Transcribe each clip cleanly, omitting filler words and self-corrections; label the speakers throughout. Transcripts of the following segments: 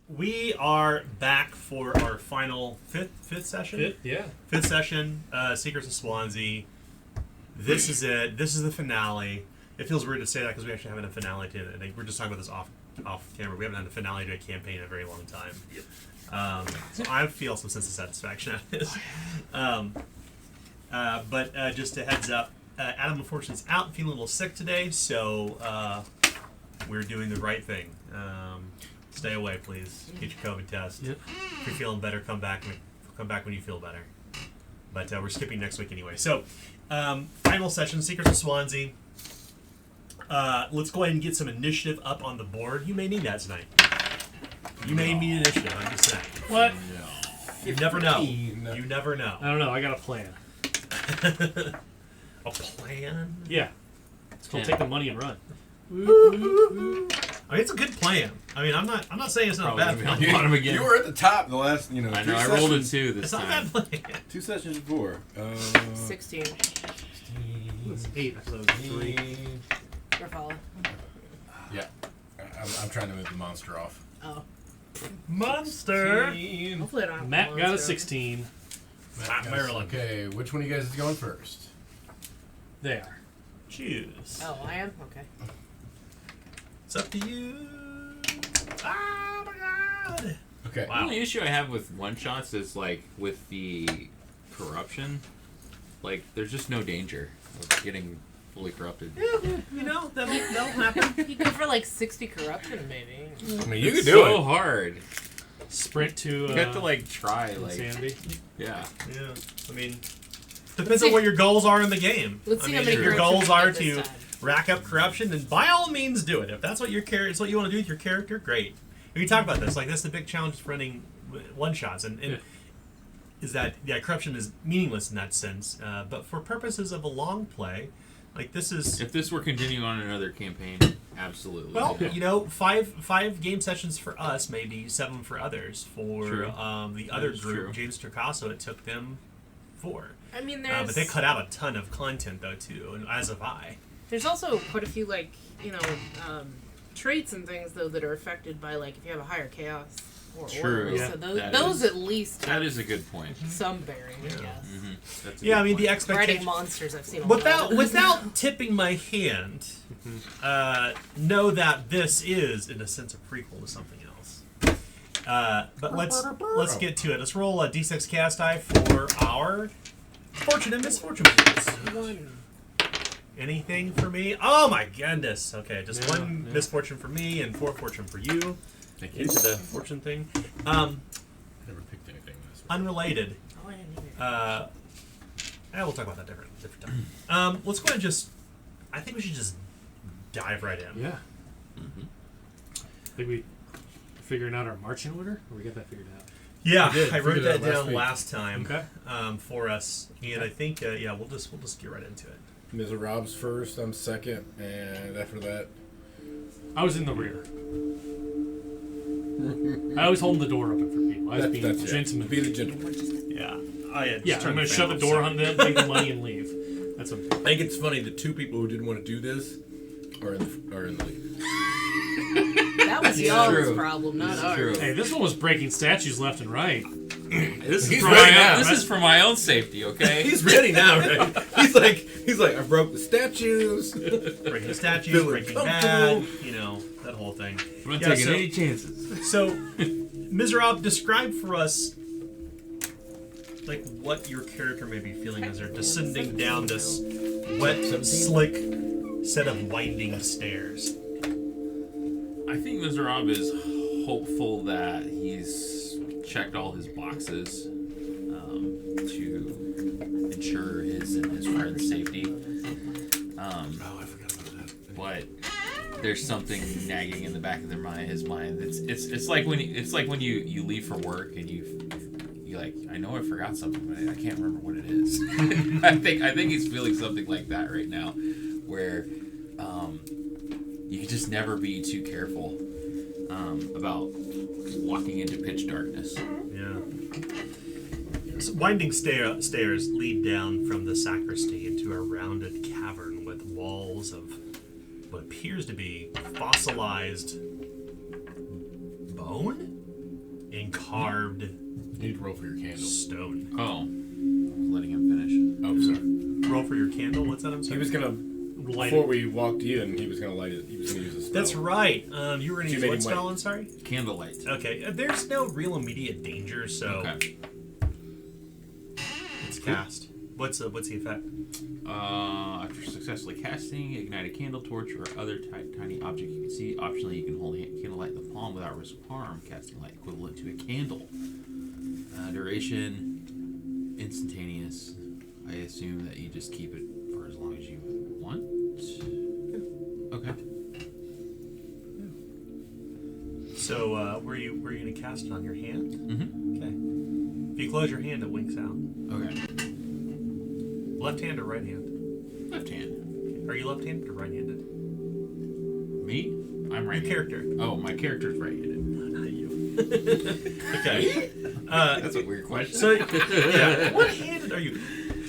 Speaker 1: We are back for our final fifth session. Fifth session. Secrets of Swanzi. This is it. This is the finale. It feels weird to say that because we actually haven't had a finale to it. We're just talking about this off camera. We haven't had a finale to a campaign in a very long time. So I feel some sense of satisfaction out of this. But just a heads up, Adam unfortunately is out, feeling a little sick today, so we're doing the right thing. Stay away, please. Get your COVID test. Yep. If you're feeling better, come back when you feel better. But we're skipping next week anyway. So, final session, Secrets of Swanzi. Let's go ahead and get some initiative up on the board. You may need that tonight. You may need initiative, I'm just saying.
Speaker 2: What?
Speaker 1: No. You never know. You never know.
Speaker 2: I don't know. I got a plan.
Speaker 1: A plan?
Speaker 2: Yeah. It's called Take the Money and Run.
Speaker 1: I mean, it's a good plan. I mean, I'm not saying it's not a bad plan.
Speaker 3: You were at the top the last,
Speaker 4: I know. I rolled a 2 this
Speaker 1: it's
Speaker 4: time.
Speaker 1: It's not a bad plan.
Speaker 3: 2 sessions before.
Speaker 5: 16.
Speaker 2: It's 8. I thought it was 3.
Speaker 5: Your follow.
Speaker 3: Yeah. I'm trying to move the monster off.
Speaker 5: Oh.
Speaker 1: Monster!
Speaker 5: Hopefully I don't have
Speaker 2: Matt
Speaker 5: the
Speaker 2: got a
Speaker 5: monster.
Speaker 2: 16.
Speaker 1: Matt Maryland.
Speaker 3: Okay, which one of you guys is going first?
Speaker 2: They are.
Speaker 1: Choose.
Speaker 5: Oh, I am? Okay.
Speaker 1: It's up to you. Oh my god!
Speaker 3: Okay.
Speaker 4: The only issue I have with one-shots is, like, with the corruption, like, there's just no danger of getting fully corrupted.
Speaker 1: Yeah, you know, that'll happen.
Speaker 5: You go for like 60 corruption, maybe.
Speaker 3: I mean, you
Speaker 4: It's
Speaker 3: can do
Speaker 4: so
Speaker 3: it.
Speaker 4: hard.
Speaker 2: Sprint to
Speaker 4: You have to, like, try, like...
Speaker 2: insanity.
Speaker 4: Yeah.
Speaker 1: Yeah, I mean, depends on what your goals are in the game.
Speaker 5: Let's see how many
Speaker 1: if your
Speaker 5: corruption
Speaker 1: goals
Speaker 5: we
Speaker 1: are
Speaker 5: get this
Speaker 1: to
Speaker 5: time.
Speaker 1: rack up corruption, then by all means do it. If that's what it's what you want to do with your character, great. And we talk about this, like that's the big challenge for running one shots, and is that corruption is meaningless in that sense. But for purposes of a long play, like this is.
Speaker 4: If this were continuing on another campaign, absolutely.
Speaker 1: Well,
Speaker 4: yeah.
Speaker 1: you know, five game sessions for us, maybe 7 for others. For
Speaker 4: True.
Speaker 1: The other
Speaker 4: is
Speaker 1: group,
Speaker 4: true.
Speaker 1: James Turcaso, it took them 4.
Speaker 5: I mean,
Speaker 1: But they cut out a ton of content though too, and as have I.
Speaker 5: There's also quite a few, like, traits and things, though, that are affected by, like, if you have a higher chaos or
Speaker 4: True.
Speaker 5: order.
Speaker 2: Yeah.
Speaker 5: So
Speaker 4: That
Speaker 5: those
Speaker 4: is-
Speaker 5: at least
Speaker 4: That
Speaker 5: have
Speaker 4: is a good point.
Speaker 5: some bearing, I guess.
Speaker 4: Mm-hmm. That's a
Speaker 1: Yeah,
Speaker 4: good
Speaker 1: I mean
Speaker 4: point.
Speaker 1: the
Speaker 5: Writing
Speaker 1: expectation.
Speaker 5: monsters, I've seen a lot
Speaker 1: Without
Speaker 5: of.
Speaker 1: without tipping my hand, know that this is, in a sense, a prequel to something else. But let's get to it. Let's roll a d6 cast die for our fortune and misfortune. Please.
Speaker 5: 1.
Speaker 1: Anything for me? Oh my goodness. Okay, just
Speaker 2: Yeah,
Speaker 1: one
Speaker 2: yeah.
Speaker 1: misfortune for me and 4 fortune for you.
Speaker 4: Thank you.
Speaker 1: Into the fortune thing.
Speaker 3: Never picked anything this week.
Speaker 1: Unrelated.
Speaker 5: Oh, I didn't either.
Speaker 1: We'll talk about that different time. Let's go ahead and just. I think we should just dive right in.
Speaker 2: Yeah.
Speaker 4: Mm-hmm.
Speaker 2: I think we figuring out our marching order? Or we got that figured out?
Speaker 1: Yeah,
Speaker 3: We did.
Speaker 1: I wrote
Speaker 3: Figured it
Speaker 1: that
Speaker 3: out last
Speaker 1: down
Speaker 3: week.
Speaker 1: last time.
Speaker 2: Okay.
Speaker 1: For us, and I think we'll just get right into it.
Speaker 3: Ms. Rob's first, I'm second, and after that,
Speaker 2: I was in the rear. I always hold the door open for people. I was being
Speaker 3: that's it.
Speaker 2: gentleman.
Speaker 3: Be the gentleman.
Speaker 1: Yeah.
Speaker 2: Yeah, I'm going to shut the door on them, take the money, and leave. That's what
Speaker 3: I think it's funny the 2 people who didn't want to do this are in the lead.
Speaker 5: That was
Speaker 4: Yeah.
Speaker 5: y'all's
Speaker 4: True.
Speaker 5: problem, not
Speaker 4: This is
Speaker 5: ours.
Speaker 4: true.
Speaker 2: Hey, this one was breaking statues left and right.
Speaker 4: This
Speaker 3: He's
Speaker 4: is for
Speaker 3: ready
Speaker 4: my
Speaker 3: now.
Speaker 4: own, this is for my own safety, okay?
Speaker 3: He's ready now, right? He's like, I broke the statues.
Speaker 1: Breaking statues,
Speaker 3: Feeling
Speaker 1: Breaking
Speaker 3: comfortable.
Speaker 1: Bad, that whole thing.
Speaker 4: I'm not
Speaker 1: Yeah,
Speaker 4: taking
Speaker 1: so-
Speaker 4: any chances.
Speaker 1: So, Ms. Rob, describe for us like what your character may be feeling as they're descending down this wet, slick set of winding stairs.
Speaker 4: I think Mr. Rob is hopeful that he's checked all his boxes to ensure his and his friend's safety.
Speaker 3: Oh, I forgot about that.
Speaker 4: But there's something nagging in the back of his mind. It's like when you leave for work and you like, I know I forgot something, but I can't remember what it is. I think he's feeling something like that right now, where you can just never be too careful about walking into pitch darkness.
Speaker 1: Yeah. So winding stairs lead down from the sacristy into a rounded cavern with walls of what appears to be fossilized bone? in carved
Speaker 3: You need to roll for your candle.
Speaker 1: stone.
Speaker 4: Oh, letting him finish.
Speaker 3: Oh, sorry.
Speaker 1: Roll for your candle. What's that? I'm sorry.
Speaker 3: He was gonna.
Speaker 2: Light
Speaker 3: Before
Speaker 2: it.
Speaker 3: we walked in, he was gonna light it. He was gonna use a spell.
Speaker 1: That's right. You were going to
Speaker 3: So you
Speaker 1: use
Speaker 3: made
Speaker 1: what
Speaker 3: him
Speaker 1: spell?
Speaker 3: wait.
Speaker 1: I'm sorry.
Speaker 4: Candlelight.
Speaker 1: Okay. There's no real immediate danger, so
Speaker 4: Okay.
Speaker 1: it's cast. What's the effect?
Speaker 4: After successfully casting, ignite a candle, torch, or other tiny object you can see. Optionally, you can hold a candlelight in the palm without risk of harm, casting light equivalent to a candle. Duration, instantaneous. I assume that you just keep it for as long as you want. Okay.
Speaker 1: So, were you going to cast it on your hand?
Speaker 4: Mm-hmm.
Speaker 1: Okay. If you close your hand, it winks out.
Speaker 4: Okay.
Speaker 1: Left hand or right hand?
Speaker 4: Left hand.
Speaker 1: Are you left-handed or right-handed?
Speaker 4: Me? I'm right.
Speaker 1: Your character.
Speaker 4: Oh, my character's right-handed.
Speaker 1: Not you. Okay.
Speaker 4: That's a weird question.
Speaker 1: So, yeah, what-handed are you?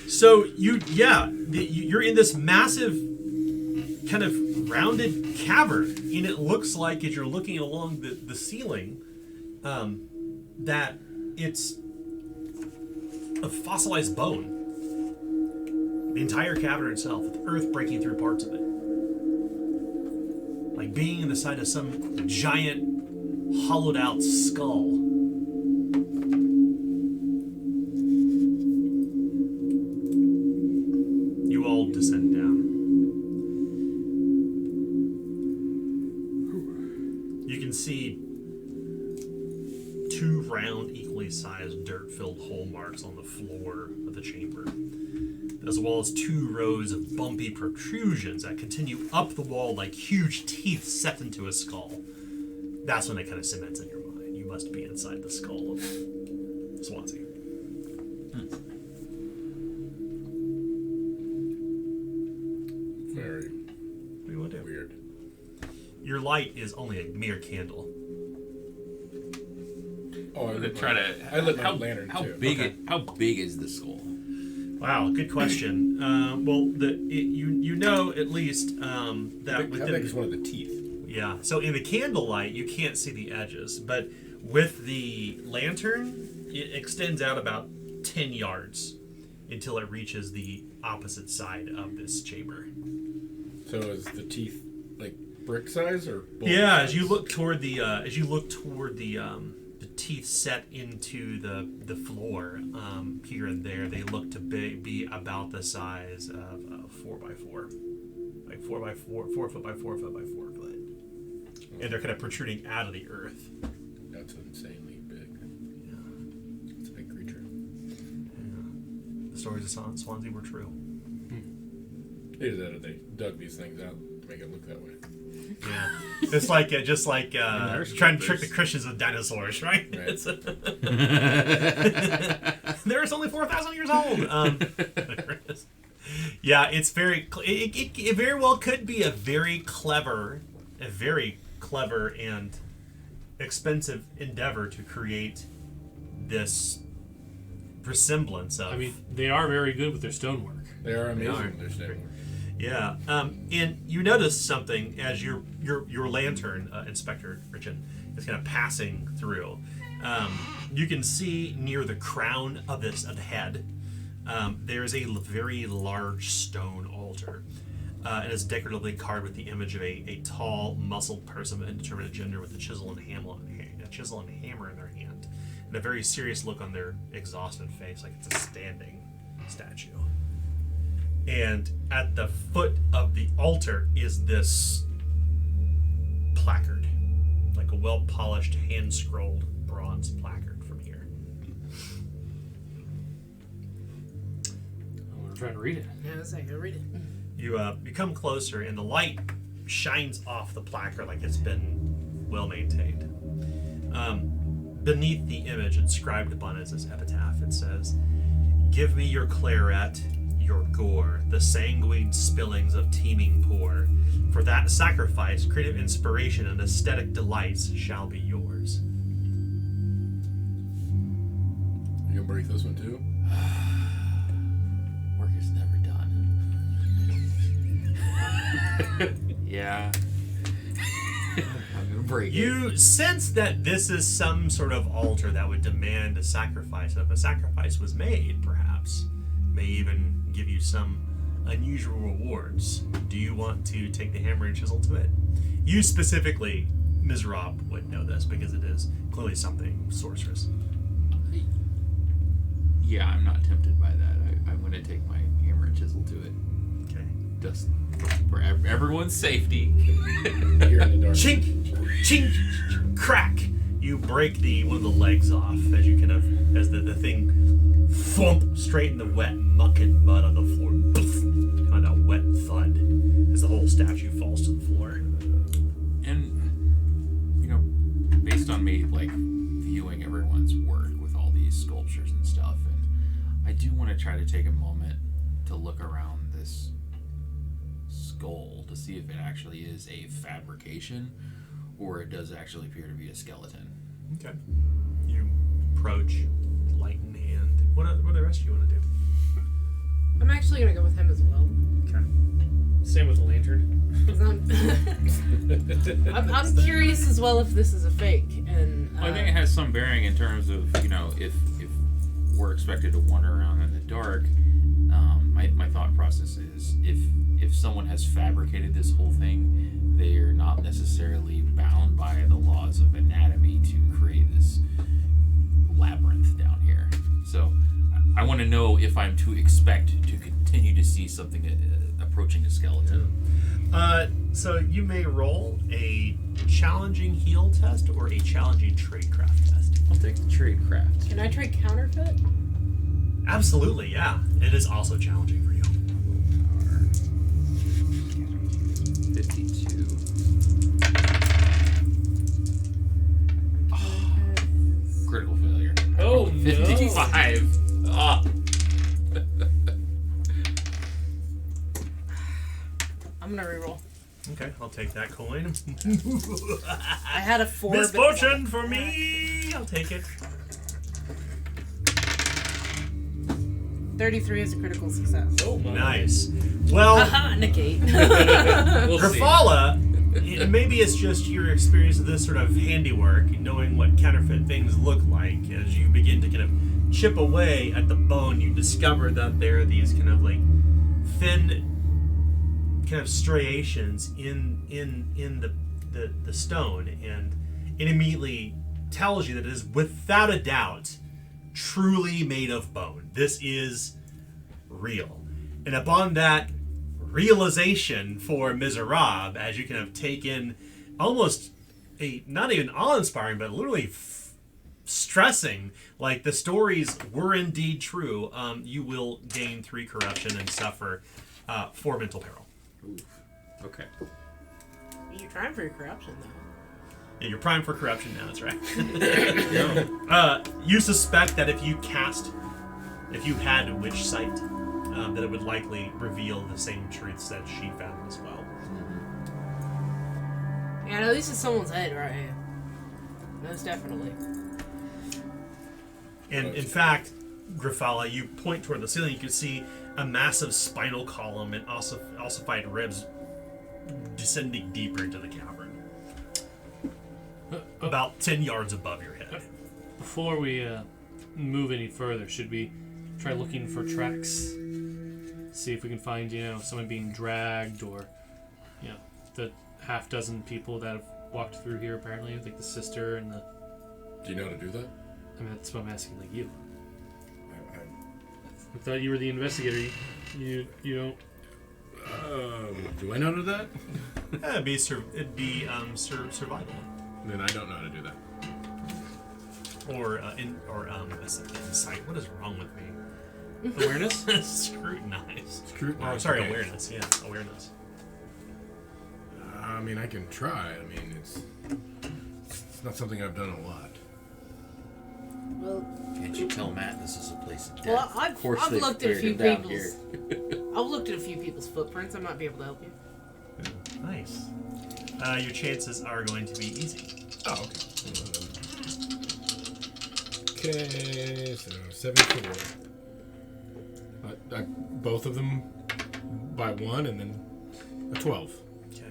Speaker 1: So you're in this massive, kind of rounded cavern, and it looks like as you're looking along the ceiling, that it's a fossilized bone. The entire cavern itself, with earth breaking through parts of it, like being in the side of some giant, hollowed-out skull. You all descend down. You can see two round, equally sized, dirt-filled hole marks on the floor of the chamber, as well as two rows of bumpy protrusions that continue up the wall like huge teeth set into a skull. That's when it kind of cements in your mind. You must be inside the skull of Swanzi.
Speaker 3: Very
Speaker 1: What do you want to do?
Speaker 3: weird.
Speaker 1: Your light is only a mere candle.
Speaker 3: Oh,
Speaker 4: I'm gonna try to.
Speaker 3: I lit my
Speaker 4: how,
Speaker 3: lantern
Speaker 4: how
Speaker 3: too.
Speaker 4: big?
Speaker 1: Okay.
Speaker 4: How big is the skull?
Speaker 1: Wow, good question. You know at least that
Speaker 3: How
Speaker 1: within
Speaker 3: big is one of the teeth?
Speaker 1: yeah. So in the candlelight, you can't see the edges, but with the lantern, it extends out about 10 yards until it reaches the opposite side of this chamber.
Speaker 3: So is the teeth like brick size or? bullet
Speaker 1: Yeah,
Speaker 3: size?
Speaker 1: as you look toward the teeth set into the floor here and there, they look to be about the size of a 4x4, like 4x4, 4 foot by 4 foot by 4 foot, and they're kind of protruding out of the earth.
Speaker 3: That's insanely big.
Speaker 1: Yeah.
Speaker 3: It's a big creature.
Speaker 1: The stories of Swanzi were true.
Speaker 3: Either that or they dug these things out to make it look that way.
Speaker 1: Yeah, it's like just like
Speaker 2: there's
Speaker 1: trying to trick
Speaker 2: sculptors.
Speaker 1: the Christians with dinosaurs, right?
Speaker 3: Right.
Speaker 1: It's they're only 4,000 years old. Yeah, it's very. It very well could be a very clever and expensive endeavor to create this resemblance of.
Speaker 2: I mean, they are very good with their stonework.
Speaker 3: They are amazing.
Speaker 1: are.
Speaker 3: They're staying.
Speaker 1: Yeah, and you notice something as your lantern, Inspector Richard, is kind of passing through. You can see near the crown of the head, there is a very large stone altar, and it's decoratively carved with the image of a tall, muscled person of indeterminate gender with a chisel and hammer in their hand, and a very serious look on their exhausted face, like it's a standing statue. And at the foot of the altar is this placard, like a well-polished, hand-scrolled bronze placard from here.
Speaker 2: I'm gonna try to read it.
Speaker 5: Yeah, that's like, read it.
Speaker 1: You come closer, and the light shines off the placard like it's been well-maintained. Beneath the image inscribed upon is this epitaph. It says, "Give me your claret, your gore, the sanguine spillings of teeming pour. For that sacrifice, creative inspiration and aesthetic delights shall be yours."
Speaker 3: You gonna break this one too?
Speaker 4: Work is never done. Yeah. I'm gonna break it.
Speaker 1: You sense that this is some sort of altar that would demand a sacrifice. If a sacrifice was made, perhaps, may even give you some unusual rewards. Do you want to take the hammer and chisel to it? You specifically, Ms. Rob, would know this because it is clearly something sorcerous.
Speaker 4: Yeah, I'm not tempted by that. I'm going to take my hammer and chisel to it.
Speaker 1: Okay.
Speaker 4: Just for everyone's safety.
Speaker 3: Here in the dark.
Speaker 1: Chink, chink, crack. You break one of the legs off as you as the thing thump straight in the wet muck and mud on the floor. Poof, kind of wet thud as the whole statue falls to the floor.
Speaker 4: And, based on me, viewing everyone's work with all these sculptures and stuff, and I do want to try to take a moment to look around this skull to see if it actually is a fabrication or it does actually appear to be a skeleton.
Speaker 1: Okay. You approach, light in hand. What do the rest of you want to do?
Speaker 5: I'm actually gonna go with him as well.
Speaker 1: Okay.
Speaker 2: Same with the lantern.
Speaker 5: 'Cause I'm curious as well if this is a fake. And
Speaker 4: I think it has some bearing in terms of, if we're expected to wander around in the dark. My thought process is if someone has fabricated this whole thing, they are not necessarily bound by the laws of anatomy to create this labyrinth down here. So I want to know if I'm to expect to continue to see something approaching a skeleton.
Speaker 1: So you may roll a challenging heal test or a challenging tradecraft test.
Speaker 4: I'll take the tradecraft.
Speaker 5: can I try counterfeit?
Speaker 1: Absolutely, yeah. It is also challenging for you.
Speaker 4: 52. Critical failure.
Speaker 2: Oh, no.
Speaker 4: 55. Ah.
Speaker 5: I'm gonna reroll.
Speaker 1: Okay, I'll take that coin.
Speaker 5: I had a 4. but-
Speaker 1: Misfortune for me! I'll take it.
Speaker 5: 33 is a critical success.
Speaker 2: Oh, my.
Speaker 1: Nice. Well,
Speaker 5: Haha, negate.
Speaker 2: We'll see.
Speaker 1: Grafala, maybe it's just your experience of this sort of handiwork, knowing what counterfeit things look like. As you begin to kind of chip away at the bone, you discover that there are these kind of thin kind of striations in the stone, and it immediately tells you that it is without a doubt truly made of bone. This is real. And upon that realization for Miserab, as you kind of take in almost a not even awe-inspiring, but literally stressing, the stories were indeed true, you will gain 3 corruption and suffer 4 mental peril.
Speaker 4: Oof. Okay.
Speaker 5: You're trying for your corruption, though.
Speaker 1: Yeah, you're primed for corruption now, that's right. You suspect that if you had witch sight, that it would likely reveal the same truths that she found as well.
Speaker 5: Yeah, no, this is someone's head, right? Most definitely.
Speaker 1: And in fact, Grafala, you point toward the ceiling, you can see a massive spinal column and ossified ribs descending deeper into the cavern. About 10 yards above your head.
Speaker 2: Before we move any further, should we try looking for tracks? See if we can find, someone being dragged, or, the half dozen people that have walked through here apparently, like the sister and the...
Speaker 3: Do you know how to do that?
Speaker 2: I mean, that's what I'm asking, you. I thought you were the investigator. You don't...
Speaker 3: Do I know how to do that?
Speaker 1: Yeah, it'd be survival.
Speaker 3: Then I don't know how to do that.
Speaker 1: Or insight. What is wrong with me?
Speaker 2: Awareness?
Speaker 1: Scrutinize.
Speaker 3: Scrutinize,
Speaker 1: Oh, sorry,
Speaker 3: okay.
Speaker 1: awareness. Yeah, awareness.
Speaker 3: I mean, I can try. I mean, it's not something I've done a lot.
Speaker 5: Well,
Speaker 4: Can't you tell Matt this is a place of death?
Speaker 5: well, I've
Speaker 4: Of course
Speaker 5: looked at a
Speaker 4: cleared
Speaker 5: few
Speaker 4: him down
Speaker 5: people's. I've looked at a few people's footprints. I might be able to help you.
Speaker 1: Nice. Your chances are going to be easy.
Speaker 3: Oh, okay. Okay, so 74. Both of them by 1, and then a 12.
Speaker 1: Okay.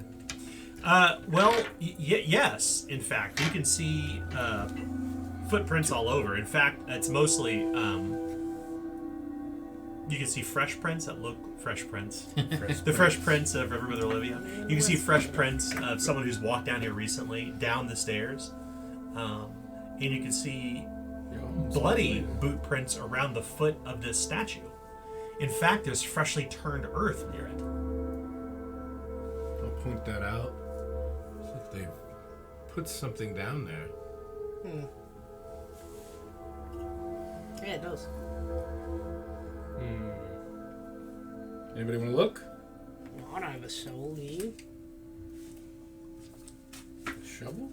Speaker 1: Yes. In fact, you can see footprints all over. In fact, it's mostly you can see fresh prints that look fresh prints. The fresh prints of River with Olivia. You can see fresh prints of someone who's walked down here recently, down the stairs, and you can see bloody boot prints around the foot of this statue. In fact, there's freshly turned earth near it.
Speaker 3: I'll point that out. See if they put something down there.
Speaker 5: Yeah, it does.
Speaker 3: Anybody want to look?
Speaker 5: I don't have a soul, do you?
Speaker 3: Shovel?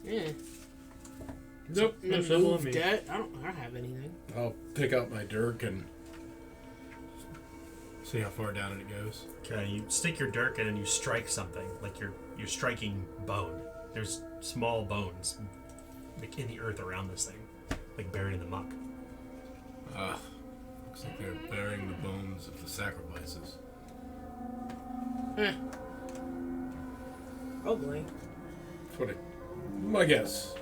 Speaker 5: Yeah.
Speaker 2: Nope, no shovel on me.
Speaker 5: Dirt. I don't have anything.
Speaker 3: I'll pick out my dirk and see how far down it goes.
Speaker 1: Okay, you stick your dirk in and you strike something, like you're striking bone. There's small bones like in the earth around this thing, like buried in the muck.
Speaker 3: Looks like they're burying the bones of the sacrifices.
Speaker 5: Probably.
Speaker 3: That's what my guess.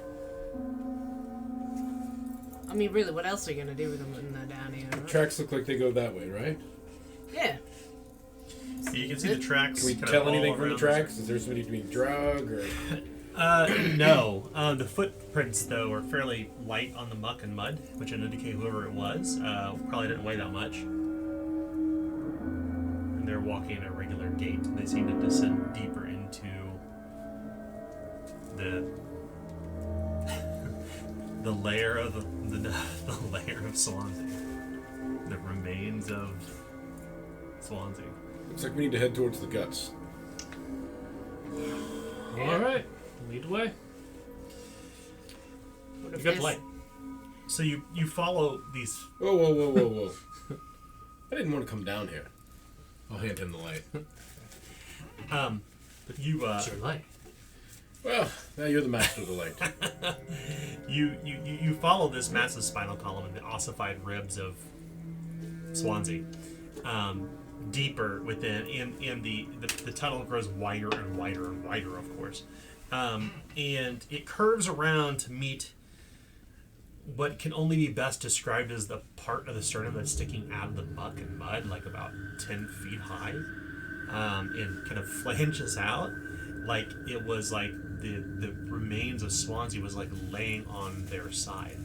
Speaker 5: I mean, really, what else are you gonna do with them when they're down here? Right?
Speaker 3: Tracks look like they go that way, right?
Speaker 5: Yeah.
Speaker 1: You can see the tracks.
Speaker 3: Can we
Speaker 1: kind of
Speaker 3: tell
Speaker 1: all
Speaker 3: anything from the
Speaker 1: around
Speaker 3: tracks? Is there somebody being drug or?
Speaker 1: No. The footprints, though, are fairly light on the muck and mud, which would indicate whoever it was probably didn't weigh that much. And they're walking at a regular gait. They seem to descend deeper into the lair of the lair of Swanzi. The remains of Swanzi.
Speaker 3: Looks like we need to head towards the guts.
Speaker 2: All right, lead the way.
Speaker 5: What
Speaker 1: You
Speaker 5: if
Speaker 1: got the
Speaker 5: this-
Speaker 1: light. So you follow these.
Speaker 3: Whoa. I didn't want to come down here. I'll hand him the light.
Speaker 1: You
Speaker 2: It's your light.
Speaker 3: Well, now you're the master of the light.
Speaker 1: you follow this massive spinal column and the ossified ribs of Swanzi, deeper within, and the tunnel grows wider and wider and wider, of course, and it curves around to meet what can only be best described as the part of the sternum that's sticking out of the muck and mud, like about 10 feet high, and kind of flanges out like it was like the remains of Swanzi was like laying on their side.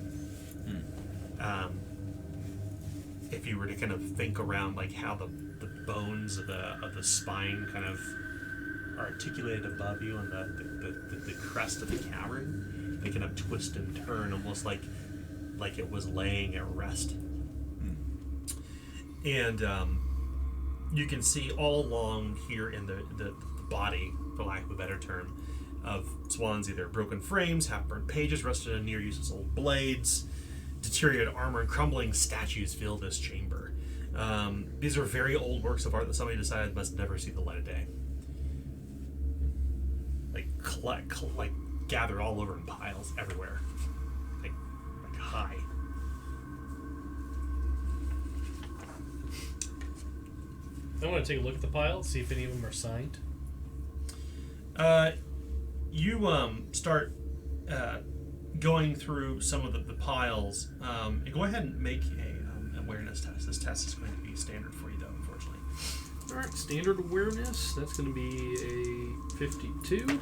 Speaker 1: If you were to kind of think around like how the bones of the spine kind of are articulated above you and the crest of the cavern, they kind of twist and turn almost like it was laying at rest. And you can see all along here in the body, for lack of a better term, of Swanzi, there are broken frames, half-burnt pages, rusted and near-useless old blades, deteriorated armor, and crumbling statues fill this chamber. These are very old works of art that somebody decided must never see the light of day. Like gathered all over in piles everywhere, like high.
Speaker 2: I want to take a look at the pile, see if any of them are signed.
Speaker 1: You start going through some of the piles. And go ahead and make a awareness test. This test is going to be standard for you, though, unfortunately.
Speaker 2: All right, standard awareness. That's going to be a 52.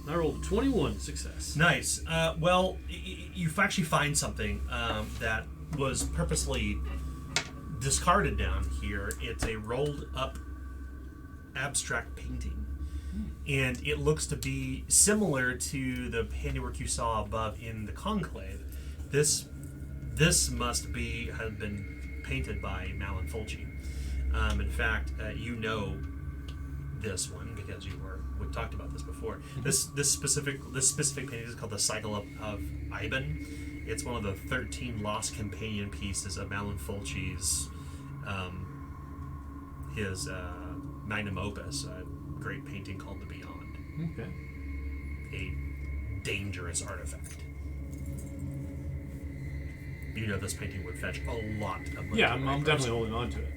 Speaker 2: I rolled a 21, success.
Speaker 1: Nice. Well, you actually find something that was purposely discarded down here. It's a rolled up abstract painting. And it looks to be similar to the handiwork you saw above in the conclave. This must have been painted by Malin Fulci. In fact, you know this one because we talked about this before. This specific painting is called the Cycle of Iban. It's one of the 13 lost companion pieces of Malin Fulci's his magnum opus, a great painting called The Beyond.
Speaker 2: Okay.
Speaker 1: A dangerous artifact. You know this painting would fetch a lot of money.
Speaker 2: Yeah,
Speaker 1: to
Speaker 2: I'm
Speaker 1: the right
Speaker 2: definitely
Speaker 1: person.
Speaker 2: holding on to it.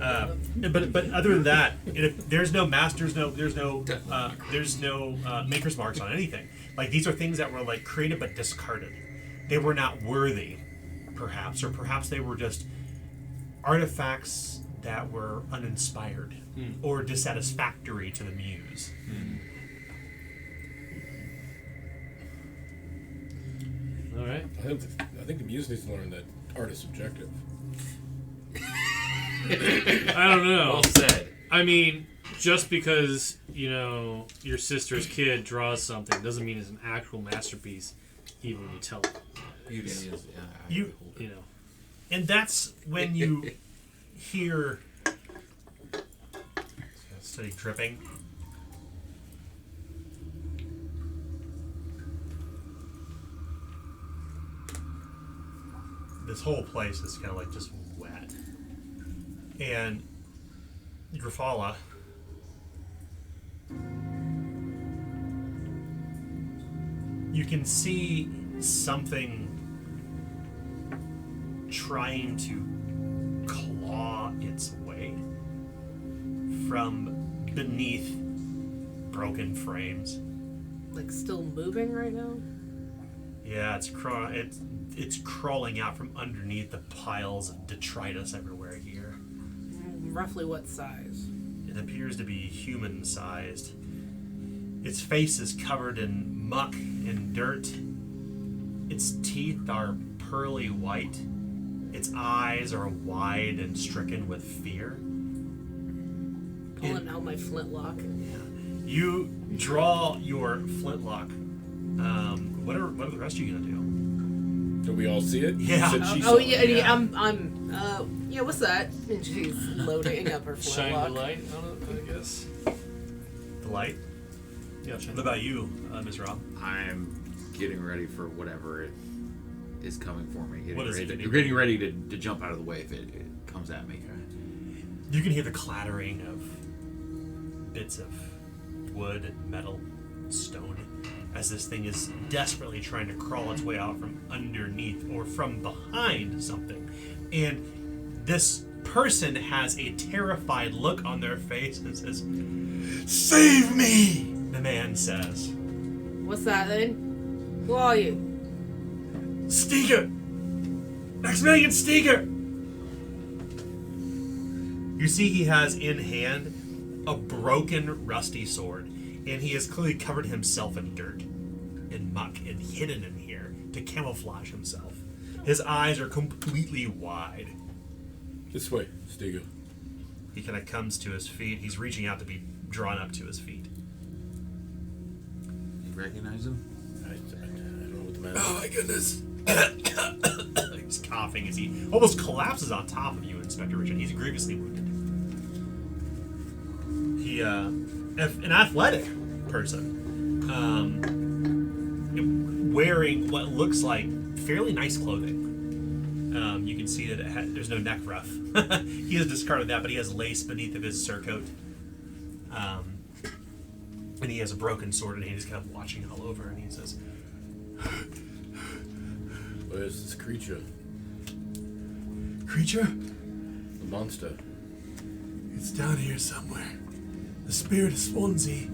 Speaker 1: But other than that, there's no masters, there's no maker's marks on anything. Like these are things that were like created but discarded. They were not worthy, perhaps, or perhaps they were just artifacts that were uninspired or dissatisfactory to the muse.
Speaker 2: All right.
Speaker 3: I think the muse needs to learn that art is subjective.
Speaker 2: I don't know.
Speaker 4: Well said.
Speaker 2: I mean, just because, your sister's kid draws something doesn't mean it's an actual masterpiece, even when you tell it.
Speaker 1: And that's when you hear steady dripping. This whole place is kind of like just wet. And Grafala, you can see something trying to claw its way from beneath broken frames.
Speaker 5: Like still moving right now?
Speaker 1: Yeah, it's crawling out from underneath the piles of detritus everywhere here.
Speaker 5: Roughly what size?
Speaker 1: It appears to be human-sized. Its face is covered in muck and dirt. Its teeth are pearly white. Its eyes are wide and stricken with fear.
Speaker 5: Pulling out my flintlock.
Speaker 1: You draw your flintlock. What are the rest of you gonna do?
Speaker 3: Do we all see it?
Speaker 1: Yeah.
Speaker 3: She said she saw it.
Speaker 5: Yeah. Yeah. What's that? And she's loading up her
Speaker 2: Shine
Speaker 5: flintlock.
Speaker 2: the light on it, I guess.
Speaker 1: The light?
Speaker 2: Yeah, shine
Speaker 1: What
Speaker 2: the
Speaker 1: about you, Ms. Rob?
Speaker 4: I'm getting ready for whatever is coming for me.
Speaker 1: What is it?
Speaker 4: Getting ready to jump out of the way if it comes at me.
Speaker 1: You can hear the clattering of bits of wood and metal and stone as this thing is desperately trying to crawl its way out from underneath or from behind something. And this person has a terrified look on their face and says, "Save me!" the man says.
Speaker 5: What's that then? Who are you?
Speaker 1: Steger! Maximilian Steger! You see he has in hand a broken, rusty sword, and he has clearly covered himself in dirt and muck and hidden in here to camouflage himself. His eyes are completely wide.
Speaker 3: This way, Stiga.
Speaker 1: He kind of comes to his feet. He's reaching out to be drawn up to his feet.
Speaker 4: You recognize him?
Speaker 3: I don't know what the matter is.
Speaker 1: Oh my goodness. He's coughing as he almost collapses on top of you, Inspector Richard. He's grievously wounded. He, an athletic person, wearing what looks like fairly nice clothing. You can see that there's no neck ruff. He has discarded that, but he has lace beneath of his surcoat. And he has a broken sword, and he's kind of watching all over, and he says,
Speaker 3: Where's this creature?
Speaker 1: "Creature?
Speaker 3: The monster.
Speaker 1: It's down here somewhere. The spirit of Swanzi.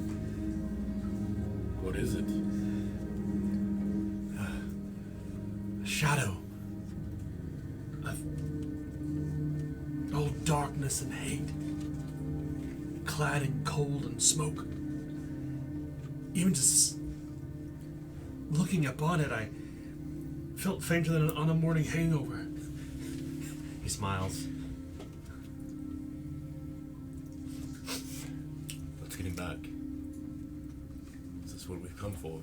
Speaker 3: What is it?
Speaker 1: A shadow. Of old darkness and hate. Clad in cold and smoke. Even just looking upon it, I felt fainter than on a morning hangover." He smiles.
Speaker 3: Let's get him back. Is this what we've come for?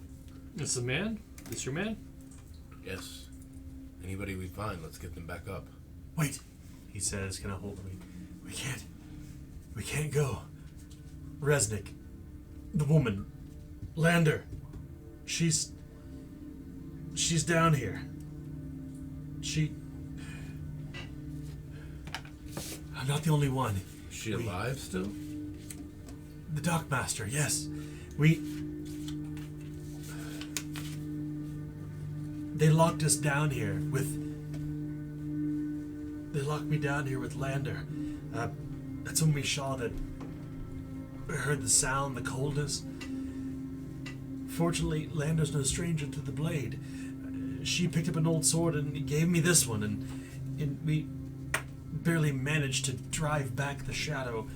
Speaker 2: This the man? This your man?
Speaker 3: Yes. Anybody we find, let's get them back up.
Speaker 1: "Wait," he says, "can I hold me? We can't go. Resnick, the woman, Lander, she's down here. I'm not the only one.
Speaker 3: Is she alive still?
Speaker 1: The Dockmaster, yes. They locked us down here with... They locked me down here with Lander. That's when we saw that. We heard the sound, the coldness. Fortunately, Lander's no stranger to the blade. She picked up an old sword and gave me this one, and we barely managed to drive back the shadow,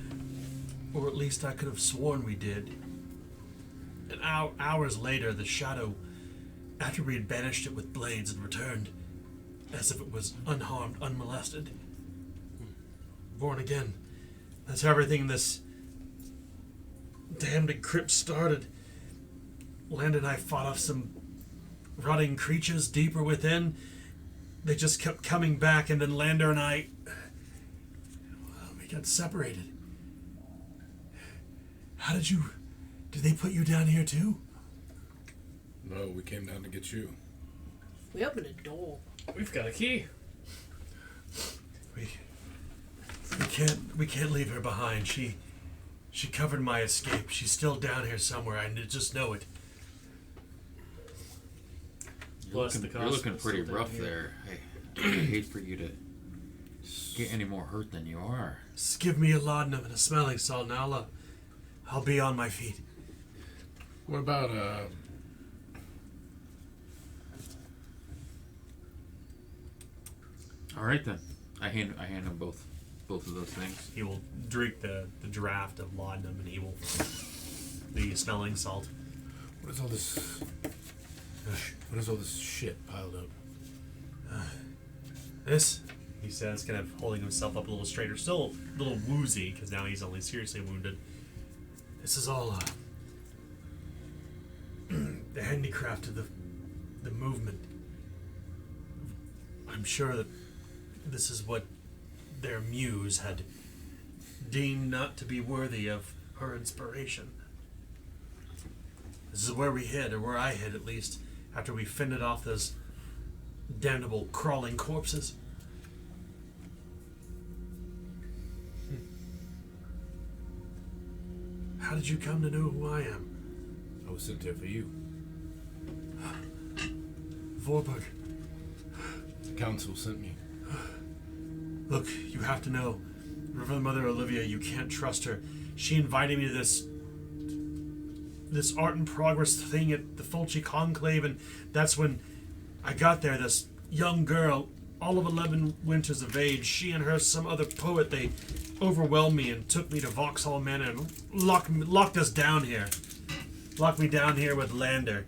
Speaker 1: or at least I could have sworn we did. And hours later, the shadow, after we had banished it with blades, and returned as if it was unharmed, unmolested. Born again. That's how everything in this damned crypt started. Land and I fought off some rotting creatures deeper within. They just kept coming back, and then Lander and I, well, we got separated. How did they put you down here too?
Speaker 3: No, we came down to get you.
Speaker 5: We opened a door.
Speaker 2: We've got a key.
Speaker 1: We can't leave her behind. She covered my escape. She's still down here somewhere. I just know it.
Speaker 2: Plus the
Speaker 4: You're looking
Speaker 2: cost
Speaker 4: pretty
Speaker 2: still
Speaker 4: rough
Speaker 2: down
Speaker 4: there. I hate for you to get any more hurt than you are.
Speaker 1: Just give me a laudanum and a smelling salt, and I'll be on my feet.
Speaker 3: What about
Speaker 4: All right then. I hand him both of those things.
Speaker 1: He will drink the draft of laudanum, and he will the smelling salt.
Speaker 3: what is all this? What is all this shit piled up?
Speaker 1: This, he says, kind of holding himself up a little straighter, still a little woozy because now he's only seriously wounded. This is all the handicraft of the movement. I'm sure that this is what their muse had deemed not to be worthy of her inspiration. This is where we hid, or where I hid at least, after we fended off those damnable crawling corpses. How did you come to know who I am?
Speaker 3: I was sent here for you.
Speaker 1: Vorburg.
Speaker 3: The council sent me.
Speaker 1: Look, you have to know, Reverend Mother Olivia, you can't trust her. She invited me to this art and progress thing at the Fulci Conclave, and that's when I got there. This young girl, all of 11 winters of age, she and her, some other poet, they overwhelmed me and took me to Vauxhall Manor and locked us down here. Locked me down here with Lander.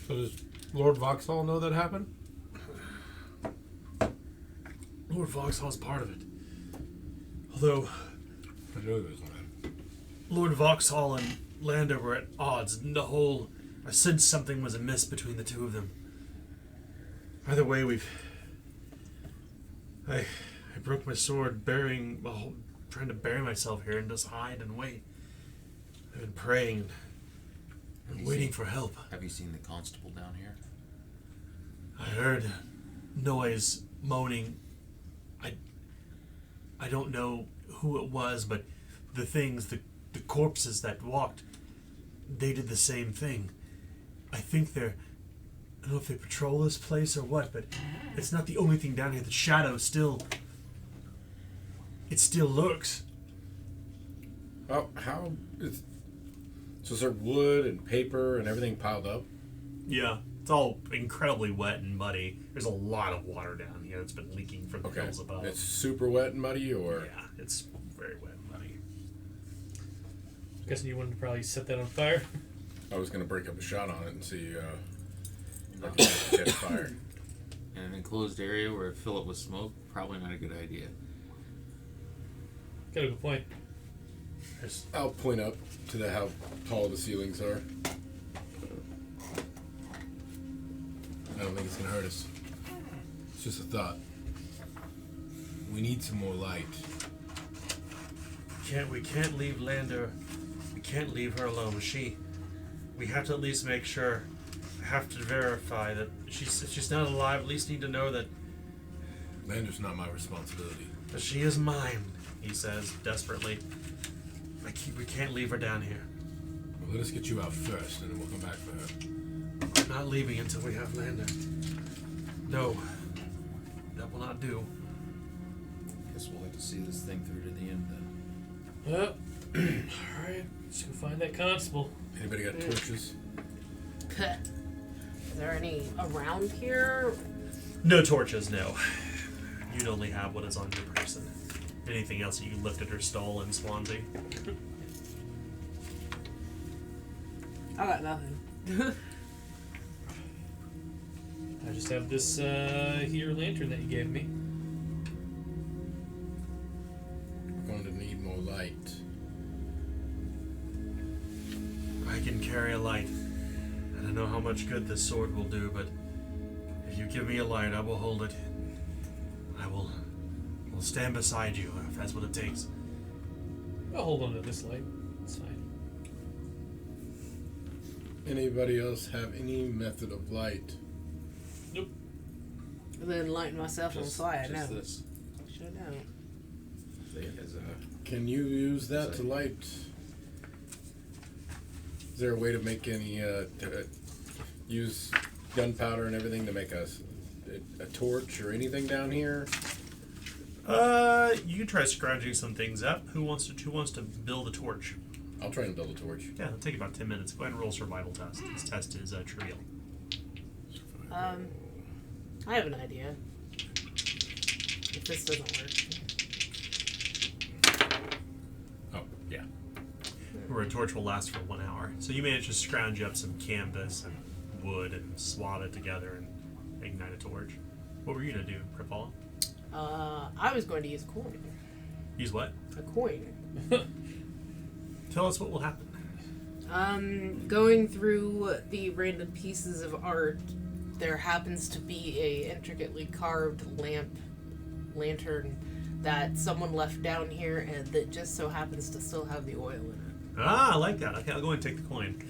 Speaker 3: So does Lord Vauxhall know that happened?
Speaker 1: Lord Vauxhall's part of it. Although
Speaker 3: I know there's one.
Speaker 1: Lord Vauxhall and Lander were at odds, and I sensed something was amiss between the two of them. Either way, I broke my sword trying to bury myself here and just hide and wait. I've been praying and waiting for help.
Speaker 4: Have you seen the constable down here?
Speaker 1: I heard noise, moaning. I don't know who it was, but the corpses that walked, they did the same thing. I don't know if they patrol this place or what, but it's not the only thing down here. The shadow still lurks.
Speaker 3: So is there wood and paper and everything piled up?
Speaker 1: Yeah, it's all incredibly wet and muddy. There's a lot of water down here that's been leaking from the hills above.
Speaker 3: It's super wet and muddy, or?
Speaker 1: Yeah, it's very wet and muddy.
Speaker 2: Guessing you wanted to probably set that on fire.
Speaker 3: I was gonna break up a shot on it and see if I could catch fire.
Speaker 4: In an enclosed area where it fill it with smoke, probably not a good idea.
Speaker 2: Got a good point.
Speaker 3: I'll point up to how tall the ceilings are. I don't think it's gonna hurt us. It's just a thought. We need some more light.
Speaker 1: We can't leave Lander. We can't leave her alone. We have to at least make sure. I have to verify that if she's not alive, at least need to know that
Speaker 3: Lander's not my responsibility.
Speaker 1: she is mine, he says desperately. We can't leave her down here.
Speaker 3: Well, let us get you out first, and then we'll come back for her.
Speaker 1: I'm not leaving until we have Lander. No, that will not do.
Speaker 4: Guess we'll have to see this thing through to the end then.
Speaker 2: Well, alright. Let's go find that constable.
Speaker 3: Anybody got torches?
Speaker 5: Is there any around here?
Speaker 1: No torches, no. You'd only have what is on your person. Anything else that you lifted or stole in Swanzi?
Speaker 5: I got nothing.
Speaker 2: I just have this here lantern that you gave me.
Speaker 3: We're going to need more light.
Speaker 1: I can carry a light. I don't know how much good this sword will do, but if you give me a light, I will hold it. I will stand beside you if that's what it takes.
Speaker 2: I'll hold on to this light. It's fine.
Speaker 3: Anybody else have any method of light?
Speaker 2: Nope.
Speaker 5: And then lighting myself on fire. No.
Speaker 4: This.
Speaker 5: Sure don't.
Speaker 4: As a,
Speaker 3: Can you use that to light? Is there a way to make any use gunpowder and everything to make a torch or anything down here?
Speaker 1: You can try scrounging some things up. Who wants to build a torch?
Speaker 3: I'll try and build a torch.
Speaker 1: Yeah, it'll take about 10 minutes. Go ahead and roll a survival test. This test is trivial.
Speaker 5: I have an idea. If this doesn't work.
Speaker 3: Oh, yeah.
Speaker 1: Where a torch will last for 1 hour. So you manage to scrounge up some canvas and wood and swat it together and ignite a torch. What were you going to do, Kripala?
Speaker 5: I was going to use a coin.
Speaker 1: Use what?
Speaker 5: A coin.
Speaker 1: Tell us what will happen.
Speaker 5: Going through the random pieces of art, there happens to be a intricately carved lantern that someone left down here, and that just so happens to still have the oil in it.
Speaker 1: Ah, I like that. Okay, I'll go ahead and take the coin.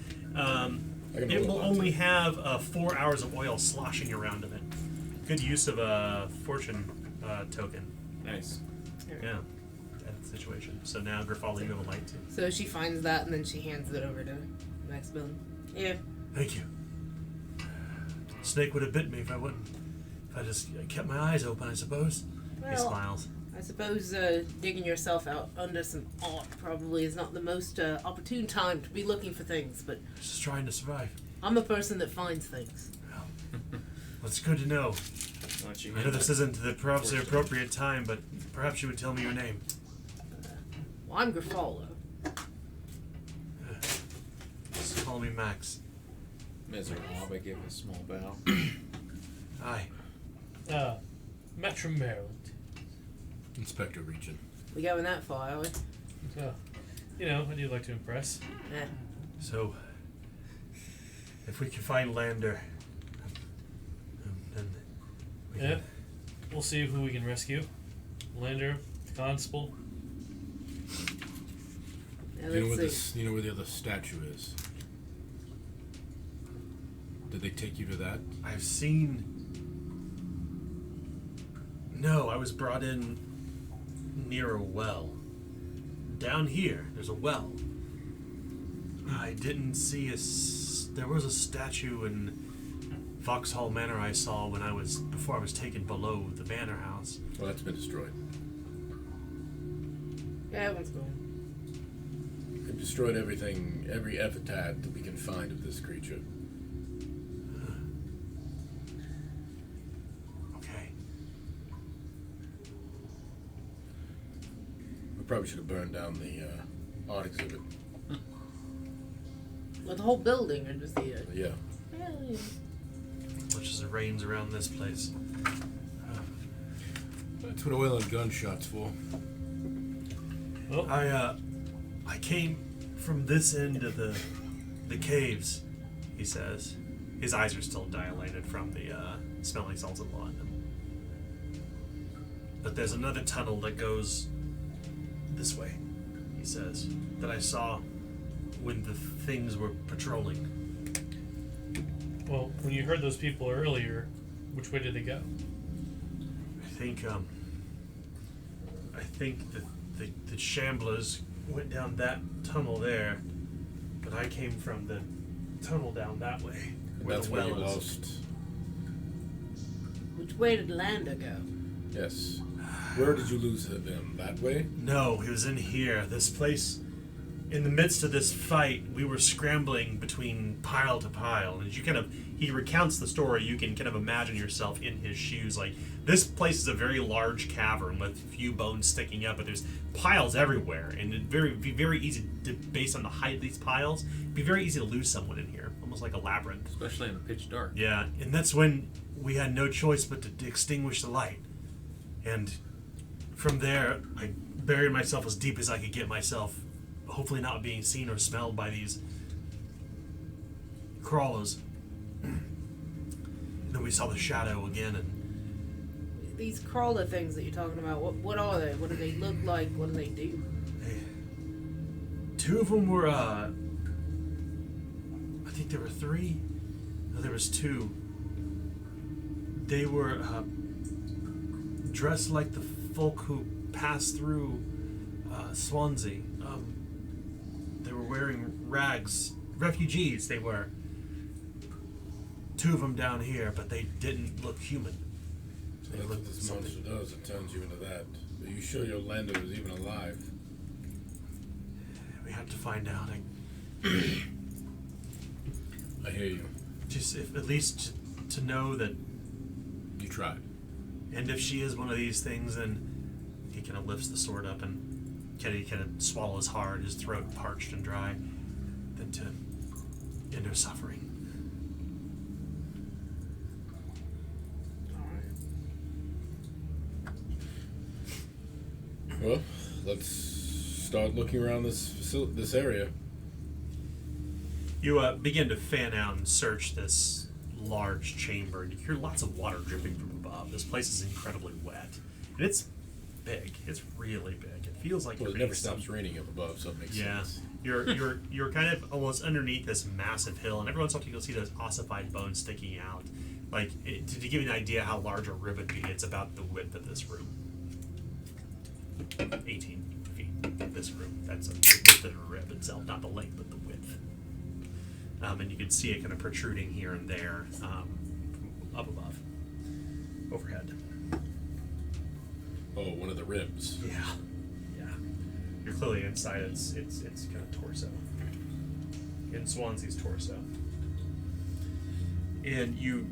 Speaker 1: It will only have 4 hours of oil sloshing around in it. Good use of a fortune token.
Speaker 4: nice.
Speaker 1: Yeah, that situation. So now Grifali, you have a light too.
Speaker 5: So she finds that, and then she hands it over to the next building. Yeah.
Speaker 1: Thank you. Snake would have bit me if I just kept my eyes open, I suppose. He
Speaker 5: Well,
Speaker 1: smiles.
Speaker 5: I suppose digging yourself out under some art probably is not the most opportune time to be looking for things, but
Speaker 1: Just trying to survive.
Speaker 5: I'm a person that finds things.
Speaker 1: Well, it's good to know.
Speaker 4: Why don't you
Speaker 1: I know this isn't perhaps the appropriate time, but perhaps you would tell me your name.
Speaker 5: Well, I'm Grifalo.
Speaker 1: Just call me Max.
Speaker 4: Miserable. I give a small bow.
Speaker 1: Hi.
Speaker 2: Metro Maryland.
Speaker 3: Inspector Region.
Speaker 5: We going that far, are we?
Speaker 2: So, I do like to impress.
Speaker 5: Eh.
Speaker 1: So, if we can find Lander, then we
Speaker 2: Yeah.
Speaker 1: can...
Speaker 2: We'll see who we can rescue. Lander, the constable.
Speaker 5: Now
Speaker 3: You know where
Speaker 5: let's see.
Speaker 3: you know where the other statue is? Did they take you to that?
Speaker 1: I've seen... No, I was brought in near a well. Down here, there's a well. I didn't see there was a statue in Vauxhall Manor I saw before I was taken below the manor house.
Speaker 3: Well, that's been destroyed.
Speaker 5: Yeah, that one's going.
Speaker 3: They've destroyed everything, every epitaph that we can find of this creature.
Speaker 1: Okay.
Speaker 3: We probably should have burned down the art exhibit.
Speaker 5: Well, the whole building or just the.
Speaker 3: Yeah.
Speaker 5: Yeah.
Speaker 1: Much as it rains around this place.
Speaker 3: That's what oil and gunshots for.
Speaker 2: Oh,
Speaker 1: I came from this end of the caves, he says. His eyes are still dilated from the smelling salted law in them. But there's another tunnel that goes this way, he says, that I saw when the things were patrolling.
Speaker 2: well, when you heard those people earlier, which way did they go?
Speaker 1: I think the shamblers went down that tunnel there, but I came from the tunnel down that way,
Speaker 3: And
Speaker 1: where
Speaker 3: that's
Speaker 1: the
Speaker 3: where
Speaker 1: well
Speaker 3: you
Speaker 1: is.
Speaker 3: lost.
Speaker 5: Which way did Lander go?
Speaker 3: Yes. Where did you lose him? That way?
Speaker 1: No, he was in here. This place, in the midst of this fight, we were scrambling between pile to pile. And as you he recounts the story, you can kind of imagine yourself in his shoes. Like, this place is a very large cavern with a few bones sticking up, but there's piles everywhere. And it'd be very easy to, based on the height of these piles, it'd be very easy to lose someone in here. Almost like a labyrinth.
Speaker 4: Especially in the pitch dark.
Speaker 1: Yeah, and that's when we had no choice but to extinguish the light. And from there, I buried myself as deep as I could get myself, hopefully not being seen or smelled by these crawlers. Then we saw the shadow again, and
Speaker 5: These crawler things that you're talking about, what are they? What do they look like? What do they do?
Speaker 1: two of them were, I think there were three. No, there was two. They were dressed like the folk who passed through Swanzi. They were wearing rags. Refugees, they were. Two of them down here, but they didn't look human.
Speaker 3: So that's what this monster does. It turns you into that. Are you sure your lander is even alive?
Speaker 1: We have to find out.
Speaker 3: I hear you.
Speaker 1: Just at least to know that.
Speaker 3: You tried.
Speaker 1: And if she is one of these things, then he kind of lifts the sword up and kind of swallows hard, his throat parched and dry, than to end her suffering.
Speaker 3: Well, let's start looking around this area.
Speaker 1: You begin to fan out and search this large chamber, and you hear lots of water dripping from above. This place is incredibly wet, and it's big. It's really big. It feels like
Speaker 3: Well,
Speaker 1: you're
Speaker 3: it never
Speaker 1: in
Speaker 3: stops raining up above, so it makes
Speaker 1: Yeah,
Speaker 3: sense.
Speaker 1: you're kind of almost underneath this massive hill, and every once in a while you'll see those ossified bones sticking out. Like to give you an idea how large a rib would be, it's about the width of this room. 18 feet. This room. That's the width of the rib itself, not the length, but the width. And you can see it kind of protruding here and there, from up above, overhead.
Speaker 3: Oh, one of the ribs.
Speaker 1: Yeah. You're clearly inside its kind of torso. In Swanzi's torso. And you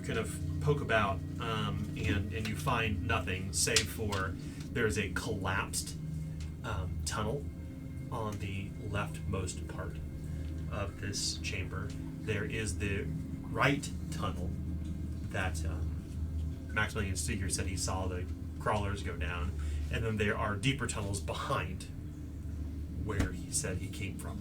Speaker 1: kind of poke about, and you find nothing save for there's a collapsed tunnel on the leftmost part of this chamber. There is the right tunnel that Maximilian Steger said he saw the crawlers go down, and then there are deeper tunnels behind where he said he came from.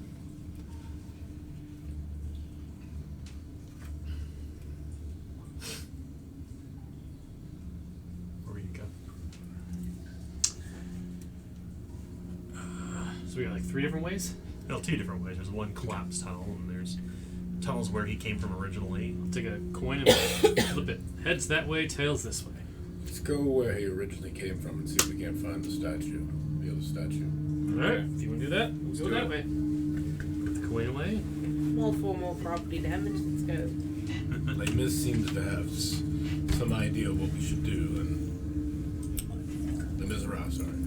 Speaker 1: Where will you go?
Speaker 2: So we got like 3 different ways?
Speaker 1: Well, 2 different ways. There's one collapsed tunnel, and there's tunnels where he came from originally.
Speaker 2: I'll take a coin and flip it. Heads that way, tails this way.
Speaker 3: Let's go where he originally came from and see if we can't find the statue. The other statue.
Speaker 2: Alright, if you want to do that, we'll go that way. Put the coin away.
Speaker 5: More formal property damage. Let's go.
Speaker 3: Les Mis seems to have some idea of what we should do, and Les Miserables, sorry.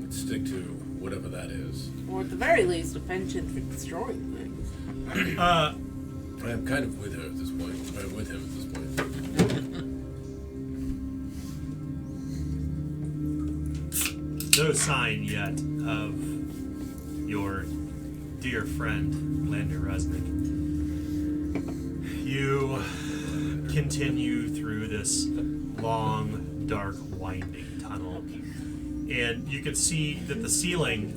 Speaker 3: Let's stick to whatever that is.
Speaker 5: Or at the very least, a penchant for destroying things.
Speaker 3: I am kind of with her at this point. Or with him at this point.
Speaker 1: No sign yet of your dear friend, Lander Resnick. You continue through this long, dark, winding tunnel. And you can see that the ceiling...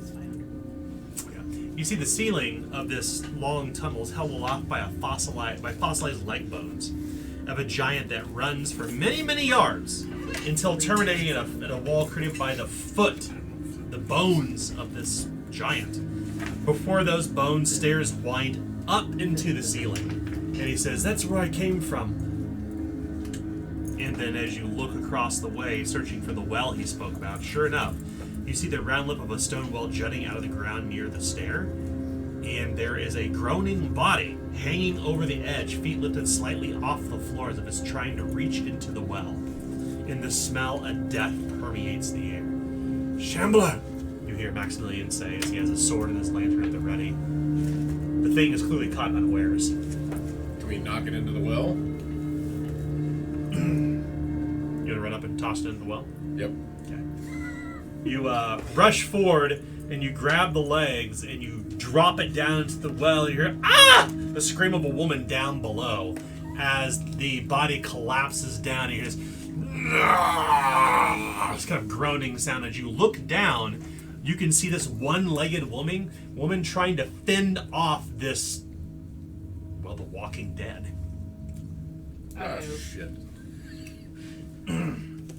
Speaker 1: You see the ceiling of this long tunnel is held aloft by fossilized leg bones of a giant that runs for many, many yards until terminating at a wall created by the bones of this giant. Before those bones, stairs wind up into the ceiling. And he says, "That's where I came from." And then as you look across the way, searching for the well he spoke about, sure enough, you see the round lip of a stone well jutting out of the ground near the stair, and there is a groaning body hanging over the edge, feet lifted slightly off the floor as if it's trying to reach into the well. In the smell of death permeates the air. Shambler! You hear Maximilian say as he has a sword and his lantern at the ready. The thing is clearly caught unawares.
Speaker 3: Can we knock it into the well?
Speaker 1: You gonna run up and toss it into the well?
Speaker 3: Yep.
Speaker 1: Okay. You rush forward and you grab the legs and you drop it down into the well. You hear the scream of a woman down below as the body collapses down. And you hear this kind of groaning sound. As you look down, you can see this one-legged woman trying to fend off this, well, the Walking Dead.
Speaker 3: Oh, shit.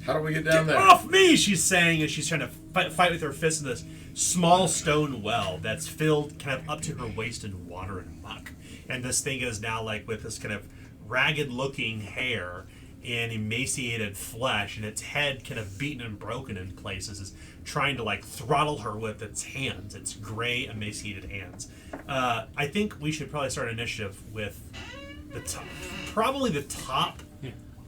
Speaker 3: How do we get down
Speaker 1: Get
Speaker 3: there?
Speaker 1: off me, she's saying, as she's trying to fight with her fist in this small stone well that's filled kind of up to her waist in water and muck. And this thing is now like with this kind of ragged-looking hair and emaciated flesh, and its head kind of beaten and broken in places, is trying to like throttle her with its hands, its gray, emaciated hands. I think we should probably start an initiative with the top, probably the top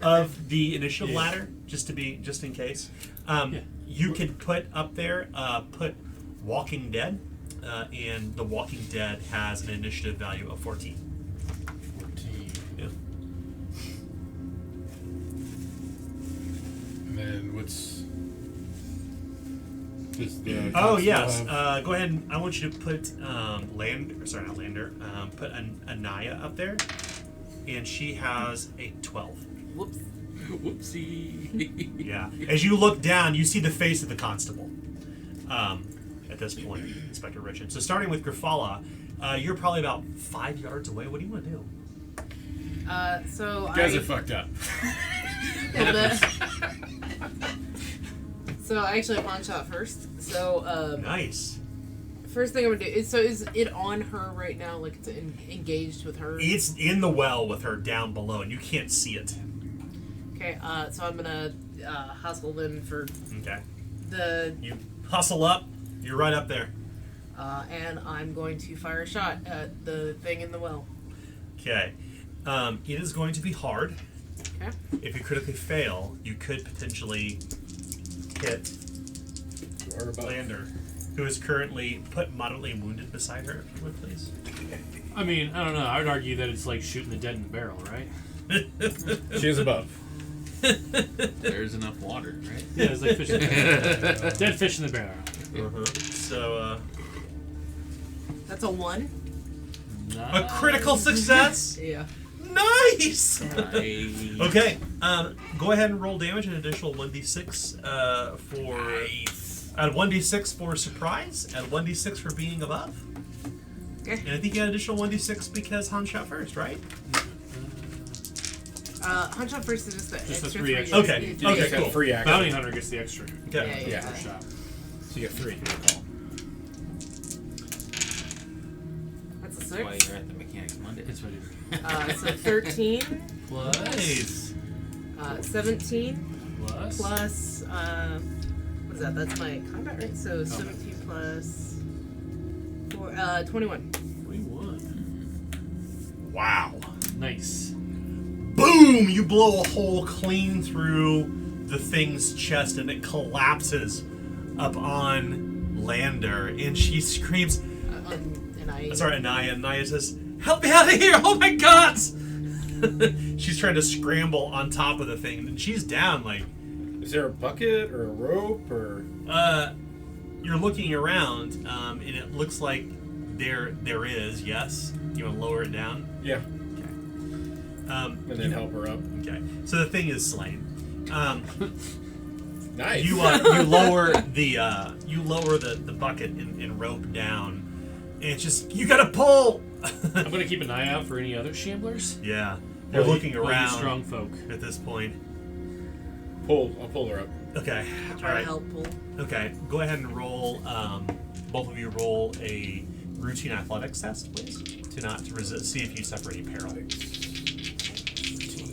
Speaker 1: of the initiative ladder, just in case. You can put up there, put Walking Dead, and the Walking Dead has an initiative value of 14.
Speaker 3: 14.
Speaker 1: Yeah.
Speaker 3: And then what's... Does the
Speaker 1: Oh
Speaker 3: constable
Speaker 1: yes.
Speaker 3: have-
Speaker 1: Go ahead and I want you to put put Anaya up there, and she has a 12.
Speaker 5: Whoops.
Speaker 4: Whoopsie.
Speaker 1: Yeah. As you look down, you see the face of the constable. At this point, Inspector Richard. So starting with Grafala, you're probably about 5 yards away. What do you want to do?
Speaker 5: So
Speaker 3: You guys are fucked up.
Speaker 5: So I actually have pawn shot first. So
Speaker 1: Nice.
Speaker 5: first thing I'm gonna do is it on her right now? Like it's engaged with her?
Speaker 1: It's in the well with her down below, and you can't see it.
Speaker 5: Okay. So I'm gonna hustle then for
Speaker 1: Okay.
Speaker 5: the
Speaker 1: You hustle up. You're right up there.
Speaker 5: and I'm going to fire a shot at the thing in the well.
Speaker 1: Okay. It is going to be hard.
Speaker 5: Okay.
Speaker 1: If you critically fail, you could potentially hit
Speaker 3: Or about-
Speaker 1: Lander, who is currently put moderately wounded beside her, if you would, please.
Speaker 2: I mean, I don't know. I would argue that it's like shooting the dead in the barrel, right?
Speaker 3: She is above.
Speaker 4: There's enough water, right?
Speaker 2: Yeah, it's like fish in the barrel. Dead fish in the barrel.
Speaker 1: So,
Speaker 5: That's a 1.
Speaker 1: a critical success?
Speaker 5: Yeah.
Speaker 1: Nice!
Speaker 4: Nice.
Speaker 1: Okay, go ahead and roll damage, an additional 1d6 for... Add 1d6 for surprise, add 1d6 for being above.
Speaker 5: Okay.
Speaker 1: And I think you had additional 1d6 because Han shot first, right?
Speaker 5: Hunt shot first is just the
Speaker 2: Just the
Speaker 5: extra
Speaker 2: 3
Speaker 5: 3.
Speaker 2: extra.
Speaker 1: Okay,
Speaker 5: Yeah,
Speaker 1: okay,
Speaker 3: Got
Speaker 1: cool.
Speaker 3: free action.
Speaker 2: Bounty hunter gets the extra.
Speaker 1: Okay.
Speaker 5: Yeah.
Speaker 2: First shot.
Speaker 3: So you get 3. Recall.
Speaker 5: That's a
Speaker 4: That's why
Speaker 5: 6.
Speaker 4: you're at the Mechanics Monday.
Speaker 2: It's what it is.
Speaker 5: So 13
Speaker 1: Nice.
Speaker 5: 17
Speaker 2: Plus.
Speaker 5: plus what is that? That's my combat, right? So 17 plus 4 21.
Speaker 2: 21.
Speaker 1: Wow.
Speaker 2: Nice.
Speaker 1: Boom! You blow a hole clean through the thing's chest and it collapses up on Lander, and she screams,
Speaker 5: And I
Speaker 1: sorry, Anaya. Anaya says, "Help me out of here! Oh my god!" She's trying to scramble on top of the thing, and she's down like...
Speaker 3: Is there a bucket or a rope or...
Speaker 1: You're looking around, and it looks like there is, yes. You want to lower it down?
Speaker 3: Yeah.
Speaker 1: Okay.
Speaker 3: And then help her up.
Speaker 1: Okay. So the thing is slain.
Speaker 3: Nice.
Speaker 1: You lower the bucket and rope down, and it's just, you gotta pull.
Speaker 2: I'm gonna keep an eye out for any other shamblers.
Speaker 1: Yeah, they're looking
Speaker 2: All you
Speaker 1: around
Speaker 2: strong folk.
Speaker 1: at this point.
Speaker 3: I'll pull her up.
Speaker 1: Okay, all
Speaker 5: try to
Speaker 1: right.
Speaker 5: help pull.
Speaker 1: Okay, go ahead and roll. Both of you roll a routine athletics test, please, to resist. See if you suffer any peril.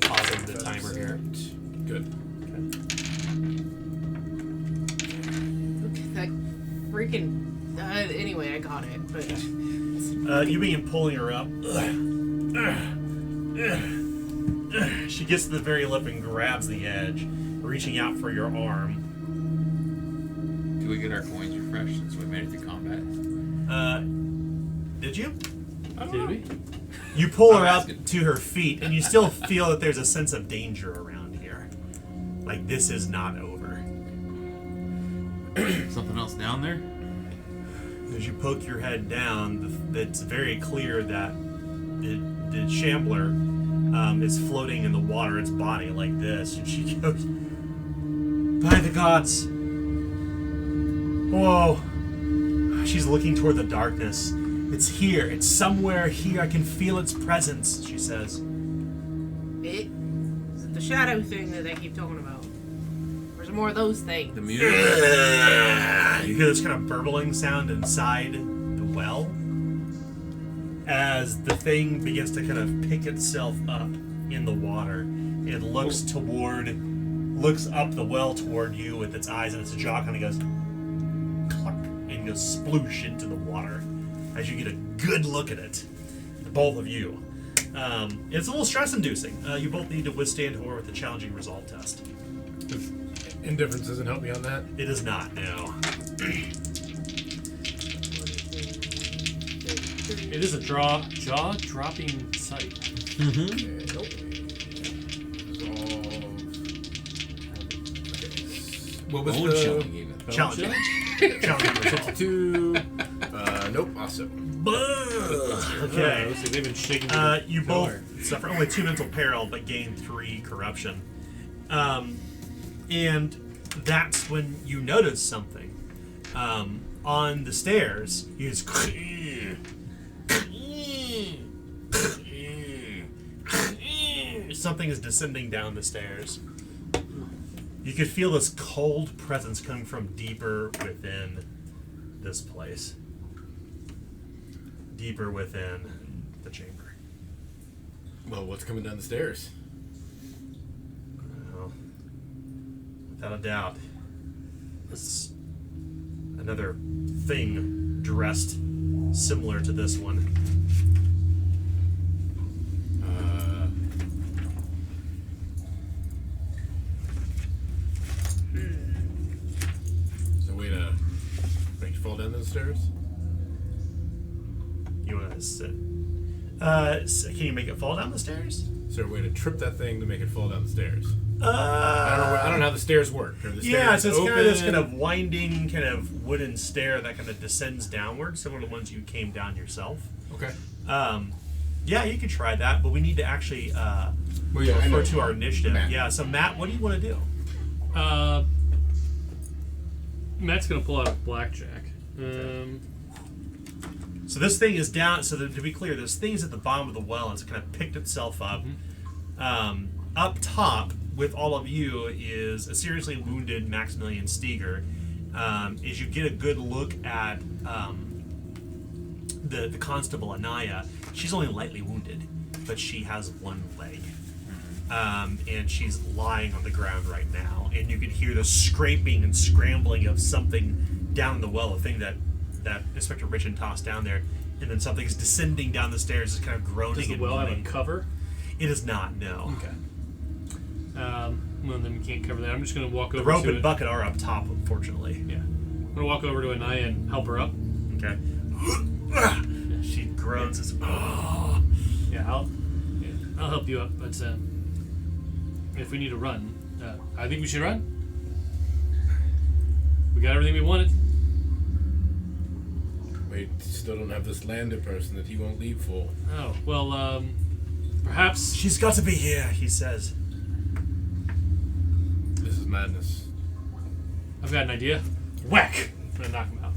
Speaker 1: Pausing the timer here.
Speaker 3: Good.
Speaker 5: Okay, that freaking. Anyway, I got it, but
Speaker 1: You begin pulling her up. She gets to the very lip and grabs the edge, reaching out for your arm.
Speaker 4: Do we get our coins refreshed since we made it to combat?
Speaker 1: Did you?
Speaker 2: Did we?
Speaker 1: You pull her
Speaker 4: I'm
Speaker 1: up
Speaker 4: asking.
Speaker 1: to her feet, and you still feel that there's a sense of danger around here. Like, this is not over.
Speaker 4: Something else down there?
Speaker 1: As you poke your head down, it's very clear that the shambler is floating in the water, its body like this. And she goes, by the gods. Whoa. She's looking toward the darkness. It's here. It's somewhere here. I can feel its presence, she says.
Speaker 5: Is it the shadow thing that they keep talking about? Or is it more of those things?
Speaker 4: The meter?
Speaker 1: You hear this kind of burbling sound inside the well as the thing begins to kind of pick itself up in the water. It looks up the well toward you with its eyes, and its jaw kind of goes cluck and goes sploosh into the water as you get a good look at it, both of you. It's a little stress-inducing. You both need to withstand horror with a challenging resolve test.
Speaker 3: Indifference doesn't help me on that.
Speaker 1: It is not, no.
Speaker 2: It is a jaw-dropping sight.
Speaker 3: Mm-hmm. Nope. Resolve. What was
Speaker 4: Bone
Speaker 3: the
Speaker 4: chilling even.
Speaker 1: Challenging. Challenging resolve.
Speaker 3: 52? Nope. Also.
Speaker 1: Okay.
Speaker 2: So they've been shaking.
Speaker 1: You both suffer only 2 mental peril, but gain 3 corruption. And that's when you notice something. On the stairs, you just something is descending down the stairs. You could feel this cold presence coming from deeper within this place. Deeper within the chamber.
Speaker 3: Well, what's coming down the stairs?
Speaker 1: Well, without a doubt, it's another thing dressed similar to this one.
Speaker 3: Is there a way to make you fall down those stairs?
Speaker 1: You want to sit? Can you make it fall down the stairs?
Speaker 3: Is there a way to trip that thing to make it fall down the stairs? I don't know how the stairs work. Are the
Speaker 1: Yeah,
Speaker 3: stairs
Speaker 1: so it's
Speaker 3: open?
Speaker 1: kind of this kind of winding, kind of wooden stair that kind of descends downward, similar to the ones you came down yourself.
Speaker 3: Okay.
Speaker 1: Yeah, you could try that, but we need to actually
Speaker 3: Well, yeah, I
Speaker 1: refer
Speaker 3: know.
Speaker 1: to our initiative.
Speaker 3: Matt.
Speaker 1: Yeah, so Matt, what do you want to do?
Speaker 2: Matt's gonna pull out a blackjack.
Speaker 1: So this thing is down. So to be clear, this thing is at the bottom of the well, and it's kind of picked itself up. Up top with all of you is a seriously wounded Maximilian Steger. As you get a good look at the constable Anaya, she's only lightly wounded, but she has one leg. And she's lying on the ground right now. And you can hear the scraping and scrambling of something down in the well, a thing that Inspector Richard tossed down there. And then something's descending down the stairs, just kind of groaning
Speaker 2: Does the
Speaker 1: and
Speaker 2: well have a
Speaker 1: moaning.
Speaker 2: cover?
Speaker 1: It is not, no.
Speaker 2: Okay. Well, then we can't cover that. I'm just gonna walk
Speaker 1: The
Speaker 2: over
Speaker 1: rope
Speaker 2: to
Speaker 1: and
Speaker 2: it.
Speaker 1: bucket are up top, unfortunately.
Speaker 2: Yeah. I'm gonna walk over to Anaya and help her up.
Speaker 1: Okay. She groans as
Speaker 2: Yeah, I'll help you up. But if we need to run, I think we should run. We got everything we wanted.
Speaker 3: We still don't have this lander person that he won't leave for.
Speaker 2: Oh well, perhaps.
Speaker 1: She's got to be here, he says.
Speaker 3: This is madness.
Speaker 2: I've got an idea. Whack! I'm gonna knock him out.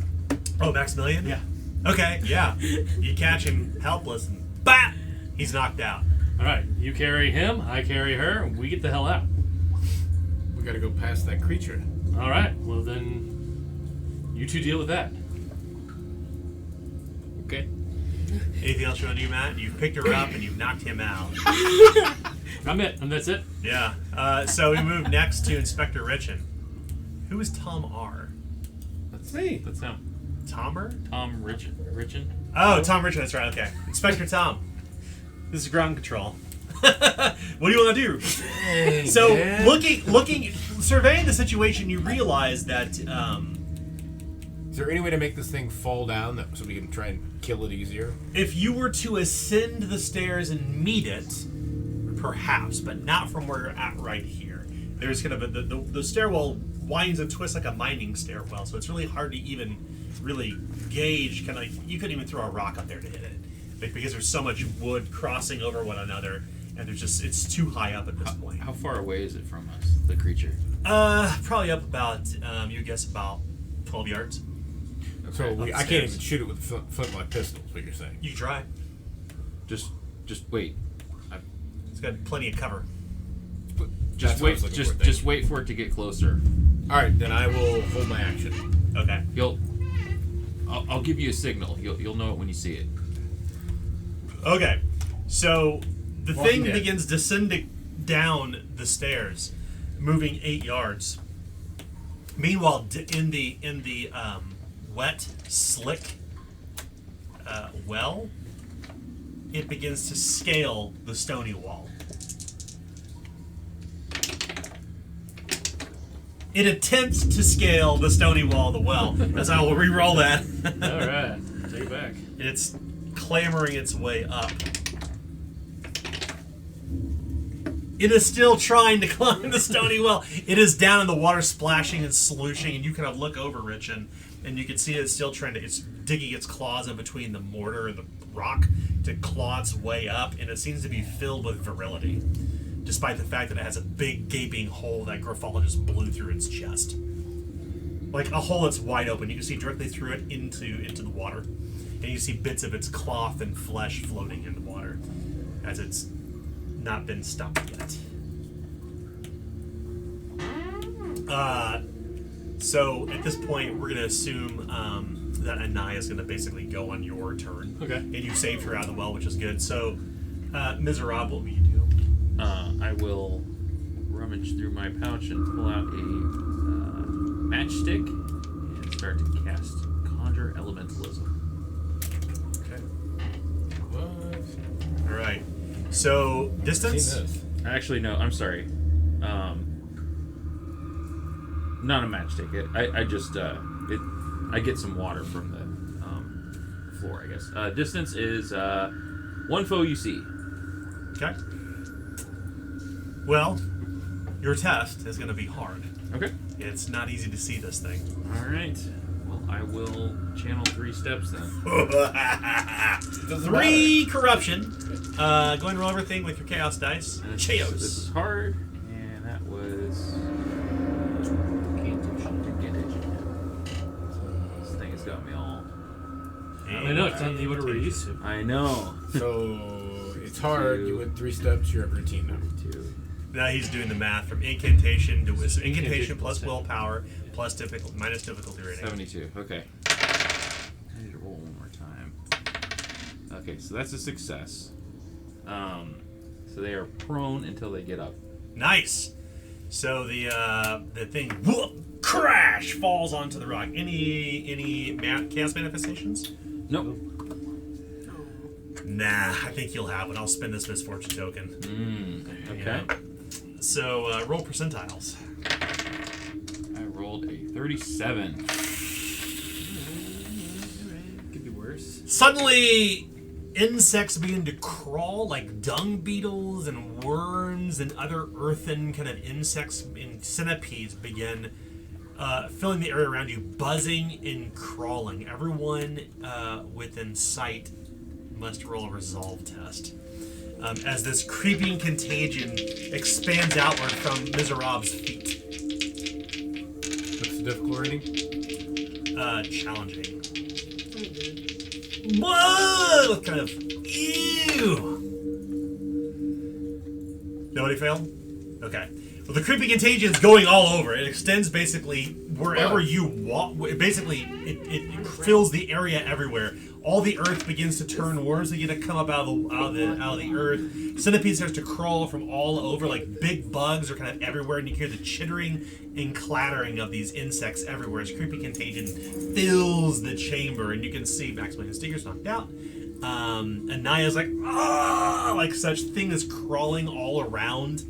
Speaker 1: Oh, Maximilian?
Speaker 2: Yeah.
Speaker 1: Okay, yeah. You catch him helpless and BAP! He's knocked out.
Speaker 2: All right, you carry him, I carry her, and we get the hell out.
Speaker 3: We gotta go past that creature.
Speaker 2: All right. Well then, you two deal with that.
Speaker 3: Okay.
Speaker 1: Anything else you want to do, Matt? You've picked her up and you've knocked him out.
Speaker 2: I'm it, and that's it.
Speaker 1: Yeah. So we move next to Inspector Richin. Who is Tom R?
Speaker 4: That's me. That's him.
Speaker 1: Tomer?
Speaker 4: Tom Richin.
Speaker 1: Oh, Tom Richin, that's right, okay. Inspector Tom. This is ground control. What do you want to do?
Speaker 3: Dang,
Speaker 1: So,
Speaker 3: man.
Speaker 1: looking, surveying the situation, you realize that
Speaker 3: Is there any way to make this thing fall down so we can try and kill it easier?
Speaker 1: if you were to ascend the stairs and meet it, perhaps, but not from where you're at right here. There's kind of the stairwell winds and twists like a mining stairwell, so it's really hard to even really gauge. Kind of, you couldn't even throw a rock up there to hit it, because there's so much wood crossing over one another, and it's too high up at this point.
Speaker 4: How far away is it from us, the creature?
Speaker 1: Probably up about you guess about 12 yards.
Speaker 3: So I can't
Speaker 1: Upstairs.
Speaker 3: even shoot it with a flintlock pistol, is what you're saying.
Speaker 1: You can try.
Speaker 4: Just wait.
Speaker 1: It's got plenty of cover.
Speaker 4: Just
Speaker 3: That's what I
Speaker 4: wait.
Speaker 3: was looking
Speaker 4: Just
Speaker 3: for,
Speaker 4: just wait for it to get closer.
Speaker 3: Alright, then I will hold my action.
Speaker 1: Okay.
Speaker 4: I'll give you a signal. You'll know it when you see it.
Speaker 1: Okay. So the
Speaker 3: Walking
Speaker 1: thing
Speaker 3: Dead.
Speaker 1: begins descending down the stairs, moving 8 yards. Meanwhile, in the wet, slick well, it begins to scale the stony wall. It attempts to scale the stony wall of the well, as I will re-roll that.
Speaker 2: All right, take it back.
Speaker 1: It's clambering its way up. It is still trying to climb the stony well. It is down in the water, splashing and slooshing, and you kind of look over, Rich, and you can see it's still trying to. It's digging its claws in between the mortar and the rock to claw its way up, and it seems to be filled with virility, despite the fact that it has a big gaping hole that Grafala just blew through its chest, like a hole that's wide open. You can see directly through it into the water, and you see bits of its cloth and flesh floating in the water as it's not been stopped yet. So at this point, we're gonna assume that Anaya is gonna basically go on your turn.
Speaker 2: Okay.
Speaker 1: And you saved her out of the well, which is good. So, Miserable, what will you do?
Speaker 4: I will rummage through my pouch and pull out a matchstick and start to cast Conjure Elementalism.
Speaker 1: Okay.
Speaker 3: What?
Speaker 1: All right. So
Speaker 3: Seen
Speaker 1: distance.
Speaker 3: this.
Speaker 4: Actually, no. I'm sorry. Not a matchstick. I just I get some water from the floor, I guess. Distance is 1 foe you see.
Speaker 1: Okay. Well, your test is going to be hard.
Speaker 4: Okay.
Speaker 1: It's not easy to see this thing.
Speaker 4: All right. Well, I will channel 3 steps then.
Speaker 3: Doesn't
Speaker 1: 3 corruption. Go ahead and roll everything with your chaos dice.
Speaker 4: And this
Speaker 1: Chaos.
Speaker 4: is hard, and that was. This thing has got me all.
Speaker 2: I know it's not what we're used to.
Speaker 4: I know.
Speaker 3: So it's hard. You went 3 steps. You're at routine now.
Speaker 4: 2.
Speaker 1: Now he's doing the math from incantation to wisdom. Incantation
Speaker 2: Incantation
Speaker 1: plus
Speaker 2: plus
Speaker 1: willpower plus minus difficulty rating.
Speaker 4: 72. Okay. I need to roll one more time. Okay, so that's a success. So they are prone until they get up.
Speaker 1: Nice. So the thing whoop, crash falls onto the rock. Any chaos manifestations?
Speaker 4: Nope.
Speaker 1: Nah, I think you'll have one. I'll spend this misfortune token.
Speaker 4: Okay.
Speaker 1: Yeah. So roll percentiles.
Speaker 4: I rolled a 37.
Speaker 2: Could be worse.
Speaker 1: Suddenly, insects begin to crawl like dung beetles and worms and other earthen kind of insects and centipedes begin filling the area around you, buzzing and crawling. Everyone within sight must roll a resolve test. As this creeping contagion expands outward from Miserab's feet.
Speaker 3: What's the difficulty rating?
Speaker 1: Challenging. Whoa! Kind of. Ew! Nobody failed? Okay. Well, the creeping contagion is going all over. It extends basically wherever you walk. Basically, it fills the area everywhere. All the earth begins to turn. Worms begin to come up out of the earth. Centipedes starts to crawl from all over. Like big bugs are kind of everywhere, and you hear the chittering and clattering of these insects everywhere. As creepy contagion fills the chamber, and you can see Maximilian Steger's knocked out. Anaya's like such thing is crawling all around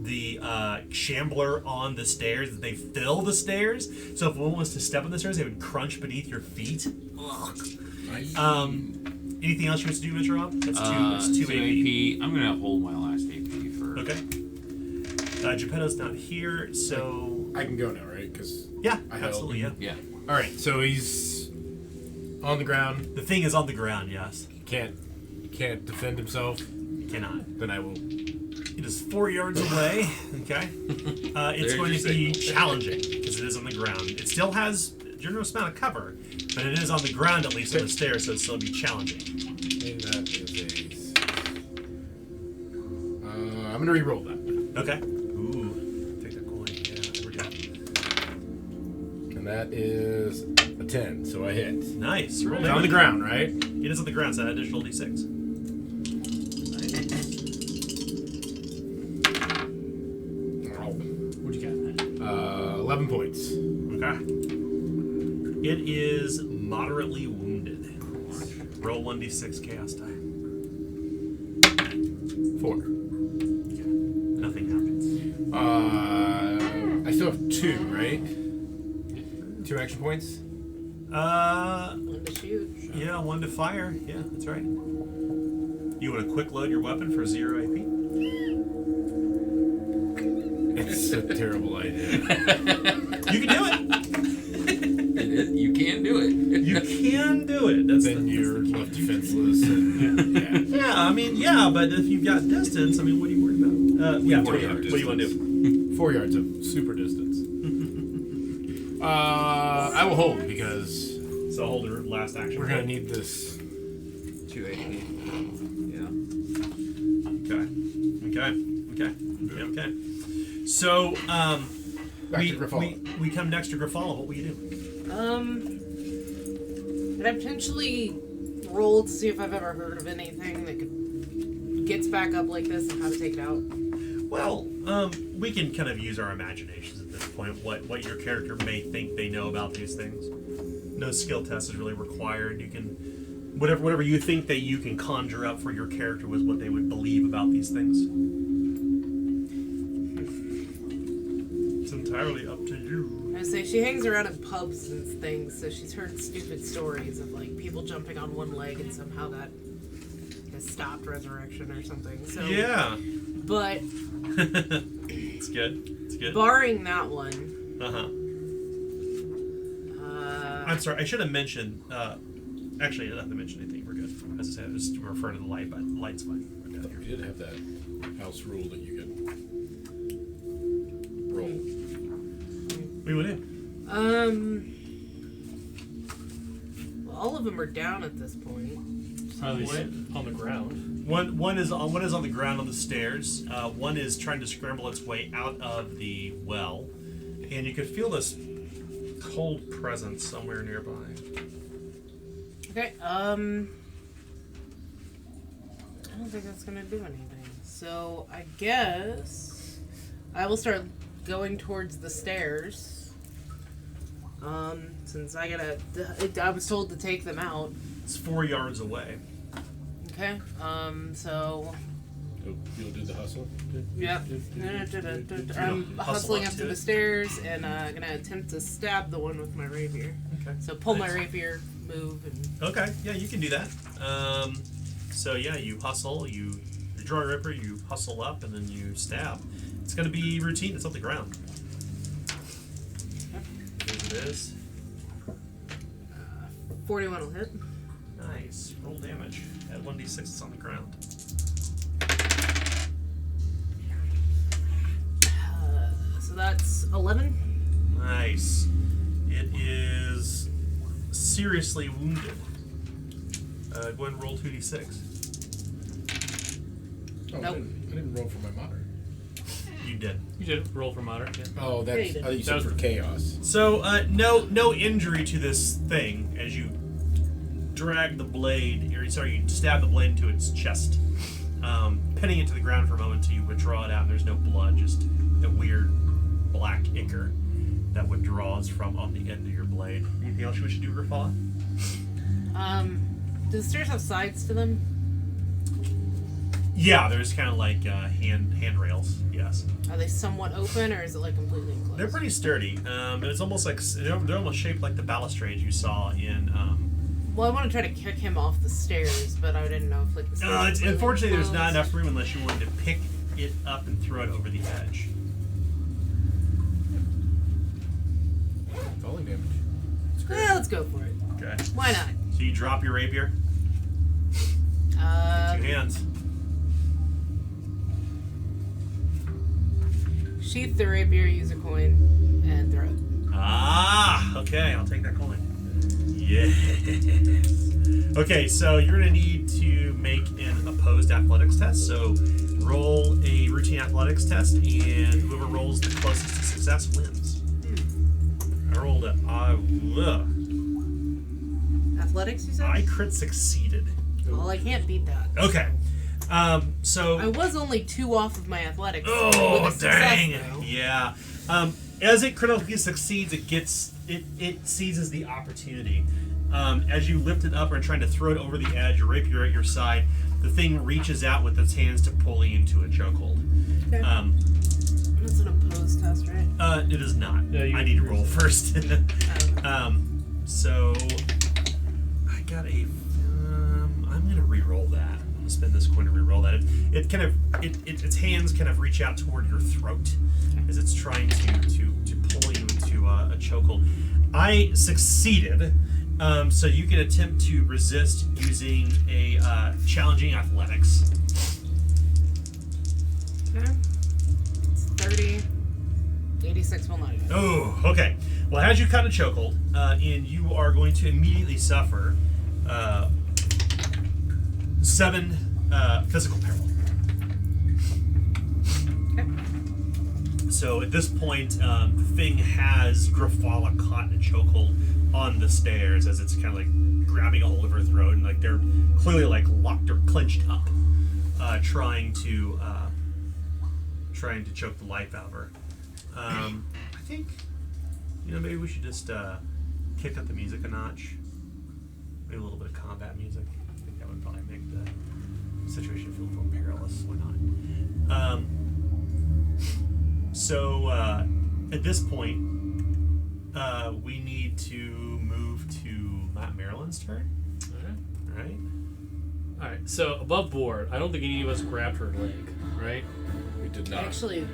Speaker 1: the shambler on the stairs. They fill the stairs, so if one was to step on the stairs, they would crunch beneath your feet. Ugh.
Speaker 3: Nice.
Speaker 1: Anything else you want to do, Mr. Rob? That's two AP.
Speaker 4: I'm gonna hold my last AP for.
Speaker 1: Okay. Geppetto's not here, so
Speaker 3: I can go now, right? Because
Speaker 1: yeah,
Speaker 3: I held.
Speaker 1: absolutely, yeah.
Speaker 4: Yeah.
Speaker 3: All right, so he's on the ground.
Speaker 1: The thing is on the ground. Yes,
Speaker 3: He can't defend himself.
Speaker 1: you cannot.
Speaker 3: Then I will.
Speaker 1: It is 4 yards away. Okay. It's
Speaker 4: There's
Speaker 1: going
Speaker 4: your
Speaker 1: to be
Speaker 4: signal.
Speaker 1: challenging because it is on the ground. It still has a generous amount of cover, but it is on the ground at least on the stairs, so it'll still be challenging.
Speaker 3: And that is a. I'm gonna re-roll that,
Speaker 1: Okay. Ooh, take that coin. Yeah, there we go.
Speaker 3: and that is a 10. So I hit.
Speaker 1: Nice. Roll
Speaker 3: It's on the
Speaker 1: damage.
Speaker 3: ground, right?
Speaker 1: It is on the ground, so that additional d6.
Speaker 2: What'd you got?
Speaker 3: 11 points.
Speaker 1: Okay. It is moderately wounded. Roll 1d6 chaos die.
Speaker 3: 4.
Speaker 1: Nothing happens.
Speaker 3: I still have 2, right? 2 action points.
Speaker 5: One to shoot.
Speaker 1: Yeah, 1 to fire. Yeah, that's right. You want to quick load your weapon for 0 AP?
Speaker 3: It's a terrible idea.
Speaker 1: You can do it.
Speaker 4: You can do it.
Speaker 1: You can do it. That's
Speaker 3: Then you're left defenseless. And,
Speaker 1: yeah, I mean, yeah, but if you've got distance, I mean, what are you worried about?
Speaker 3: Yeah,
Speaker 1: what
Speaker 3: 4
Speaker 1: do you
Speaker 3: yard
Speaker 1: want to do?
Speaker 3: 4 yards of super distance. I will hold because
Speaker 1: So hold your last action.
Speaker 3: we're gonna need this.
Speaker 4: 2 AP. Yeah.
Speaker 1: Okay. So,
Speaker 3: Back to Griffala.
Speaker 1: we come next to Griffala. What will you do?
Speaker 5: Could I potentially roll to see if I've ever heard of anything that gets back up like this and how to take it out?
Speaker 1: Well, we can kind of use our imaginations at this point. What your character may think they know about these things. No skill test is really required. You can whatever you think that you can conjure up for your character was what they would believe about these things. It's entirely up to you.
Speaker 5: I say she hangs around in pubs and things, so she's heard stupid stories of like people jumping on one leg and somehow that has stopped resurrection or something. So
Speaker 1: Yeah.
Speaker 5: but
Speaker 1: It's good. It's good.
Speaker 5: barring that one,
Speaker 1: I'm sorry, I should have mentioned, actually I didn't have to mention anything, we're good. As I said, I was just referring to the light, but the light's fine. We're good.
Speaker 3: You did have that house rule that you could roll.
Speaker 1: We went in.
Speaker 5: well, all of them are down at this point.
Speaker 2: Probably on the ground.
Speaker 1: One is on the ground on the stairs. One is trying to scramble its way out of the well, and you can feel this cold presence somewhere nearby.
Speaker 5: Okay, I don't think that's gonna do anything. So I guess I will start going towards the stairs. Since I was told to take them out.
Speaker 1: It's 4 yards away.
Speaker 5: Okay, so
Speaker 3: You'll do the hustle.
Speaker 5: yep. I'm hustling up to the stairs and gonna attempt to stab the one with my rapier.
Speaker 1: Okay.
Speaker 5: So pull my
Speaker 1: Nice.
Speaker 5: rapier, move, and
Speaker 1: Okay, yeah, you can do that. So yeah, you hustle, you draw your ripper, you hustle up, and then you stab. It's gonna be routine. It's on the ground. Here's it is.
Speaker 5: 41 will hit.
Speaker 1: Nice. Roll damage. At 1d6, it's on the ground.
Speaker 5: So that's 11.
Speaker 1: Nice. It is seriously wounded. Go ahead and roll 2d6.
Speaker 3: Oh,
Speaker 5: Nope.
Speaker 3: I didn't roll for my moderate.
Speaker 1: You did.
Speaker 2: You did roll for moderate. Yeah.
Speaker 3: Oh, that's.
Speaker 5: Yeah, you did.
Speaker 3: I thought you
Speaker 2: That
Speaker 3: said
Speaker 2: was-
Speaker 3: for chaos.
Speaker 1: So, no injury to this thing as you drag the blade, or sorry, you stab the blade into its chest, pinning it to the ground for a moment until you withdraw it out, and there's no blood, just a weird black ichor that withdraws from on the end of your blade. Anything else you wish to do, Griffala?
Speaker 5: Do the stairs have sides to them?
Speaker 1: Yeah, there's kind of like handrails. Yes,
Speaker 5: Are they somewhat open, or is it like completely enclosed?
Speaker 1: they're pretty sturdy. It's almost like they're almost shaped like the balustrades you saw in.
Speaker 5: Well, I want to try to kick him off the stairs, but I didn't know if like the stairs. were completely
Speaker 1: Unfortunately, there's not
Speaker 5: closed.
Speaker 1: enough room unless you wanted to pick it up and throw it over the edge.
Speaker 3: Falling damage. It's great.
Speaker 5: Yeah, let's go for it.
Speaker 1: Okay.
Speaker 5: Why not?
Speaker 1: So you drop your rapier. Two hands.
Speaker 5: Sheath the rapier, use a coin, and throw it.
Speaker 1: Ah, okay, I'll take that coin. Yes. Okay, so you're gonna need to make an opposed athletics test. So roll a routine athletics test, and whoever rolls the closest to success wins. I rolled a
Speaker 5: Athletics, you said?
Speaker 1: I crit succeeded.
Speaker 5: Well, I can't beat that.
Speaker 1: Okay. So
Speaker 5: I was only 2 off of my athletics.
Speaker 1: oh
Speaker 5: with a success,
Speaker 1: dang,
Speaker 5: though.
Speaker 1: yeah. As it critically succeeds, it seizes the opportunity. As you lift it up and trying to throw it over the edge, your rapier at your side, the thing reaches out with its hands to pull you into a chokehold.
Speaker 5: Okay. That's an opposed test, right?
Speaker 1: It is not.
Speaker 2: Yeah, you
Speaker 1: I need to roll first.
Speaker 5: Oh.
Speaker 1: So I got a. I'm gonna re-roll that. I'm gonna spend this coin to re-roll that. Its hands kind of reach out toward your throat as it's trying to pull you into a chokehold. I succeeded. So you can attempt to resist using a challenging athletics.
Speaker 5: Okay. It's 30. 86 will not even.
Speaker 1: Oh, okay. Well, as you cut a chokehold, and you are going to immediately suffer 7 physical peril.
Speaker 5: Okay.
Speaker 1: So at this point, the thing has Grafala caught in a chokehold on the stairs as it's kind of like grabbing a hold of her throat, and like they're clearly like locked or clenched up, trying to choke the life out of her. I think, maybe we should just kick up the music a notch. Maybe a little bit of combat music. I think that would probably make the situation feel more perilous. Why not? So at this point, we need to move to Marilyn's turn. All right.
Speaker 2: Alright, so above board, I don't think any of us grabbed her leg, right?
Speaker 3: We did not.
Speaker 5: Actually,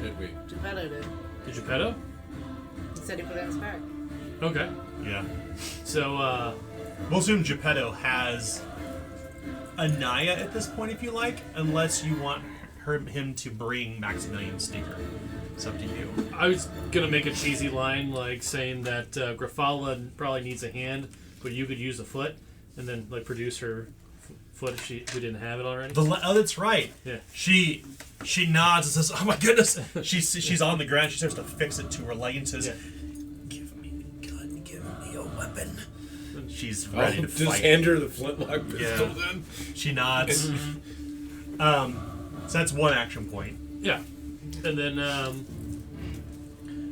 Speaker 3: Did we?
Speaker 5: Geppetto did.
Speaker 2: Did you pedo?
Speaker 5: He said he put it in his bag.
Speaker 2: Okay.
Speaker 1: Yeah.
Speaker 2: So,
Speaker 1: We'll assume Geppetto has Anaya at this point, if you like, unless you want him to bring Maximilian Sneaker. It's up to you.
Speaker 2: I was gonna make a cheesy line, like saying that Grafala probably needs a hand, but you could use a foot, and then like produce her foot if we didn't have it already.
Speaker 1: Oh, that's right.
Speaker 2: Yeah.
Speaker 1: She nods and says, "Oh my goodness!" She's on the ground. She starts to fix it to her leg and says,
Speaker 2: Yeah.
Speaker 1: "Give me a gun. Give me a weapon." She's ready to
Speaker 3: Just
Speaker 1: fight.
Speaker 3: hand her the flintlock pistol
Speaker 1: Yeah.
Speaker 3: then?
Speaker 1: She nods. So that's one action point.
Speaker 2: Yeah. And then I'm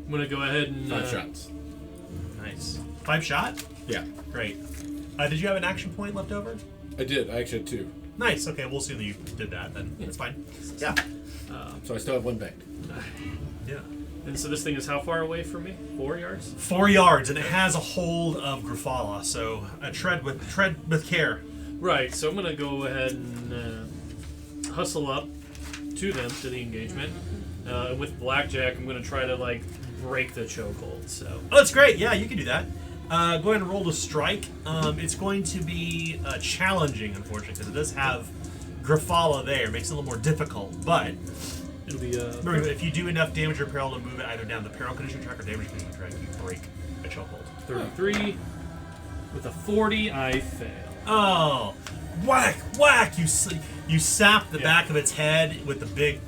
Speaker 2: gonna go ahead and
Speaker 3: 5 shots.
Speaker 1: Nice. 5 shot.
Speaker 3: Yeah.
Speaker 1: Great. Did you have an action point left over?
Speaker 3: I did. I actually had 2.
Speaker 1: Nice. Okay, we'll assume that you did that then. That's fine. Yeah.
Speaker 3: So I still have 1 banked.
Speaker 1: Yeah.
Speaker 2: And so this thing is how far away from me? 4 yards?
Speaker 1: 4 yards, and it has a hold of Grafala, so tread with care.
Speaker 2: Right. So I'm gonna go ahead and hustle up to them, to the engagement. With Blackjack, I'm gonna try to like break the chokehold. So
Speaker 1: Oh, that's great. Yeah, you can do that. Go ahead and roll to strike. It's going to be challenging, unfortunately, because it does have Grafala there. It makes it a little more difficult, but
Speaker 2: it'll be
Speaker 1: remember, if you do enough damage or peril to move it either down the peril condition track or damage condition track, you break a chokehold.
Speaker 2: 33. With a 40, I fail.
Speaker 1: Oh, whack, whack! You sap the back of its head with the big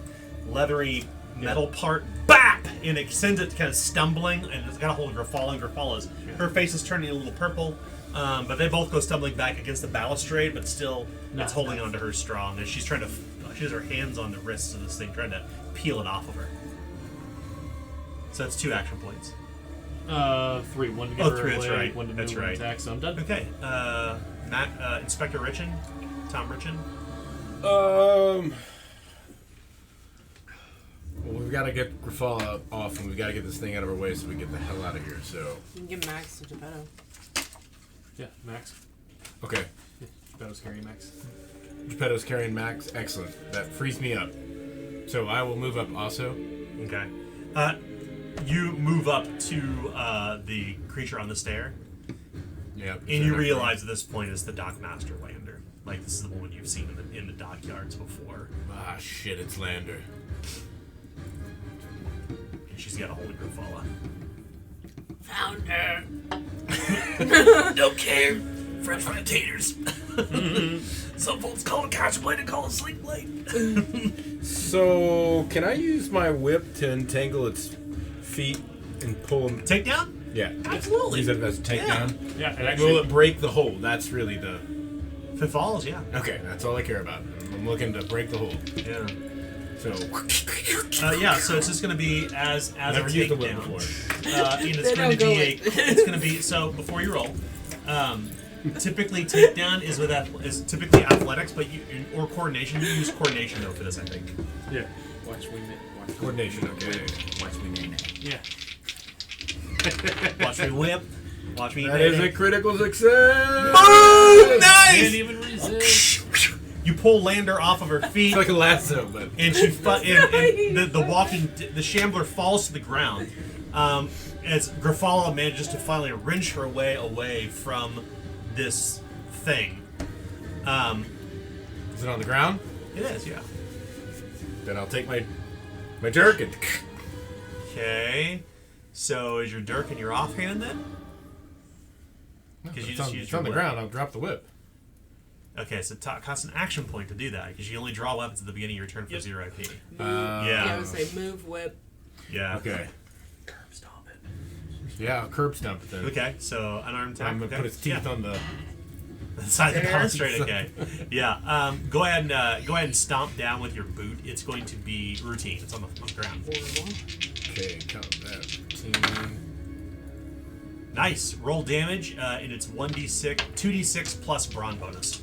Speaker 1: leathery metal part. Bap! And it sends it kind of stumbling, and it's got a hold of Grafala. And Grafala's her face is turning a little purple, but they both go stumbling back against the balustrade, but still it's holding onto her strong. And she's trying to, she has her hands on the wrists of this thing, trying to peel it off of her. So that's 2 action points.
Speaker 2: 3. 1 to give her
Speaker 1: 3,
Speaker 2: away,
Speaker 1: that's right.
Speaker 2: 1 to
Speaker 1: That's
Speaker 2: move,
Speaker 1: right.
Speaker 2: attack, so I'm done.
Speaker 1: Okay, Inspector Richin? Tom Richin?
Speaker 3: Well, we've got to get Grafala off, and we've got to get this thing out of our way so we get the hell out of here. So.
Speaker 5: You can give Max to Geppetto.
Speaker 2: Yeah, Max.
Speaker 3: Okay.
Speaker 2: Geppetto's carrying Max.
Speaker 3: Geppetto's carrying Max. Excellent. That frees me up. So I will move up also.
Speaker 1: Okay. You move up to the creature on the stair,
Speaker 3: Yeah.
Speaker 1: and you realize at this point it's the Dockmaster Lander. Like, this is the one you've seen in the dockyards before.
Speaker 3: Ah, shit, it's Lander.
Speaker 1: And she's got a hold of Grafala.
Speaker 5: Found her.
Speaker 1: Don't care. French fried taters. Some folks call it catch blade and call it sleep blade.
Speaker 3: So, can I use my whip to entangle its feet and pull them?
Speaker 1: Takedown?
Speaker 3: Yeah.
Speaker 1: Absolutely.
Speaker 3: Use it as a takedown?
Speaker 2: Yeah, and
Speaker 3: Will
Speaker 2: actually,
Speaker 3: it break the hold? That's really the...
Speaker 1: If it falls, yeah.
Speaker 3: Okay, that's all I care about. I'm looking to break the hold.
Speaker 1: Yeah.
Speaker 3: So...
Speaker 1: Yeah, so it's just going to be as a
Speaker 3: Never used the whip
Speaker 1: takedown.
Speaker 3: before.
Speaker 1: And it's
Speaker 5: They
Speaker 1: going to
Speaker 5: don't
Speaker 1: be
Speaker 5: go
Speaker 1: it's going to be so before you roll. Typically, takedown is typically athletics, but or coordination. You use coordination though for this, I think.
Speaker 2: yeah,
Speaker 4: Watch
Speaker 3: Coordination, okay.
Speaker 4: Watch me nay.
Speaker 2: yeah.
Speaker 1: Watch me whip. Watch me.
Speaker 3: That is a critical success!
Speaker 1: Boom! Nice.
Speaker 2: Can't even resist.
Speaker 1: You pull Lander off of her feet.
Speaker 3: It's like a lasso, but...
Speaker 1: And she and the shambler falls to the ground as Grafala manages to finally wrench her way away from this thing.
Speaker 3: Is it on the ground?
Speaker 1: It is, yeah.
Speaker 3: Then I'll take my jerk and...
Speaker 1: Okay. So is your dirk in your offhand then? Because you just used
Speaker 3: It's
Speaker 1: your
Speaker 3: on the
Speaker 1: whip.
Speaker 3: ground. I'll drop the whip.
Speaker 1: Okay, so it costs an action point to do that because you only draw weapons at the beginning of your turn for 0 IP.
Speaker 5: Yeah, I would say move, whip.
Speaker 1: Yeah.
Speaker 3: Okay.
Speaker 1: Curb stomp it.
Speaker 3: Yeah, I'll curb stomp it then.
Speaker 1: Okay, so unarmed attack.
Speaker 3: I'm going to put its teeth on the...
Speaker 1: the side of the
Speaker 5: There.
Speaker 1: balustrade. Okay. Yeah. Go ahead and stomp down with your boot. It's going to be routine. It's on the ground.
Speaker 5: Horrible.
Speaker 3: Okay, count that. 15.
Speaker 1: Nice. Roll damage, and it's 2d6 plus brawn bonus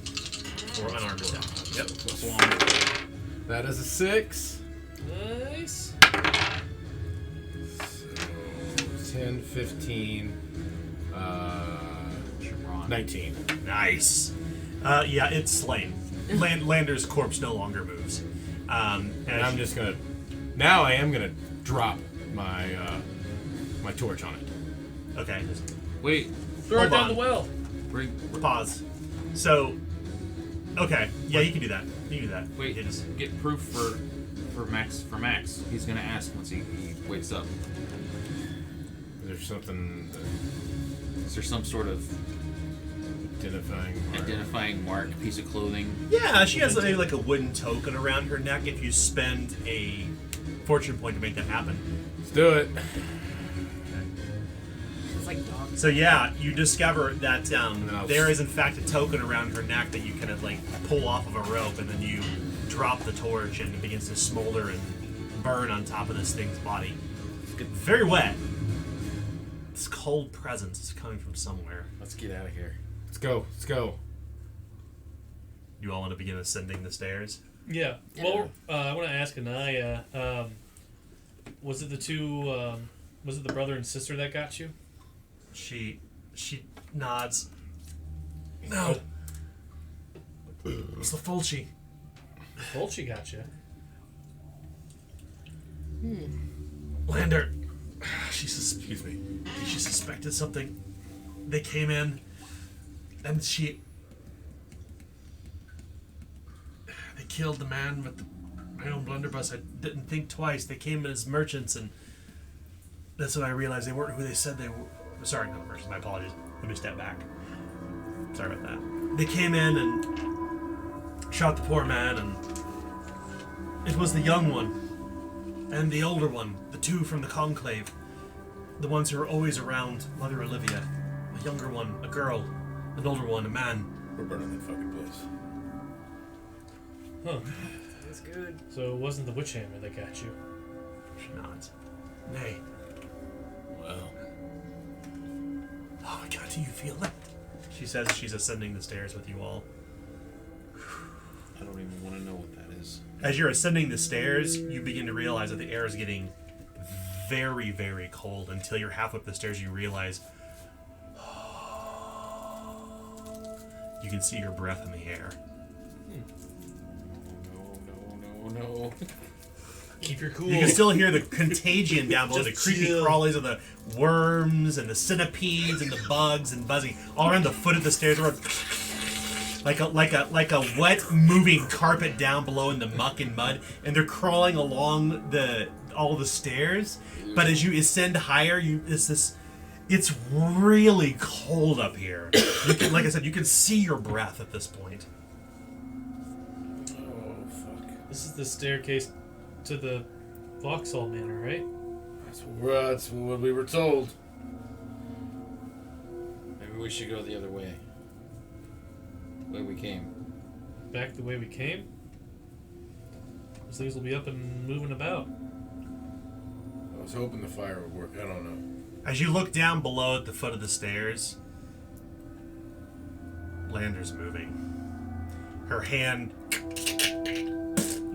Speaker 1: for unarmed attack. Yep.
Speaker 3: Plus 1. That is a 6.
Speaker 2: Nice.
Speaker 3: So 10, 15, 19.
Speaker 1: Nice. Yeah, it's slain. Lander's corpse no longer moves.
Speaker 3: And I'm just gonna... Now I am gonna drop my my torch on it.
Speaker 1: Okay. Just
Speaker 4: Wait,
Speaker 2: Throw it
Speaker 1: Hold
Speaker 2: down
Speaker 1: on.
Speaker 2: the well.
Speaker 4: bring.
Speaker 1: pause. So. Okay. Yeah, you can do that. You can do that.
Speaker 4: Wait,
Speaker 1: You just-
Speaker 4: get proof for Max. For Max, he's gonna ask once he wakes up.
Speaker 3: There's something
Speaker 4: Is there some sort of
Speaker 3: identifying mark.
Speaker 4: piece of clothing?
Speaker 1: Yeah, she has like a wooden token around her neck. If you spend a fortune point to make that happen.
Speaker 3: Let's do it.
Speaker 5: It's like dogs.
Speaker 1: So yeah, you discover that
Speaker 3: then I'll
Speaker 1: there is in fact a token around her neck that you kind of like pull off of a rope, and then you drop the torch, and it begins to smolder and burn on top of this thing's body. It's very wet. This cold presence is coming from somewhere.
Speaker 3: Let's get out of here. Let's go. Let's go.
Speaker 1: You all want to begin ascending the stairs?
Speaker 2: Yeah. Well, I want to ask Anaya. Was it the two? Was it the brother and sister that got you?
Speaker 1: She nods. No. It's the Fulci.
Speaker 2: Fulci got you.
Speaker 1: Lander. She suspected something. They came in, and they killed the man with my own blunderbuss. I didn't think twice. They came in as merchants, and that's when I realized they weren't who they said they were. Sorry, not merchants. My apologies. Let me step back. Sorry about that. They came in and shot the poor man, and it was the young one and the older one, the two from the conclave, the ones who were always around Mother Olivia. A younger one, a girl, an older one, a man.
Speaker 3: We're burning that fucking place.
Speaker 2: Huh.
Speaker 5: That's good.
Speaker 2: So it wasn't the witch hammer that got you.
Speaker 1: She nods. Nay.
Speaker 3: Well,
Speaker 1: Oh my God, do you feel that? She says she's ascending the stairs with you all.
Speaker 4: I don't even want to know what that is.
Speaker 1: As you're ascending the stairs, you begin to realize that the air is getting very, very cold until you're halfway up the stairs. You realize you can see your breath in the air.
Speaker 4: No.
Speaker 2: Keep your cool.
Speaker 1: You can still hear the contagion down below, the creepy crawlies of the worms and the centipedes and the bugs and buzzing all around the foot of the stairs. Like a wet moving carpet down below in the muck and mud, and they're crawling along all the stairs. But as you ascend higher, it's really cold up here. You can, like I said, you can see your breath at this point.
Speaker 3: Oh, fuck.
Speaker 2: This is the staircase to the Vauxhall Manor, right?
Speaker 3: That's what we were told.
Speaker 4: Maybe we should go the other way. The way we came.
Speaker 2: Back the way we came? Those things will be up and moving about.
Speaker 3: I was hoping the fire would work. I don't know.
Speaker 1: As you look down below at the foot of the stairs, Lander's moving. Her hand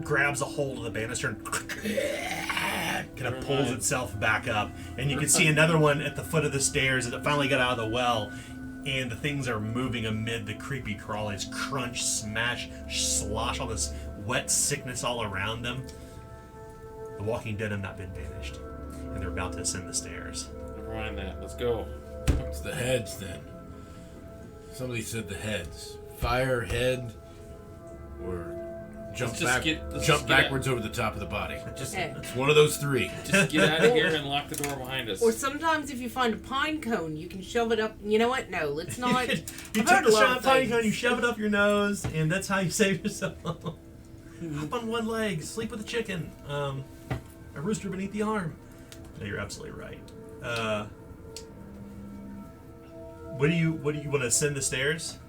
Speaker 1: grabs a hold of the banister and kind of pulls itself back up. And you can see another one at the foot of the stairs as it finally got out of the well. And the things are moving amid the creepy crawlies. Crunch, smash, slosh, all this wet sickness all around them. The Walking Dead have not been banished. And they're about to ascend the stairs.
Speaker 4: Never mind that. Let's go.
Speaker 3: It's the heads then. Somebody said the heads. Fire, head, or jump backwards over the top of the body. It's one of those three.
Speaker 4: Just get out of here and lock the door behind us.
Speaker 5: Or sometimes if you find a pine cone, you can shove it up. You know what? No, let's not.
Speaker 1: You
Speaker 5: I've
Speaker 1: take
Speaker 5: heard a
Speaker 1: the
Speaker 5: lot
Speaker 1: shot
Speaker 5: of
Speaker 1: pine
Speaker 5: things.
Speaker 1: cone, you shove it up your nose, and that's how you save yourself. Hop on one leg, sleep with a chicken. A rooster beneath the arm. No, you're absolutely right. What do you want to ascend the stairs?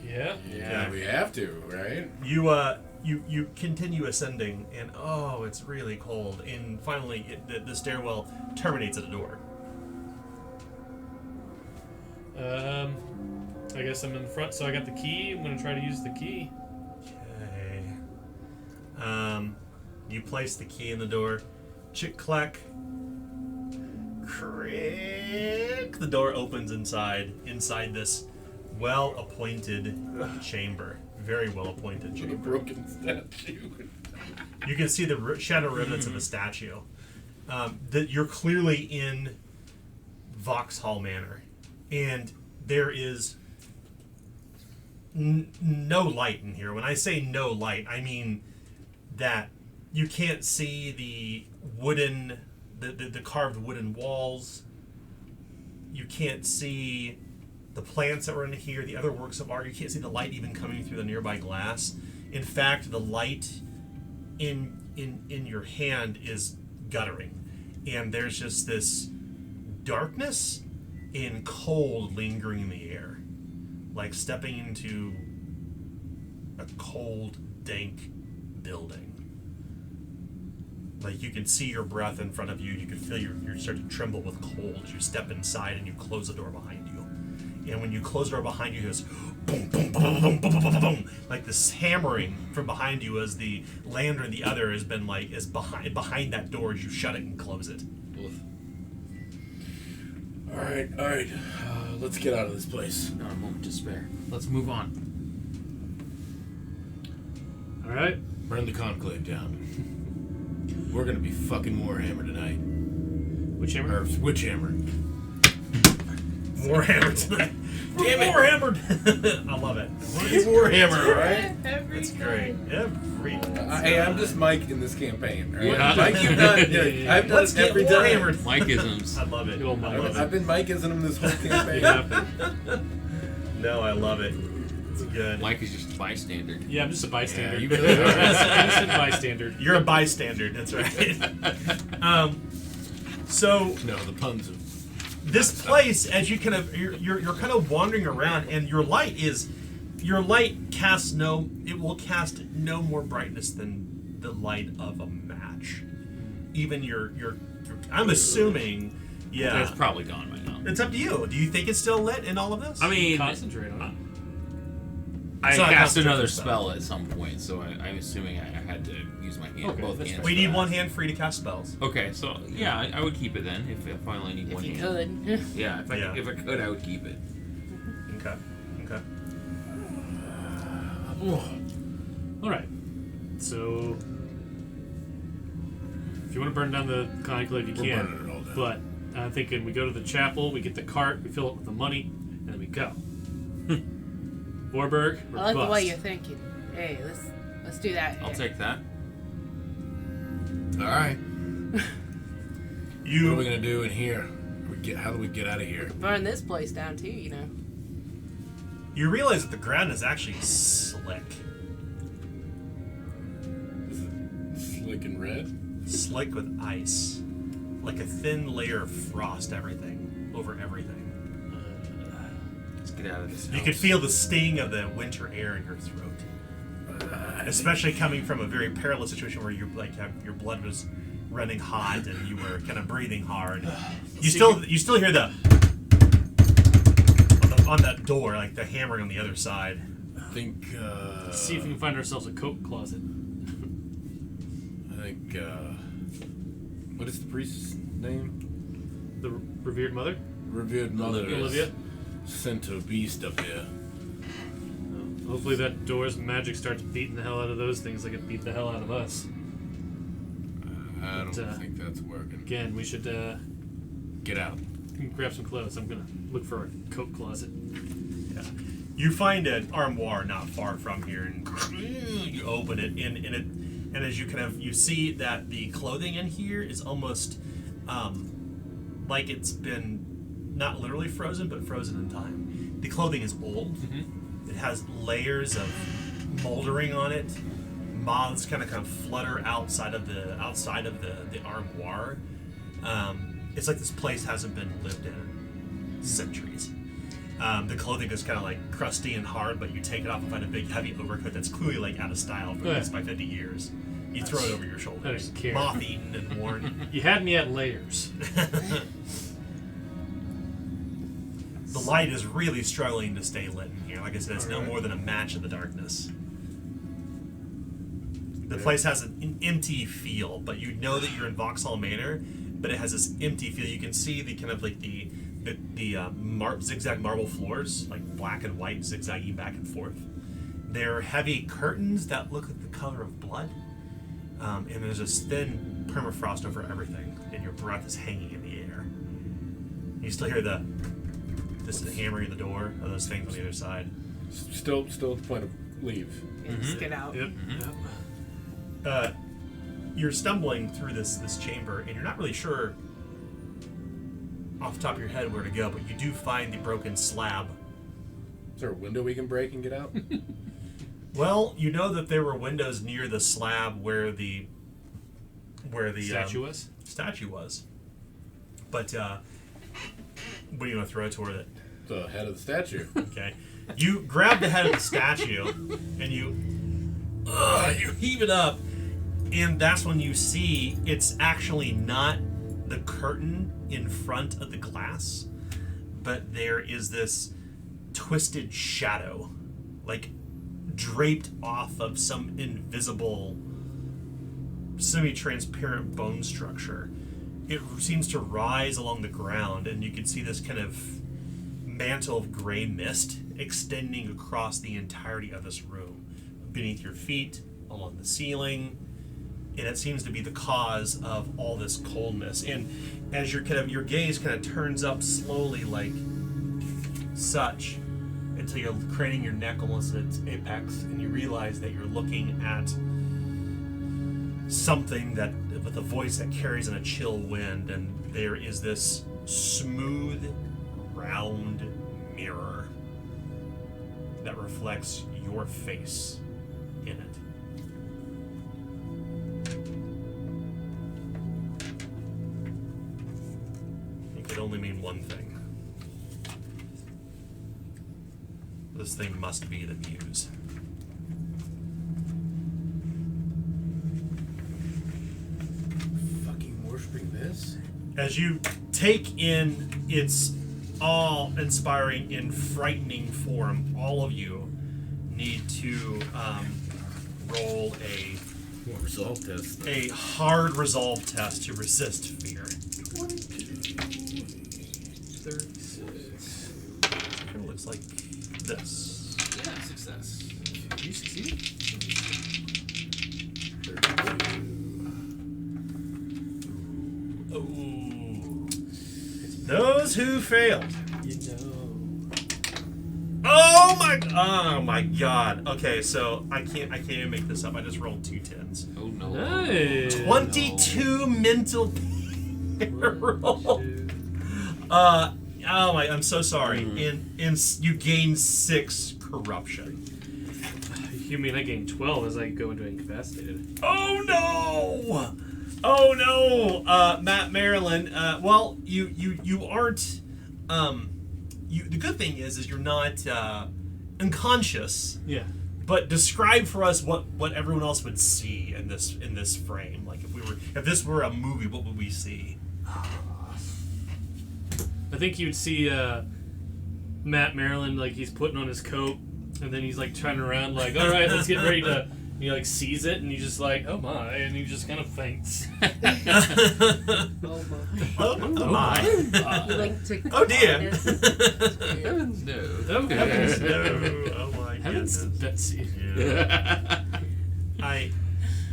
Speaker 2: Yeah.
Speaker 3: Yeah, we have to, right?
Speaker 1: You continue ascending, and oh, it's really cold. And finally, the stairwell terminates at a door.
Speaker 2: I guess I'm in the front, so I got the key. I'm gonna try to use the key.
Speaker 1: Okay. You place the key in the door. Chick clack. Crick. The door opens inside this well-appointed chamber. Very well-appointed
Speaker 3: A
Speaker 1: chamber.
Speaker 3: broken statue.
Speaker 1: You can see the shadow rivets of the statue. That you're clearly in Vauxhall Manor, and there is no light in here. When I say no light, I mean that you can't see the wooden, the carved wooden walls. You can't see the plants that were in here, the other works of art. You can't see the light even coming through the nearby glass. In fact, the light in your hand is guttering, and there's just this darkness and cold lingering in the air, like stepping into a cold, dank building. Like you can see your breath in front of you. You can feel you start to tremble with cold as you step inside and you close the door behind you. And when you close the door behind you, there's boom, boom, boom, boom, boom, boom, boom, boom, like this hammering from behind you as the Lander and the other is behind that door as you shut it and close it.
Speaker 3: All right. Let's get out of this place.
Speaker 4: Not a moment to spare. Let's move on.
Speaker 2: All right.
Speaker 3: Burn the conclave down. We're gonna be fucking Warhammer tonight.
Speaker 2: Which hammer?
Speaker 3: Or Witchhammer.
Speaker 1: Warhammer tonight. Damn it, Warhammered. I love it.
Speaker 3: It's Warhammer, right?
Speaker 1: That's great. Every
Speaker 3: Hey, I'm just Mike in this campaign. Right?
Speaker 4: Yeah.
Speaker 3: Mike, you've done. I've done
Speaker 1: Let's
Speaker 3: it
Speaker 1: get
Speaker 3: every time.
Speaker 1: Warhammered.
Speaker 4: Mike-isms.
Speaker 1: I love it.
Speaker 2: Good old
Speaker 1: I
Speaker 2: Mike.
Speaker 1: love
Speaker 3: I've
Speaker 1: it.
Speaker 3: been Mike-ising him this whole campaign.
Speaker 2: Yeah.
Speaker 1: No, I love it. It's good.
Speaker 4: Mike is just a bystander.
Speaker 2: Yeah, I'm just a bystander.
Speaker 3: Yeah, you really are.
Speaker 2: Innocent bystander.
Speaker 1: You're a bystander. That's right. So
Speaker 3: No, the puns of.
Speaker 1: this place, as you kind of you're kind of wandering around, and your light casts it will cast no more brightness than the light of a match. Even your I'm assuming Yeah.
Speaker 4: It's probably gone by now.
Speaker 1: It's up to you. Do you think it's still lit in all of this?
Speaker 4: I mean,
Speaker 2: Concentrate on it.
Speaker 4: I
Speaker 1: It's not a
Speaker 4: cast
Speaker 1: concentration
Speaker 4: another
Speaker 1: spell.
Speaker 4: spell at some point, so I'm assuming I had to use my hand,
Speaker 2: Okay,
Speaker 4: both
Speaker 2: that's
Speaker 4: hands.
Speaker 1: we
Speaker 4: for
Speaker 1: need
Speaker 4: that.
Speaker 1: one hand free to cast spells.
Speaker 4: Okay, so yeah, I would keep it then if I only need
Speaker 5: If
Speaker 4: one
Speaker 5: you
Speaker 4: hand.
Speaker 5: could.
Speaker 4: Yeah, if I
Speaker 1: Yeah.
Speaker 4: if I could, I would keep it.
Speaker 1: Okay. Okay.
Speaker 2: All right. So, if you want to burn down the conclave, you
Speaker 3: We're
Speaker 2: can.
Speaker 3: burning it all down.
Speaker 2: But I'm thinking we go to the chapel, we get the cart, we fill it with the money, and then we go. Vorberg, or
Speaker 5: I like
Speaker 2: bust.
Speaker 5: the way you're thinking. Hey, let's do that.
Speaker 4: I'll take that.
Speaker 3: All right. What are we
Speaker 1: You
Speaker 3: gonna do in here? How do we get out of here?
Speaker 5: Burn this place down too, you know.
Speaker 1: you realize that the ground is actually slick.
Speaker 3: Is it slick and red?
Speaker 1: Slick with ice. Like a thin layer of frost over everything.
Speaker 4: Let's get out of this.
Speaker 1: You could feel the sting of the winter air in your throat. Especially coming from a very perilous situation where your blood was running hot and you were kind of breathing hard. You still hear the on that door, like the hammering on the other side.
Speaker 3: I think.
Speaker 2: See if we can find ourselves a coat closet.
Speaker 3: I think. What is the priest's name?
Speaker 2: The revered mother?
Speaker 3: Revered Mother.
Speaker 2: Olivia?
Speaker 3: Sent a beast up here.
Speaker 2: Hopefully that door's magic starts beating the hell out of those things like it beat the hell out of us.
Speaker 3: I don't
Speaker 2: But,
Speaker 3: think that's working.
Speaker 2: Again, we should
Speaker 3: Get out.
Speaker 2: grab some clothes. I'm going to look for a coat closet.
Speaker 1: Yeah. You find an armoire not far from here, and you open it, and as you see that the clothing in here is almost like it's been not literally frozen, but frozen in time. The clothing is old. It has layers of moldering on it. Moths kind of flutter outside of the armoire. It's like this place hasn't been lived in centuries. The clothing is kind of like crusty and hard, but you take it off and find a big heavy overcoat that's clearly like out of style for this by 50 years. You throw it over your shoulders.
Speaker 2: I didn't care.
Speaker 1: Moth-eaten and worn.
Speaker 2: You had me at layers.
Speaker 1: The light is really struggling to stay lit in here. Like I said, it's no more than a match in the darkness. The place has an empty feel, but you know that you're in Vauxhall Manor, but it has this empty feel. You can see the kind of like the zigzag marble floors, like black and white, zigzagging back and forth. There are heavy curtains that look like the color of blood, and there's this thin permafrost over everything, and your breath is hanging in the air. You still hear the hammering of the door, of those things on the other side.
Speaker 3: Still at the point of leave.
Speaker 5: Yeah, just get out.
Speaker 2: Yep.
Speaker 1: You're stumbling through this chamber, and you're not really sure off the top of your head where to go, but you do find the broken slab.
Speaker 3: Is there a window we can break and get out?
Speaker 1: Well, you know that there were windows near the slab where the
Speaker 2: Statue was?
Speaker 1: But what do you want to throw toward it?
Speaker 3: The head of the statue.
Speaker 1: Okay. You grab the head of the statue and you heave it up, and that's when you see it's actually not the curtain in front of the glass, but there is this twisted shadow, like draped off of some invisible, semi-transparent bone structure. It seems to rise along the ground, and you can see this kind of mantle of gray mist extending across the entirety of this room, beneath your feet, along the ceiling, and it seems to be the cause of all this coldness. And as your gaze kind of turns up slowly, like such, until you're craning your neck almost at its apex, and you realize that you're looking at something that with a voice that carries in a chill wind, and there is this smooth, round mirror that reflects your face in it. It could only mean one thing. This thing must be the Muse.
Speaker 3: Fucking worshipping this?
Speaker 1: As you take in its awe-inspiring and frightening form, all of you need to roll
Speaker 3: resolve test.
Speaker 1: a hard resolve test to resist fear.
Speaker 2: 36.
Speaker 1: It looks like this.
Speaker 4: Yeah, success.
Speaker 2: You succeeded?
Speaker 3: 32.
Speaker 1: Ooh. Those who failed.
Speaker 2: You know.
Speaker 1: Oh my god. Okay, so I can't even make this up. I just rolled 2 10s.
Speaker 4: Oh no.
Speaker 2: Nice.
Speaker 1: 22 mental peril. Oh my, I'm so sorry. You gain 6 corruption.
Speaker 2: You mean I gain 12 as I go into incapacitated?
Speaker 1: Oh no! Oh no, Matt Maryland. Well, you aren't. The good thing is you're not unconscious.
Speaker 2: Yeah.
Speaker 1: But describe for us what everyone else would see in this frame. Like if this were a movie, what would we see?
Speaker 2: I think you'd see Matt Maryland, like he's putting on his coat, and then he's like turning around, like, all right, let's get ready to. He like sees it, and he just like, oh my, and he just kind of faints.
Speaker 5: Oh my.
Speaker 1: Oh my.
Speaker 5: You like to
Speaker 1: Oh dear.
Speaker 4: Heavens no.
Speaker 2: Okay.
Speaker 1: Heavens no. Oh my
Speaker 2: Heavens to
Speaker 1: goodness.
Speaker 2: Betsy.
Speaker 1: Yeah.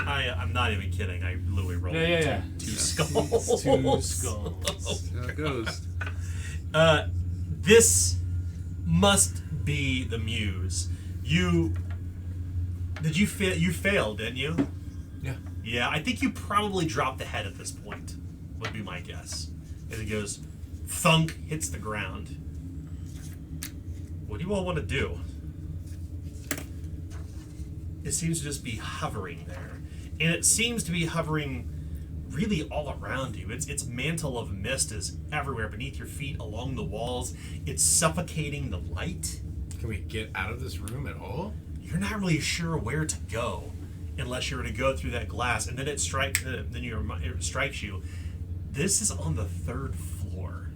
Speaker 1: I'm not even kidding. I literally rolled
Speaker 2: Yeah.
Speaker 1: two skulls.
Speaker 2: 2 skulls.
Speaker 4: That's how it goes.
Speaker 1: This must be the muse. You failed, didn't you?
Speaker 3: Yeah.
Speaker 1: Yeah, I think you probably dropped the head at this point, would be my guess. As it goes, thunk, hits the ground. What do you all want to do? It seems to just be hovering there. And it seems to be hovering really all around you. Its mantle of mist is everywhere beneath your feet, along the walls. It's suffocating the light.
Speaker 3: Can we get out of this room at all?
Speaker 1: You're not really sure where to go unless you were to go through that glass, and then it strikes you. This is on the 3rd floor.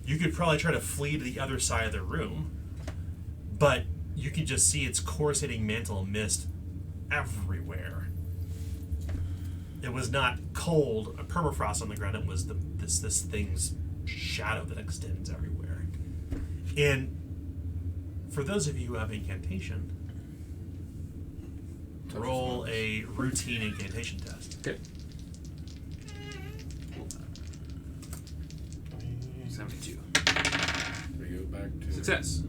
Speaker 1: You could probably try to flee to the other side of the room, but you can just see its coruscating mantle of mist everywhere. It was not cold, a permafrost on the ground. It was this thing's shadow that extends everywhere. And for those of you who have incantation, roll a routine incantation test.
Speaker 4: Okay. 72.
Speaker 3: We go back to
Speaker 4: Success.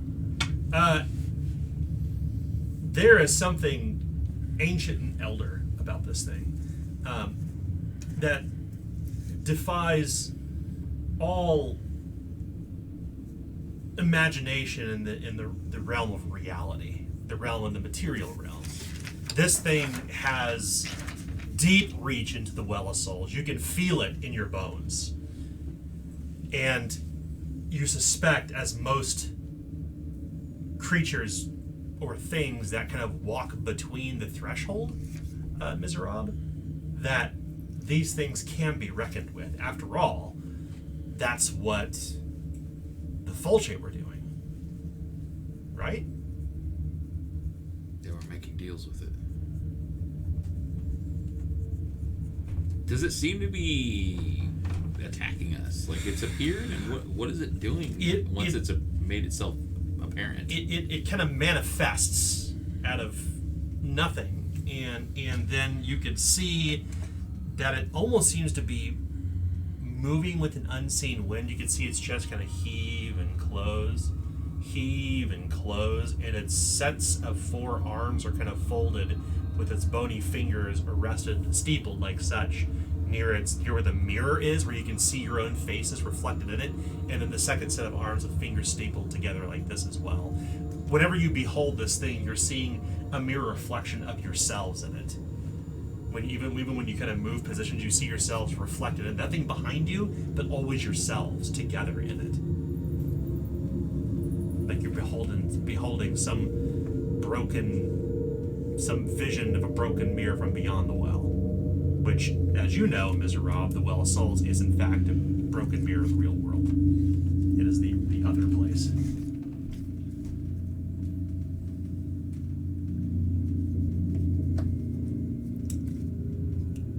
Speaker 1: There is something ancient and elder about this thing that defies all imagination in the realm of reality, the realm of the material realm. This thing has deep reach into the well of souls. You can feel it in your bones. And you suspect, as most creatures or things that kind of walk between the threshold, Miserable, that these things can be reckoned with. After all, that's what the Fulci were doing. Right?
Speaker 4: They were making deals with it. Does it seem to be attacking us? Like it's appeared, and what is it doing once it's made itself apparent?
Speaker 1: It kind of manifests out of nothing, and then you could see that it almost seems to be moving with an unseen wind. You can see its chest kind of heave and close, and its sets of 4 arms are kind of folded with its bony fingers rested, steepled like such, near where the mirror is, where you can see your own faces reflected in it, and then the second set of arms with fingers stapled together like this as well. Whenever you behold this thing, you're seeing a mirror reflection of yourselves in it. Even when you kind of move positions, you see yourselves reflected in nothing behind you, but always yourselves together in it. Like you're beholding some vision of a broken mirror from beyond the well. which, as you know, Mr. Rob, the Well of Souls is in fact a broken mirror of the real world. It is the other place.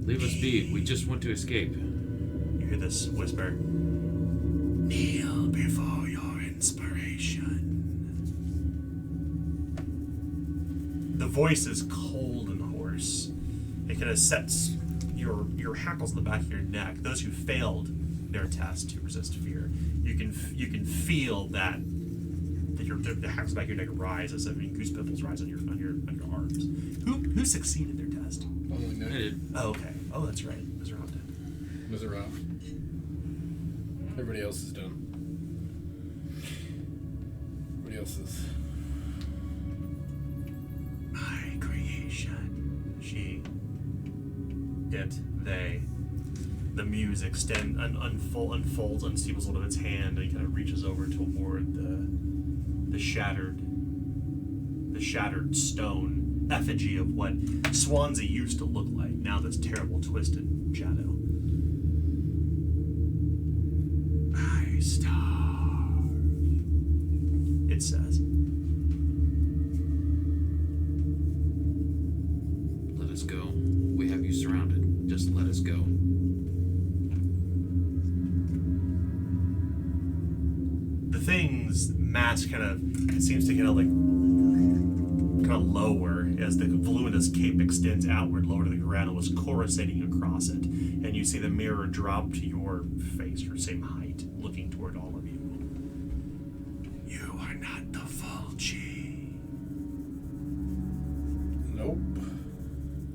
Speaker 4: Leave us be. We just want to escape.
Speaker 1: You hear this whisper. Kneel before your inspiration. The voice is cold and hoarse. It kind of sets your hackles in the back of your neck. Those who failed their test to resist fear, you can feel that the hackles back of your neck rise as if goose pimples rise on your arms. Who succeeded their test?
Speaker 3: Only Nick.
Speaker 4: I did.
Speaker 1: Oh, okay. Oh, that's right. Mr. Rob did.
Speaker 3: Mr. Rob. Everybody else is done. Everybody else is.
Speaker 1: My creation. She. It. They. The muse unfolds, unseals hold of its hand, and he kind of reaches over toward the shattered stone effigy of what Swanzi used to look like. Now this terrible, twisted shadow. I starve, it says.
Speaker 4: Let us go. We have you surrounded. Just let us go.
Speaker 1: The thing's mask seems to lower as the voluminous cape extends outward lower to the ground and was coruscating across it. And you see the mirror drop to your face, your same height, looking toward all of you. You are not the Fulci.
Speaker 3: Nope.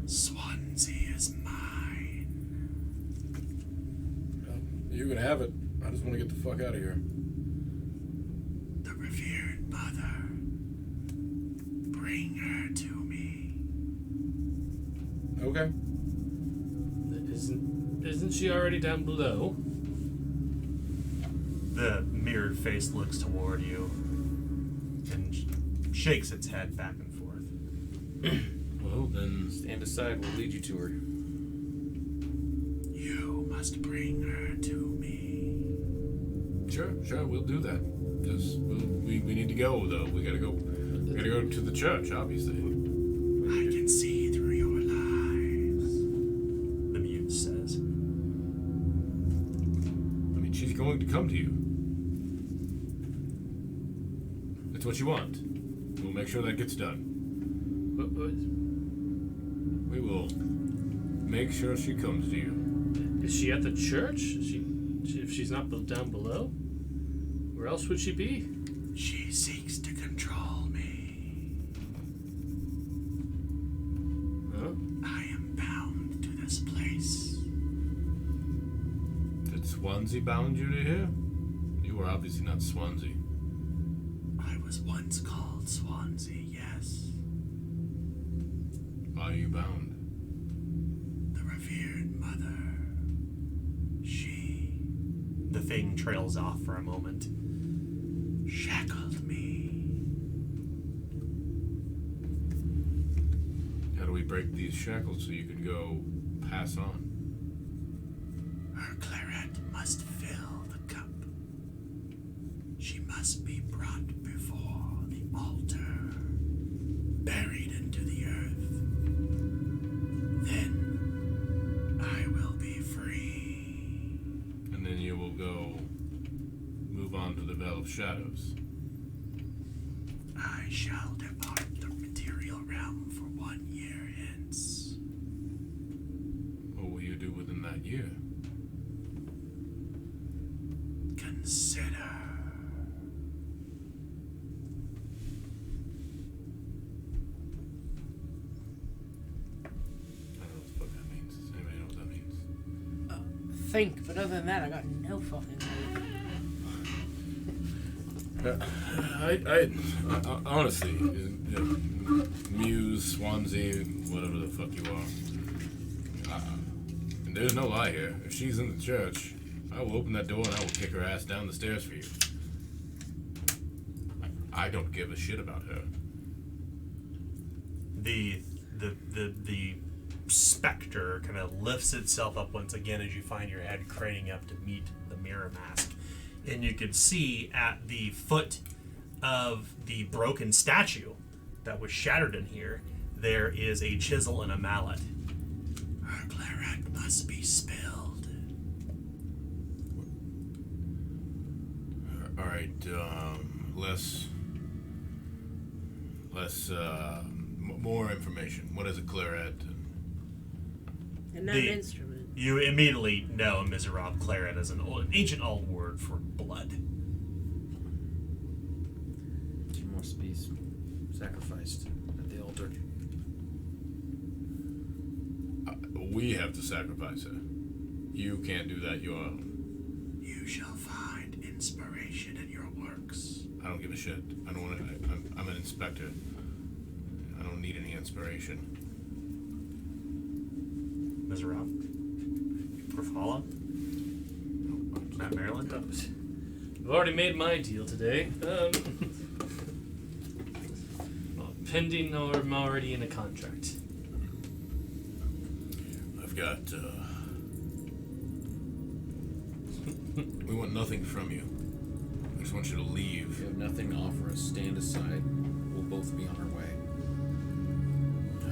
Speaker 1: Swanzi is mine.
Speaker 3: You can have it. I just want to get the fuck out of here.
Speaker 1: The revered mother. Bring her to me.
Speaker 3: Okay.
Speaker 2: Isn't she already down below?
Speaker 1: The mirrored face looks toward you and shakes its head back and forth.
Speaker 3: Well, then.
Speaker 4: Stand aside. We'll lead you to her.
Speaker 1: You must bring her to me.
Speaker 3: Sure, we'll do that. We need to go, though. We gotta go to the church, obviously.
Speaker 1: I can see through your lies, the muse says.
Speaker 3: I mean, she's going to come to you. That's what you want. We'll make sure that gets done. We will make sure she comes to you.
Speaker 2: Is she at the church? If she's not down below? Where else would she be?
Speaker 1: She seeks to control me.
Speaker 2: Huh?
Speaker 1: I am bound to this place.
Speaker 3: Did Swanzi bound you to here? You were obviously not Swanzi.
Speaker 1: I was once called Swanzi, yes.
Speaker 3: Why are you bound?
Speaker 1: The revered mother. She. The thing trails off for a moment. Shackled me.
Speaker 3: How do we break these shackles so you can go pass on?
Speaker 1: Her claret must fill the cup. She must be brought before the altar, buried into the earth. Then I will be free.
Speaker 3: And then you will go move on to the Vale of Shadows.
Speaker 1: I shall depart the material realm for 1 year hence.
Speaker 3: What will you do within that year?
Speaker 1: Consider.
Speaker 3: I don't know what the fuck that means. Does anybody know what that means?
Speaker 5: Think, but other than that, I got no fucking clue.
Speaker 3: I honestly, Muse, Swanzi, whatever the fuck you are. And there's no lie here. If she's in the church, I will open that door and I will kick her ass down the stairs for you. I don't give a shit about her.
Speaker 1: The specter kind of lifts itself up once again as you find your head craning up to meet the mirror mask. And you can see at the foot of the broken statue that was shattered in here, there is a chisel and a mallet. Our claret must be spilled.
Speaker 3: All right, more information. What is a claret?
Speaker 6: And not an instrument.
Speaker 1: You immediately know Miserable claret as an ancient old word for blood.
Speaker 7: She must be sacrificed at the altar.
Speaker 3: We have to sacrifice her. You can't do that.
Speaker 1: You shall find inspiration in your works.
Speaker 3: I don't give a shit. I don't want to. I'm an inspector. I don't need any inspiration.
Speaker 1: Miserable. Rafala? Matt Maryland?
Speaker 2: I've already made my deal today. Well, pending or I'm already in a contract.
Speaker 3: I've got. We want nothing from you. I just want you to
Speaker 7: If
Speaker 3: leave.
Speaker 7: you have nothing to offer us, stand aside. We'll both be on our way.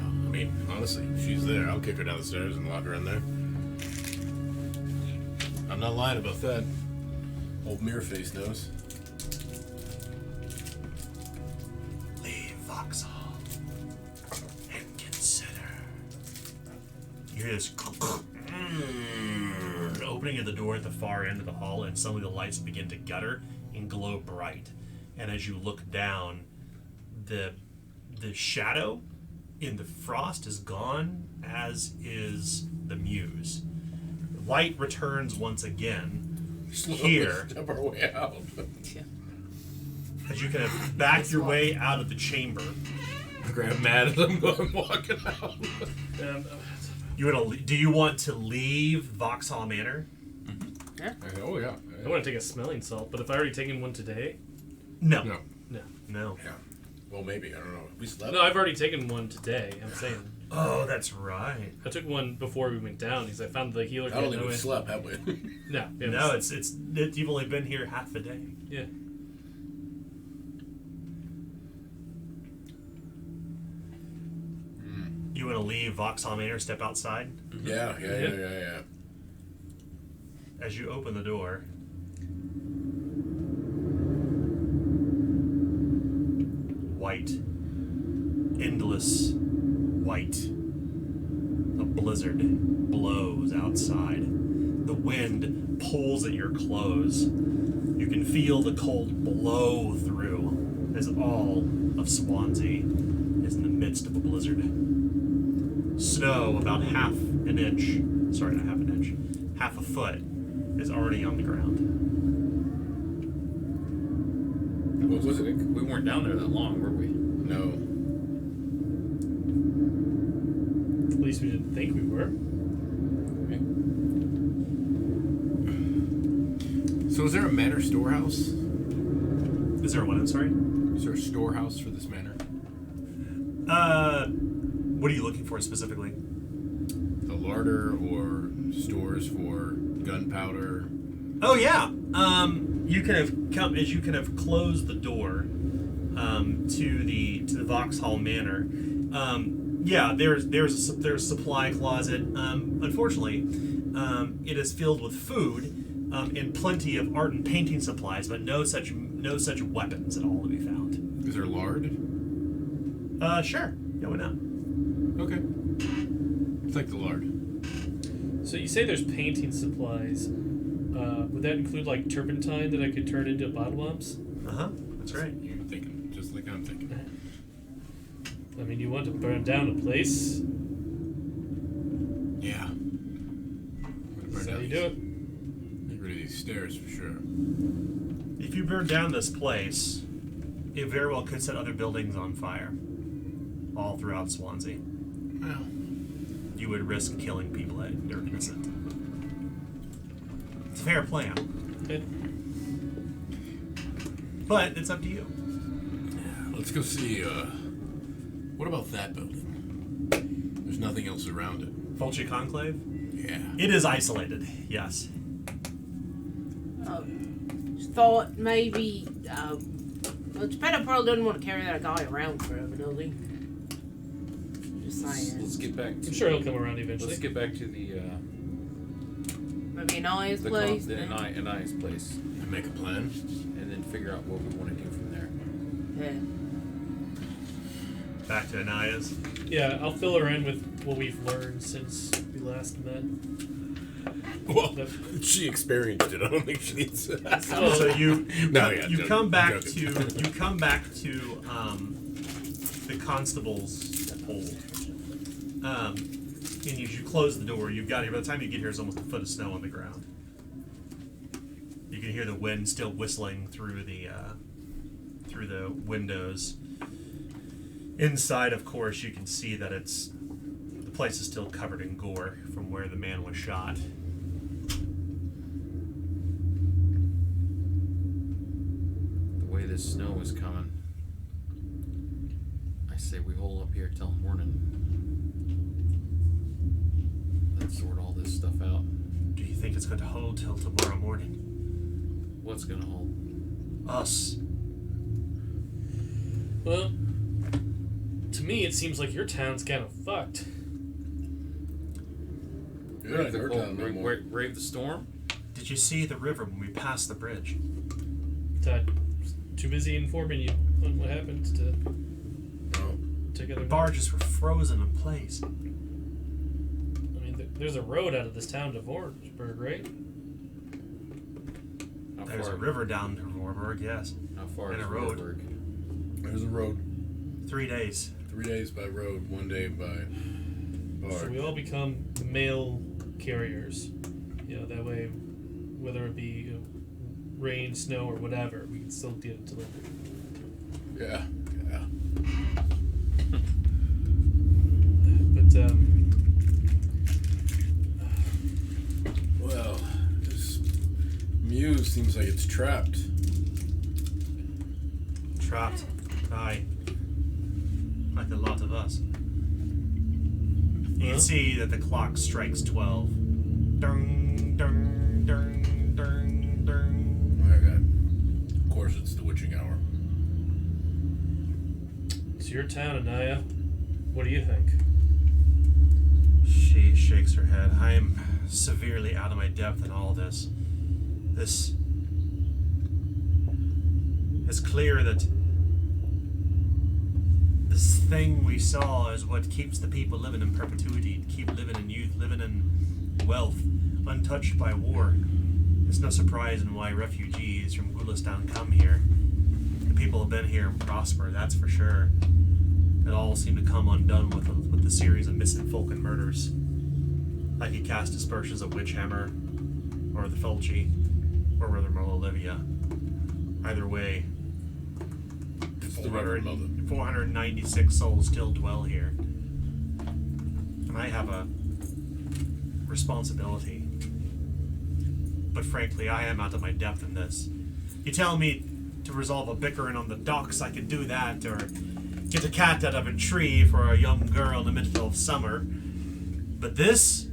Speaker 3: I mean, honestly, she's there. I'll kick her down the stairs and lock her in there. I'm not lying about that. Old mirror face knows.
Speaker 1: Leave Vauxhall and consider. You hear this opening of the door at the far end of the hall, and suddenly the lights begin to gutter and glow bright. And as you look down, the shadow in the frost is gone, as is the muse. Light returns once again. Here,
Speaker 3: Step our way out.
Speaker 1: as you kind of back your way out of the chamber.
Speaker 3: I grab Matt as I'm going walking out.
Speaker 1: Do you want to leave Vauxhall Manor?
Speaker 3: Oh yeah.
Speaker 2: I want to take a smelling salt, but if I already taken one today,
Speaker 1: No.
Speaker 3: No.
Speaker 1: No.
Speaker 3: Yeah. Well, maybe. I don't know. We slept.
Speaker 2: no, I've already taken one today. I'm saying
Speaker 1: Oh, that's right.
Speaker 2: I took one before we went down because I found the healer.
Speaker 3: I don't think we slept, have we?
Speaker 2: No, yeah,
Speaker 1: No, it's you've only been here half a day.
Speaker 2: yeah.
Speaker 1: You want to leave Vauxhall Manor, step outside?
Speaker 3: Yeah.
Speaker 1: As you open the door, white, endless white. A blizzard blows outside. The wind pulls at your clothes. You can feel the cold blow through as all of Swanzi is in the midst of a blizzard. Snow about half a foot is already on the ground.
Speaker 4: We weren't down there that long, were we?
Speaker 3: No.
Speaker 2: At least we didn't think we were.
Speaker 3: So is there a manor storehouse?
Speaker 1: Is there one? I'm sorry.
Speaker 3: Is there a storehouse for this manor?
Speaker 1: What are you looking for specifically?
Speaker 3: A larder or stores for gunpowder?
Speaker 1: Oh yeah. You kind of come as you kind of close the door to the Vauxhall Manor. Yeah, there's a supply closet. Unfortunately, it is filled with food and plenty of art and painting supplies, but no such weapons at all to be found.
Speaker 3: Is there lard?
Speaker 1: Sure. Yeah, why not?
Speaker 3: Okay. It's like the lard.
Speaker 2: So you say there's painting supplies. Would that include like turpentine that I could turn into bottle bombs?
Speaker 1: That's right.
Speaker 3: You're thinking just like I'm thinking.
Speaker 2: I mean, you want to burn down a place.
Speaker 3: Yeah.
Speaker 2: That's how you do it.
Speaker 3: Get rid of these stairs for sure.
Speaker 1: If you burn down this place, it very well could set other buildings on fire, all throughout Swansea.
Speaker 3: Well,
Speaker 1: You would risk killing people that are innocent. It's a fair plan,
Speaker 2: Good.
Speaker 1: but it's up to you.
Speaker 3: let's go see. What about that building? There's nothing else around it.
Speaker 1: Fulci Conclave?
Speaker 3: Yeah.
Speaker 1: It is isolated, yes.
Speaker 5: Thought maybe. Well, Geppetto probably doesn't want to carry that guy around forever, does he? Just saying.
Speaker 4: Let's get back.
Speaker 2: I'm sure he'll come around eventually.
Speaker 4: Let's get back to the
Speaker 5: Maybe Anaya's place.
Speaker 4: Anaya's place,
Speaker 3: And make a plan.
Speaker 4: and then figure out what we want to do from there.
Speaker 5: Yeah.
Speaker 1: Back to Anaya's.
Speaker 2: Yeah, I'll fill her in with what we've learned since we last met.
Speaker 3: Well, she experienced it. I don't think she needs it.
Speaker 1: So you
Speaker 3: joking,
Speaker 1: come back
Speaker 3: joking.
Speaker 1: to the constable's hold. And you close the door. You've got here. By the time you get here, there's almost a foot of snow on the ground. You can hear the wind still whistling through the windows. Inside, of course, you can see that the place is still covered in gore from where the man was shot.
Speaker 4: The way this snow is coming, I say we hold up here till morning. Let's sort all this stuff out.
Speaker 1: Do you think it's going to hold till tomorrow morning?
Speaker 4: What's gonna hold?
Speaker 1: Us.
Speaker 2: Well, to me, it seems like your town's kind of fucked.
Speaker 3: Yeah, her town no more.
Speaker 4: Brave the storm?
Speaker 1: Did you see the river when we passed the bridge?
Speaker 2: Todd, too busy informing you on what happened to
Speaker 3: No.
Speaker 2: take
Speaker 1: The
Speaker 2: other
Speaker 1: barges were frozen in place.
Speaker 2: I mean, there's a road out of this town to Vorarlberg, right?
Speaker 4: How
Speaker 1: There's
Speaker 4: far?
Speaker 1: a river down to Vorarlberg, yes.
Speaker 4: How far
Speaker 1: and
Speaker 4: is
Speaker 1: a road.
Speaker 4: Vorarlberg?
Speaker 3: There's a road.
Speaker 1: 3 days.
Speaker 3: 3 days by road, 1 day by
Speaker 2: So
Speaker 3: barge.
Speaker 2: we all become mail carriers. You know, that way, whether it be rain, snow, or whatever, we can still get it delivered.
Speaker 3: Yeah.
Speaker 2: But,
Speaker 3: Well, this muse seems like it's trapped.
Speaker 1: Trapped. Aye. Like a lot of us. You can see that the clock strikes 12. Dung, dung, dung, dung, dung.
Speaker 3: Oh my god. Of course it's the witching hour.
Speaker 2: it's your town, Anaya. What do you think?
Speaker 1: She shakes her head. I am severely out of my depth in all this. It's clear that this thing we saw is what keeps the people living in perpetuity, keep living in youth, living in wealth, untouched by war. It's no surprise in why refugees from Gulistan come here. The people have been here and prosper, that's for sure. It all seemed to come undone with the series of missing folk and murders. Like he cast dispersions of Witchhammer, or the Fulci, or rather Olivia. Either way,
Speaker 3: It's the Reverend Mother.
Speaker 1: 496 souls still dwell here. And I have a responsibility. But frankly, I am out of my depth in this. You tell me to resolve a bickering on the docks, I could do that, or get a cat out of a tree for a young girl in the middle of summer. But this?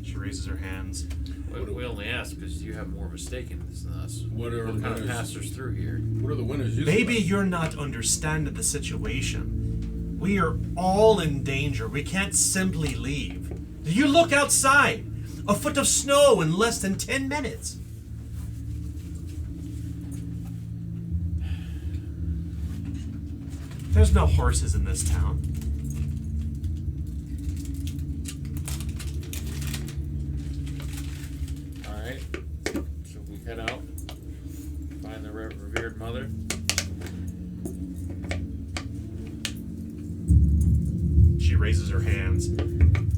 Speaker 1: She raises her hands.
Speaker 4: We only ask because you have more of a stake in this than us.
Speaker 3: What are
Speaker 4: What kind of
Speaker 3: winners?
Speaker 4: pastors through here?
Speaker 3: What are the winners using?
Speaker 1: Maybe you're not understanding the situation. We are all in danger. We can't simply leave. You look outside. A foot of snow in less than 10 minutes. There's no horses in this town.
Speaker 4: Alright. So we head out. Find the revered mother.
Speaker 1: She raises her hands.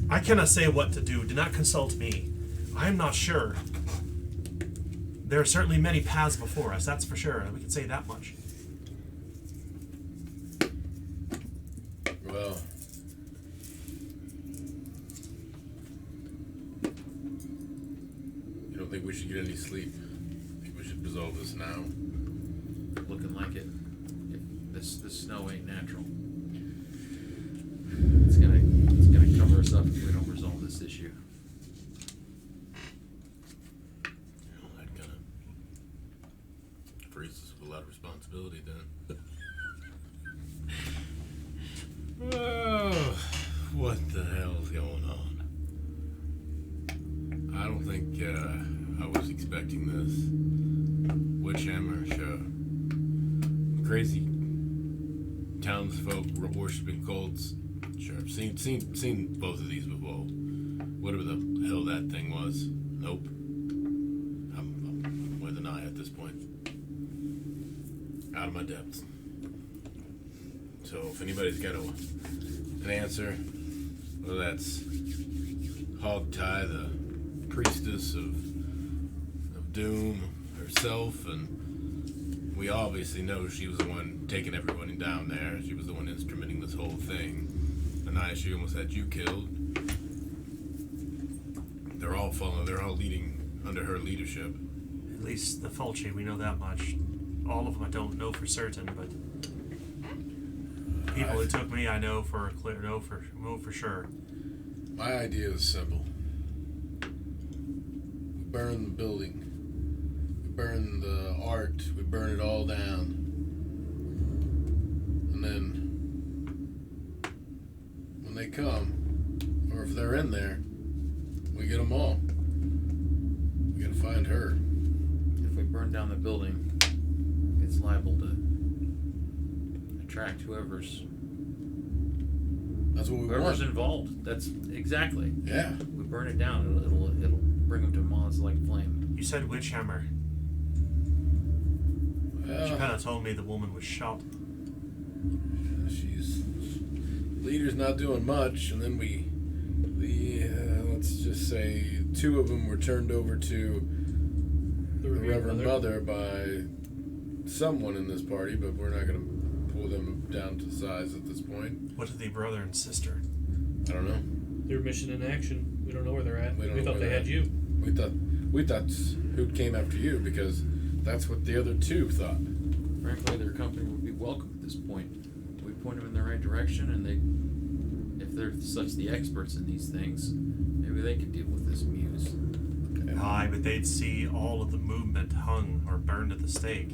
Speaker 1: I cannot say what to do. Do not consult me. I am not sure. There are certainly many paths before us, that's for sure. We can say that much.
Speaker 3: Well, you don't think we should get any sleep? Think we should resolve this now?
Speaker 4: Looking like it. If this snow ain't natural. It's gonna
Speaker 7: cover us up if we don't resolve this issue.
Speaker 3: That kind of frees us with a lot of responsibility then. Oh, what the hell's going on? I don't think I was expecting this. Witch hammer, sure. Crazy townsfolk worshipping cults. Sure, I've seen both of these before. Whatever the hell that thing was. Nope. I'm with an eye at this point. Out of my depths. So if anybody's got an answer, whether that's Hogtie, the priestess of doom herself, and we obviously know she was the one taking everyone down there. She was the one instrumenting this whole thing. And she almost had you killed. They're all following. They're all leading under her leadership.
Speaker 1: At least the Fulci, we know that much. All of them I don't know for certain, but people who took me I know for sure.
Speaker 3: My idea is simple. We burn the building. We burn the art. We burn it all down. And then when they come, or if they're in there, we get them all. We gotta find her.
Speaker 7: If we burn down the building, it's liable to attract whoever's
Speaker 3: That's what we
Speaker 7: whoever's
Speaker 3: want.
Speaker 7: involved. That's exactly.
Speaker 3: Yeah.
Speaker 7: We burn it down, it'll bring them to Mons like flame.
Speaker 1: You said witch hammer. She
Speaker 3: Well,
Speaker 1: kind of told me the woman was shot.
Speaker 3: she's leader's not doing much, and then let's just say 2 of them were turned over to the Reverend Mother by someone in this party, but we're not going to pull them down to size at this point.
Speaker 1: What of the brother and sister?
Speaker 3: I don't know.
Speaker 2: Their mission in action. We don't know where they're at.
Speaker 3: We don't
Speaker 2: We
Speaker 3: know
Speaker 2: thought
Speaker 3: where
Speaker 2: they had
Speaker 3: they're
Speaker 2: you.
Speaker 3: We thought who came after you, because that's what the other 2 thought.
Speaker 7: Frankly, their company would be welcome at this point. We point them in the right direction, and if they're such the experts in these things, maybe they could deal with this muse.
Speaker 1: Aye, but they'd see all of the movement hung or burned at the stake.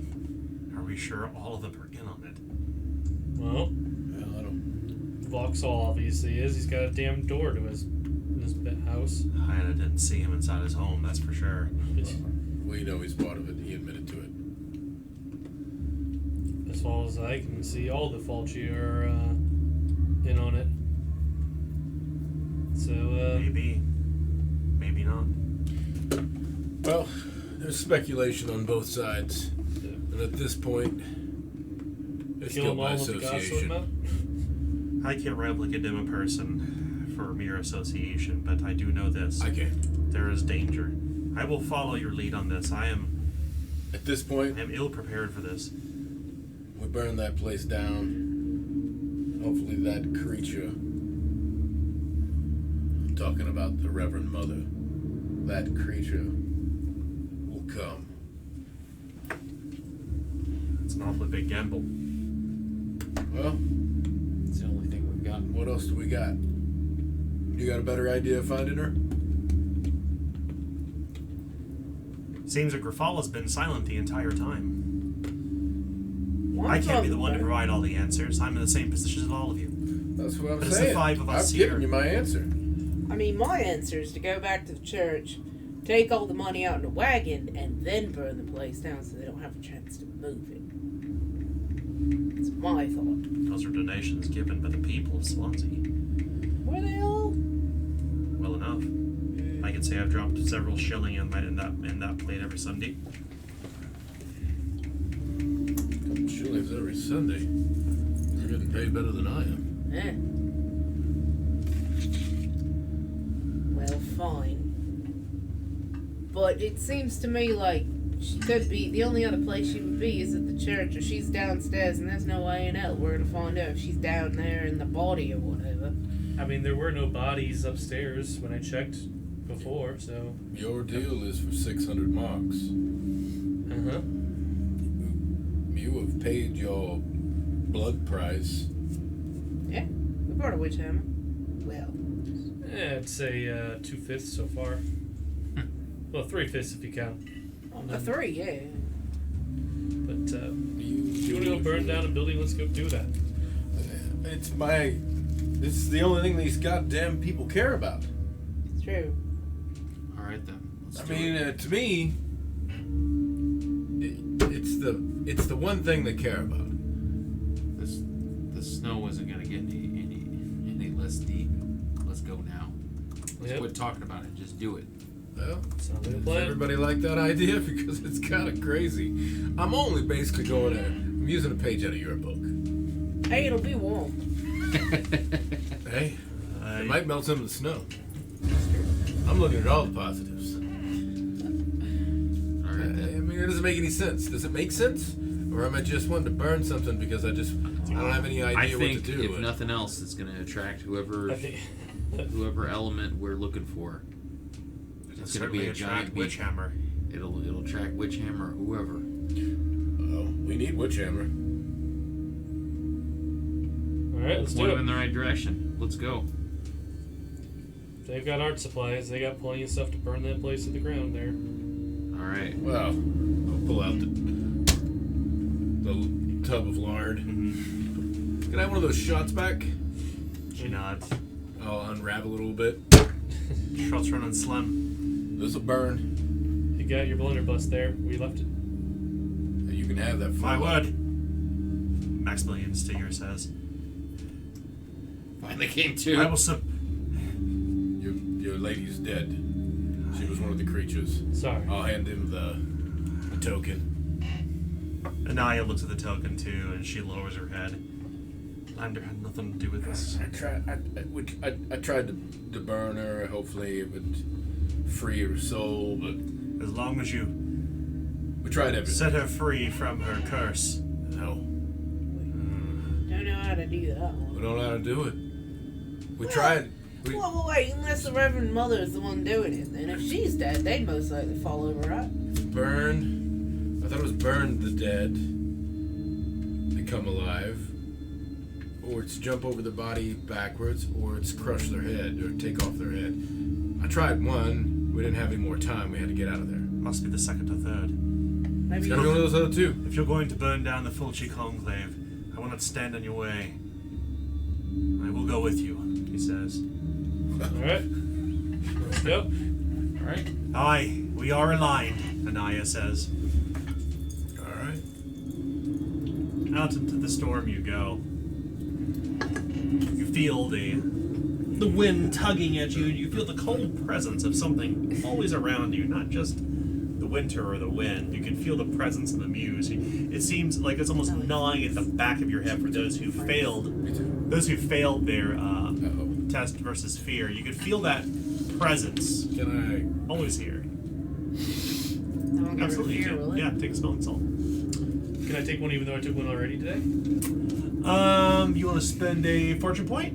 Speaker 1: Are we sure all of them are in on it?
Speaker 2: Well,
Speaker 3: Well, I don't.
Speaker 2: Vauxhall obviously is. He's got a damn door to his house.
Speaker 1: I didn't see him inside his home, that's for sure.
Speaker 3: We know he's part of it. He admitted to it.
Speaker 2: As far as I can see, all the Fulci are in on it. So,
Speaker 1: Maybe. Maybe not.
Speaker 3: Well, there's speculation on both sides.
Speaker 2: Yeah.
Speaker 3: And at this point, it's
Speaker 2: kill
Speaker 3: guilt
Speaker 2: them
Speaker 3: by
Speaker 2: all with the gospel
Speaker 3: association.
Speaker 2: amount?
Speaker 1: I can't replicate him in person for mere association, but I do know this.
Speaker 3: I can't.
Speaker 1: There is danger. I will follow your lead on this. I am
Speaker 3: At this point,
Speaker 1: ill prepared for this.
Speaker 3: we burn that place down. Hopefully that creature, I'm talking about the Reverend Mother, that creature will come.
Speaker 1: It's an awfully big gamble.
Speaker 3: Well,
Speaker 7: It's the only thing we've got.
Speaker 3: what else do we got? You got a better idea of finding her?
Speaker 1: Seems that Grafala's been silent the entire time.
Speaker 5: One
Speaker 1: I can't be the
Speaker 5: of
Speaker 1: one to
Speaker 5: them-
Speaker 1: provide all the answers. I'm in the same position as all of you.
Speaker 3: That's what I'm
Speaker 1: But it's the
Speaker 3: saying.
Speaker 1: 5 of us
Speaker 3: I've
Speaker 1: here.
Speaker 3: given you my answer.
Speaker 5: I mean, my answer is to go back to the church, take all the money out in a wagon, and then burn the place down so they don't have a chance to move it. It's my thought.
Speaker 1: Those are donations given by the people of Swanzi.
Speaker 5: Were they all?
Speaker 1: Well enough. I can say I've dropped several shilling in that plate every Sunday.
Speaker 3: Couple shillings every Sunday. You're getting paid better than I am.
Speaker 5: Eh. Well, fine. But it seems to me like she could be, the only other place she would be is at the church, or she's downstairs, and there's no way in hell we're gonna find out if she's down there in the body or whatever.
Speaker 2: I mean, there were no bodies upstairs when I checked before, so.
Speaker 3: Your deal is for 600 marks.
Speaker 2: Uh-huh.
Speaker 3: You have paid your blood price.
Speaker 5: Yeah, we brought a witch hammer. Well,
Speaker 2: Yeah, I'd say 2/5 so far. Well, 3/5 if you count.
Speaker 5: A 3, yeah.
Speaker 2: But if you want to go burn down a building, let's go do that.
Speaker 3: This is the only thing these goddamn people care about.
Speaker 5: It's true.
Speaker 4: All right then.
Speaker 3: To me, it's the one thing they care about.
Speaker 4: The snow isn't gonna get any less deep. Let's go now. Let's quit talking about it. Just do it.
Speaker 3: Well,
Speaker 2: Sounds like a
Speaker 3: does
Speaker 2: plan.
Speaker 3: everybody like that idea? Because it's kind of crazy. I'm only basically I'm using a page out of your book.
Speaker 5: Hey, it'll be warm.
Speaker 3: Hey, it might melt some of the snow. I'm looking at all the positives.
Speaker 4: All right then.
Speaker 3: I mean, it doesn't make any sense. Does it make sense? Or am I just wanting to burn something because I don't have any idea
Speaker 4: I think
Speaker 3: what to do?
Speaker 4: if nothing else, it's gonna attract
Speaker 2: I
Speaker 4: whoever element we're looking for. It's gonna be a giant
Speaker 1: witch hammer.
Speaker 4: It'll attract witch hammer, whoever.
Speaker 3: Oh, we need witch hammer.
Speaker 2: All right, let's do
Speaker 4: Point
Speaker 2: it.
Speaker 4: them in the right direction. Let's go.
Speaker 2: They've got art supplies. They got plenty of stuff to burn that place to the ground there.
Speaker 4: All right.
Speaker 3: Well, I'll pull out the tub of lard. Can I have one of those shots back?
Speaker 1: She nods.
Speaker 3: I'll unravel a little bit.
Speaker 1: Shots running slim.
Speaker 3: This'll burn.
Speaker 2: You got your blunderbuss there. We left it.
Speaker 3: You can have that.
Speaker 1: My word. Maximilian Stinger says.
Speaker 4: Finally came to.
Speaker 1: I will sub.
Speaker 3: Your lady's dead. She was one of the creatures.
Speaker 2: Sorry.
Speaker 3: I'll hand him the token.
Speaker 1: Anaya looks at the token too, and she lowers her head. Lander had nothing to do with this.
Speaker 3: I tried to burn her. Hopefully it would free her soul, but
Speaker 1: As long as you
Speaker 3: we tried everything.
Speaker 1: set her free from her curse.
Speaker 3: No,
Speaker 5: Don't know how to do that
Speaker 3: we
Speaker 5: one.
Speaker 3: don't know how to do it. We tried.
Speaker 5: Well, wait, unless the Reverend Mother is the one doing it. Then if she's dead, they'd most likely fall over, right?
Speaker 3: Burn. I thought it was burn the dead. They come alive. Or it's jump over the body backwards, or it's crush their head, or take off their head. I tried one. We didn't have any more time. We had to get out of there.
Speaker 1: Must be the second or third.
Speaker 5: Maybe
Speaker 3: It's gotta be one of those other two.
Speaker 1: If you're going to burn down the Fulci Conclave, I will not stand on your way. I will go with you, he says.
Speaker 2: All right. Let's go.
Speaker 4: All right.
Speaker 1: Aye, we are aligned, Anaya says.
Speaker 3: Alright.
Speaker 1: Out into the storm you go. You feel the wind tugging at you, and you feel the cold presence of something always around you, not just the winter or the wind. You can feel the presence of the muse. It seems like it's almost gnawing at the back of your head for those who failed. Those who failed their test versus fear. You can feel that presence
Speaker 3: Can
Speaker 1: always here.
Speaker 5: That won't get rid of
Speaker 1: Absolutely.
Speaker 5: fear, will it?
Speaker 1: Yeah, take a smelling salt.
Speaker 2: Can I take one even though I took one already today?
Speaker 1: You want to spend a fortune point?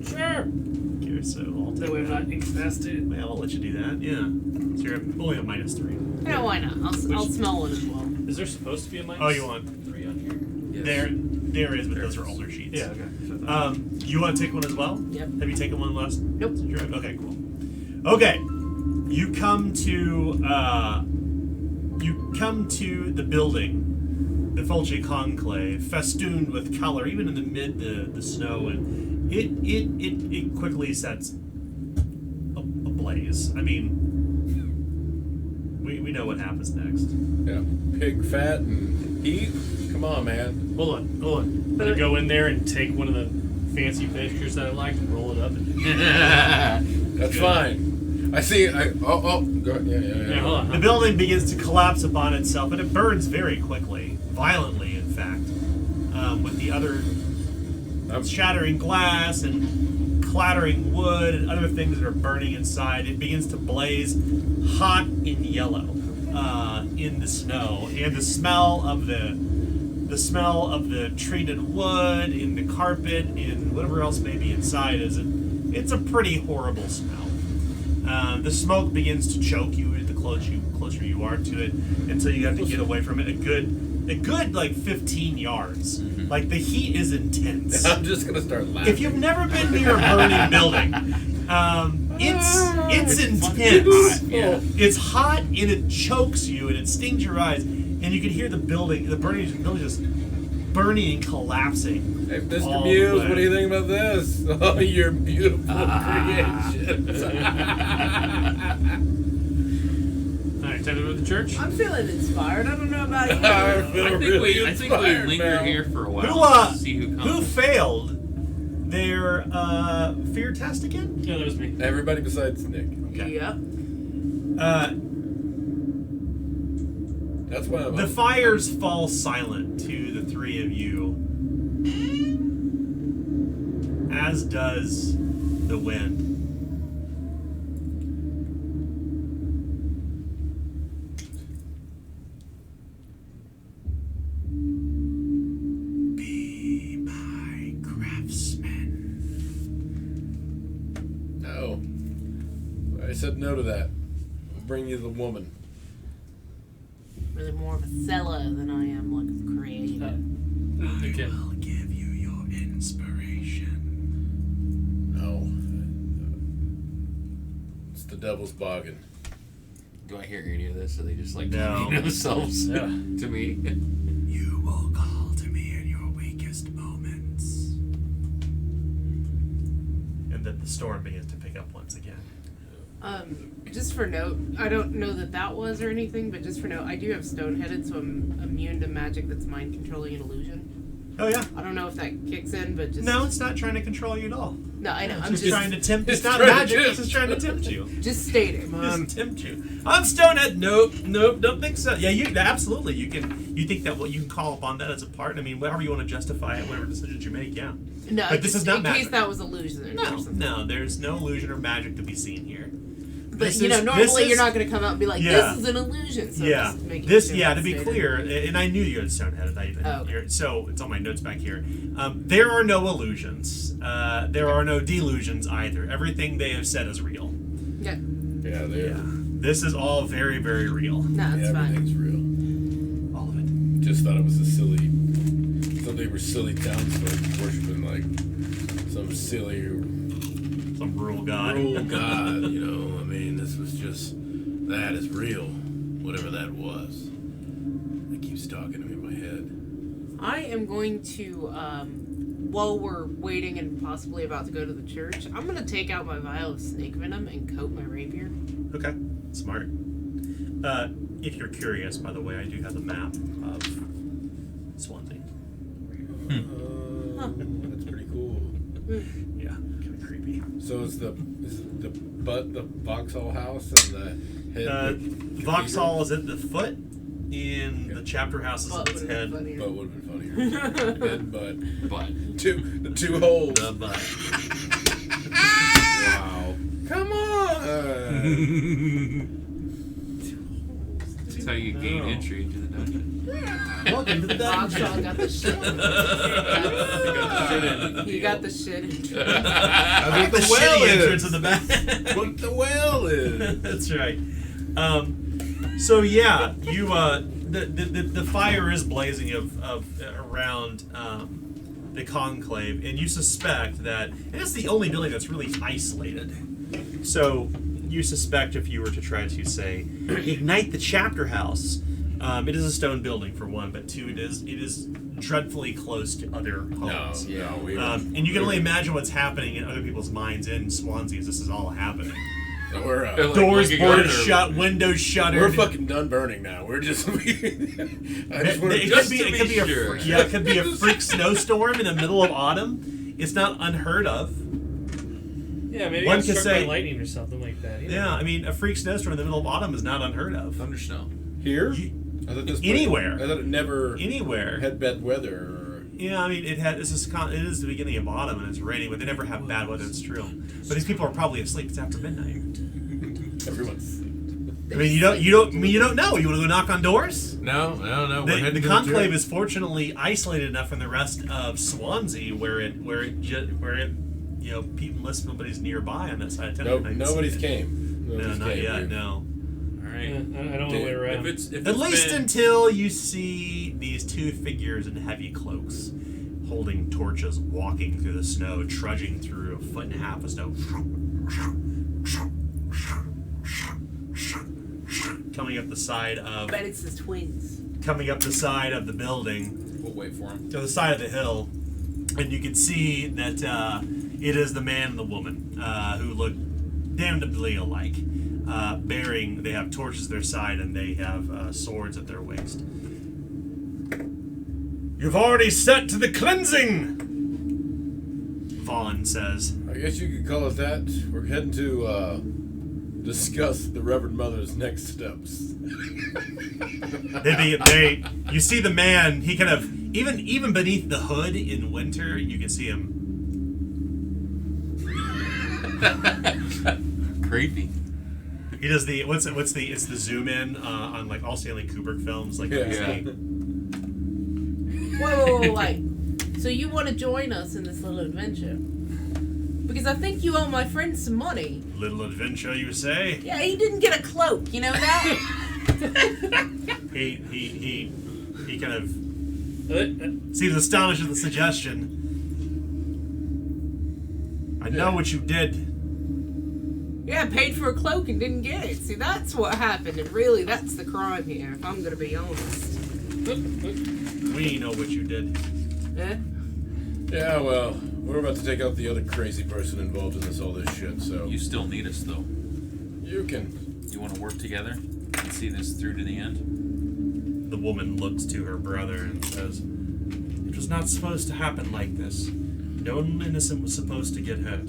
Speaker 2: Sure.
Speaker 1: Okay, so I'll take
Speaker 2: That way I'm not incapacitated.
Speaker 1: Well, I'll let you do that. Yeah. So you're only at -3.
Speaker 5: Yeah, why not? I'll smell one as well.
Speaker 2: Is there supposed to be a minus?
Speaker 1: Oh, you want?
Speaker 2: 3 on here?
Speaker 1: There is, but those are older sheets.
Speaker 2: Yeah. Okay.
Speaker 1: You want to take one as well?
Speaker 5: Yep.
Speaker 1: Have you taken one last?
Speaker 5: Nope.
Speaker 1: Trip? Okay, cool. Okay, you come to the building, the Fulci Conclave, festooned with color, even in the snow, and it quickly sets ablaze. I mean, we know what happens next.
Speaker 3: Yeah. Pig fat and heat. Come on, man.
Speaker 2: Hold on. I'm gonna go in there and take one of the fancy pictures that I liked and roll it up.
Speaker 3: That's fine. I see. Go ahead. Yeah.
Speaker 2: Hold on.
Speaker 1: The building begins to collapse upon itself, and it burns very quickly, violently, in fact, with the other shattering glass and clattering wood and other things that are burning inside. It begins to blaze hot and yellow in the snow, and the smell of the treated wood in the carpet and whatever else may be inside it's a pretty horrible smell. The smoke begins to choke you the closer you are to it, until you have to get away from it a good like 15 yards.
Speaker 4: Mm-hmm.
Speaker 1: Like the heat is intense.
Speaker 3: I'm just gonna start laughing.
Speaker 1: If you've never been near a burning building, It's intense.
Speaker 4: Yeah.
Speaker 1: It's hot and it chokes you and it stings your eyes, and you can hear the building just burning and collapsing.
Speaker 3: Hey, Mr.
Speaker 1: all the
Speaker 3: Muse,
Speaker 1: way.
Speaker 3: what do you think about this? Oh, your beautiful creation.
Speaker 2: Alright, time to move to church.
Speaker 5: I'm feeling inspired. I don't know about you.
Speaker 3: I feel
Speaker 4: I think
Speaker 3: really
Speaker 4: we
Speaker 3: inspired
Speaker 4: linger
Speaker 3: now.
Speaker 4: here for a while. To see who comes.
Speaker 1: Who failed their fear test again?
Speaker 2: Yeah, that was me.
Speaker 3: Everybody besides Nick.
Speaker 1: Okay.
Speaker 5: Yep.
Speaker 3: That's why I'm
Speaker 1: The fires fall silent to the three of you, as does the wind. Be my craftsman.
Speaker 3: No. I said no to that. I'll bring you the woman.
Speaker 5: Really more of a seller than I am like a creator.
Speaker 2: Okay.
Speaker 1: I'll give you your inspiration.
Speaker 3: No. It's the devil's bargain.
Speaker 4: Do I hear any of this? Are they just like
Speaker 1: No.
Speaker 4: talking to themselves
Speaker 2: Yeah.
Speaker 4: to me?
Speaker 1: You will call to me in your weakest moments. And then the storm begins to pick up once again.
Speaker 5: Just for note, I don't know that was or anything, but just for note, I do have stone-headed, so I'm immune to magic that's mind controlling and illusion.
Speaker 1: Oh yeah.
Speaker 5: I don't know if that kicks in, but just
Speaker 1: No, it's not trying to control you at all.
Speaker 5: no, I know.
Speaker 1: It's
Speaker 5: I'm
Speaker 1: just
Speaker 5: just
Speaker 1: trying to tempt. It's
Speaker 3: it's
Speaker 1: not
Speaker 3: trying to
Speaker 1: magic. It's
Speaker 3: tempt.
Speaker 1: just trying to tempt you.
Speaker 5: just stating.
Speaker 1: Just tempt you. I'm stonehead. Nope. Don't think so. Yeah, you absolutely. You can. You think that you can call upon that as a part. I mean, whatever you want to justify it, whatever decisions you make. Yeah.
Speaker 5: No,
Speaker 1: But this
Speaker 5: just
Speaker 1: is not
Speaker 5: in
Speaker 1: magic.
Speaker 5: case that was illusion or
Speaker 1: No,
Speaker 5: something.
Speaker 1: no. There's no illusion or magic to be seen here.
Speaker 5: But
Speaker 1: This
Speaker 5: you know,
Speaker 1: is-
Speaker 5: normally
Speaker 1: this
Speaker 5: you're
Speaker 1: is-
Speaker 5: not going to come out and be like,
Speaker 1: Yeah.
Speaker 5: "This is an illusion." So
Speaker 1: Yeah.
Speaker 5: just making
Speaker 1: This.
Speaker 5: sure
Speaker 1: Yeah. To
Speaker 5: that's
Speaker 1: be
Speaker 5: stated.
Speaker 1: clear, and I knew you had stoneheaded.
Speaker 5: Oh, okay.
Speaker 1: So it's on my notes back here. There are no illusions. There are no delusions either. Everything they have said is real.
Speaker 5: Yeah,
Speaker 3: Yeah, they
Speaker 1: Yeah. This is all very, very real.
Speaker 5: no, that's
Speaker 3: yeah,
Speaker 5: fine.
Speaker 3: everything's real.
Speaker 1: All of it.
Speaker 3: Just thought it was a silly. Thought they were silly townsfolk worshiping like some silly
Speaker 1: Some rural god.
Speaker 3: rule god. You know, I mean, this was just that is real, whatever that was. It keeps talking to me in my head.
Speaker 5: I am going to, while we're waiting and possibly about to go to the church, I'm going to take out my vial of snake venom and coat my rapier.
Speaker 1: Okay, smart. If you're curious, by the way, I do have the map of Swanzi.
Speaker 3: That's pretty cool.
Speaker 1: Yeah, kind of creepy.
Speaker 3: So is the Vauxhall House and the head.
Speaker 1: Vauxhall is at the foot, and the chapter house is at
Speaker 5: Butt
Speaker 1: its
Speaker 5: would've
Speaker 1: head.
Speaker 5: been funnier.
Speaker 3: Butt would have been funnier. Head, butt.
Speaker 4: But
Speaker 3: The two holes.
Speaker 1: The butt.
Speaker 3: Wow. Come on.
Speaker 4: that's how you gain entry into the dungeon.
Speaker 1: Welcome to the
Speaker 5: Vauxhall
Speaker 1: dungeon.
Speaker 5: got the shit. He got the shit.
Speaker 1: I think the
Speaker 3: the well
Speaker 1: shitty
Speaker 3: is.
Speaker 1: entrance in the back.
Speaker 3: What the well is.
Speaker 1: That's right. So yeah, you the fire is blazing of around the conclave, and you suspect that, and it's the only building that's really isolated. So you suspect if you were to try to say ignite the chapter house, it is a stone building for one, but two, it is dreadfully close to other homes. And you can only imagine what's happening in other people's minds in Swanzi as this is all happening.
Speaker 3: We're
Speaker 4: Like
Speaker 1: Doors
Speaker 4: looking
Speaker 1: boarded
Speaker 4: under-
Speaker 1: shut, windows shuttered.
Speaker 3: we're fucking done burning now. We're just. I just want
Speaker 1: It
Speaker 3: to
Speaker 1: could be,
Speaker 4: to
Speaker 1: it
Speaker 4: be
Speaker 1: could be
Speaker 4: sure.
Speaker 1: it could be a freak snowstorm in the middle of autumn. It's not unheard of.
Speaker 2: Yeah, maybe
Speaker 1: One
Speaker 2: One
Speaker 1: could
Speaker 2: struck
Speaker 1: say-
Speaker 2: by lightning or something like that. You know?
Speaker 1: Yeah, I mean, a freak snowstorm in the middle of autumn is not unheard of.
Speaker 4: Thunder snow.
Speaker 3: here.
Speaker 1: You-
Speaker 3: I thought this
Speaker 1: Anywhere.
Speaker 3: I thought it never
Speaker 1: Anywhere.
Speaker 3: had bad weather.
Speaker 1: Yeah, I mean, it is the beginning of autumn and it's raining, but they never have bad weather. It's true. But these people are probably asleep. It's after midnight.
Speaker 3: Everyone's.
Speaker 1: I mean, you don't know. You want to go knock on doors?
Speaker 3: No.
Speaker 1: The conclave is fortunately isolated enough from the rest of Swansea, where unless nobody's nearby on that side of town.
Speaker 3: No,
Speaker 1: I can
Speaker 3: nobody's
Speaker 1: see it.
Speaker 3: came.
Speaker 1: No,
Speaker 3: Nobody's
Speaker 1: not
Speaker 3: came.
Speaker 1: yet. No.
Speaker 2: Yeah, I don't know where we're at.
Speaker 1: At least until you see these two figures in heavy cloaks, holding torches, walking through the snow, trudging through a foot and a half of snow. coming up the side of.
Speaker 5: Bet it's the twins.
Speaker 1: Coming up the side of the building.
Speaker 7: We'll wait for him.
Speaker 1: To the side of the hill, and you can see that it is the man and the woman who look damnably alike. They have torches at their side and they have swords at their waist. You've already set to the cleansing, Vaughn says.
Speaker 3: I guess you could call it that. We're heading to discuss the Reverend Mother's next steps.
Speaker 1: You see the man, he kind of, even beneath the hood in winter, you can see him.
Speaker 4: Creepy.
Speaker 1: He does it's the zoom in on like all Stanley Kubrick films, like
Speaker 4: Yeah.
Speaker 5: Wait. So you want to join us in this little adventure? Because I think you owe my friend some money.
Speaker 1: Little adventure, you say?
Speaker 5: Yeah, he didn't get a cloak, you know that?
Speaker 1: he kind of seems astonished at the suggestion. I know what you did.
Speaker 5: Yeah, paid for a cloak and didn't get it. See, that's what happened, and really, that's the crime here, if I'm gonna be honest.
Speaker 1: We know what you did.
Speaker 5: Eh?
Speaker 3: Yeah, well, we're about to take out the other crazy person involved in all this shit, so...
Speaker 4: You still need us, though.
Speaker 3: You can...
Speaker 4: You want to work together and see this through to the end?
Speaker 1: The woman looks to her brother and says, "It was not supposed to happen like this. No one innocent was supposed to get hurt."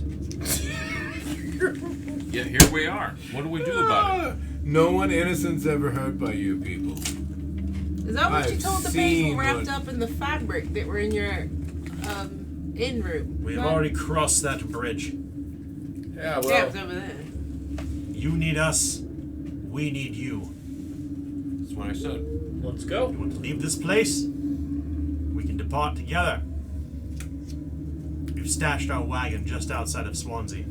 Speaker 4: Yeah, here we are. What do we do about it?
Speaker 3: No one innocent's ever hurt by you people.
Speaker 5: Is that what you
Speaker 3: I've
Speaker 5: told the
Speaker 3: seen
Speaker 5: people wrapped
Speaker 3: what-
Speaker 5: up in the fabric that were in your, in room?
Speaker 1: We have already crossed that bridge.
Speaker 3: Yeah, well...
Speaker 5: Yeah, it was over there.
Speaker 1: You need us. We need you.
Speaker 4: That's what I said.
Speaker 2: Let's go.
Speaker 1: You want to leave this place? We can depart together. We've stashed our wagon just outside of Swanzi.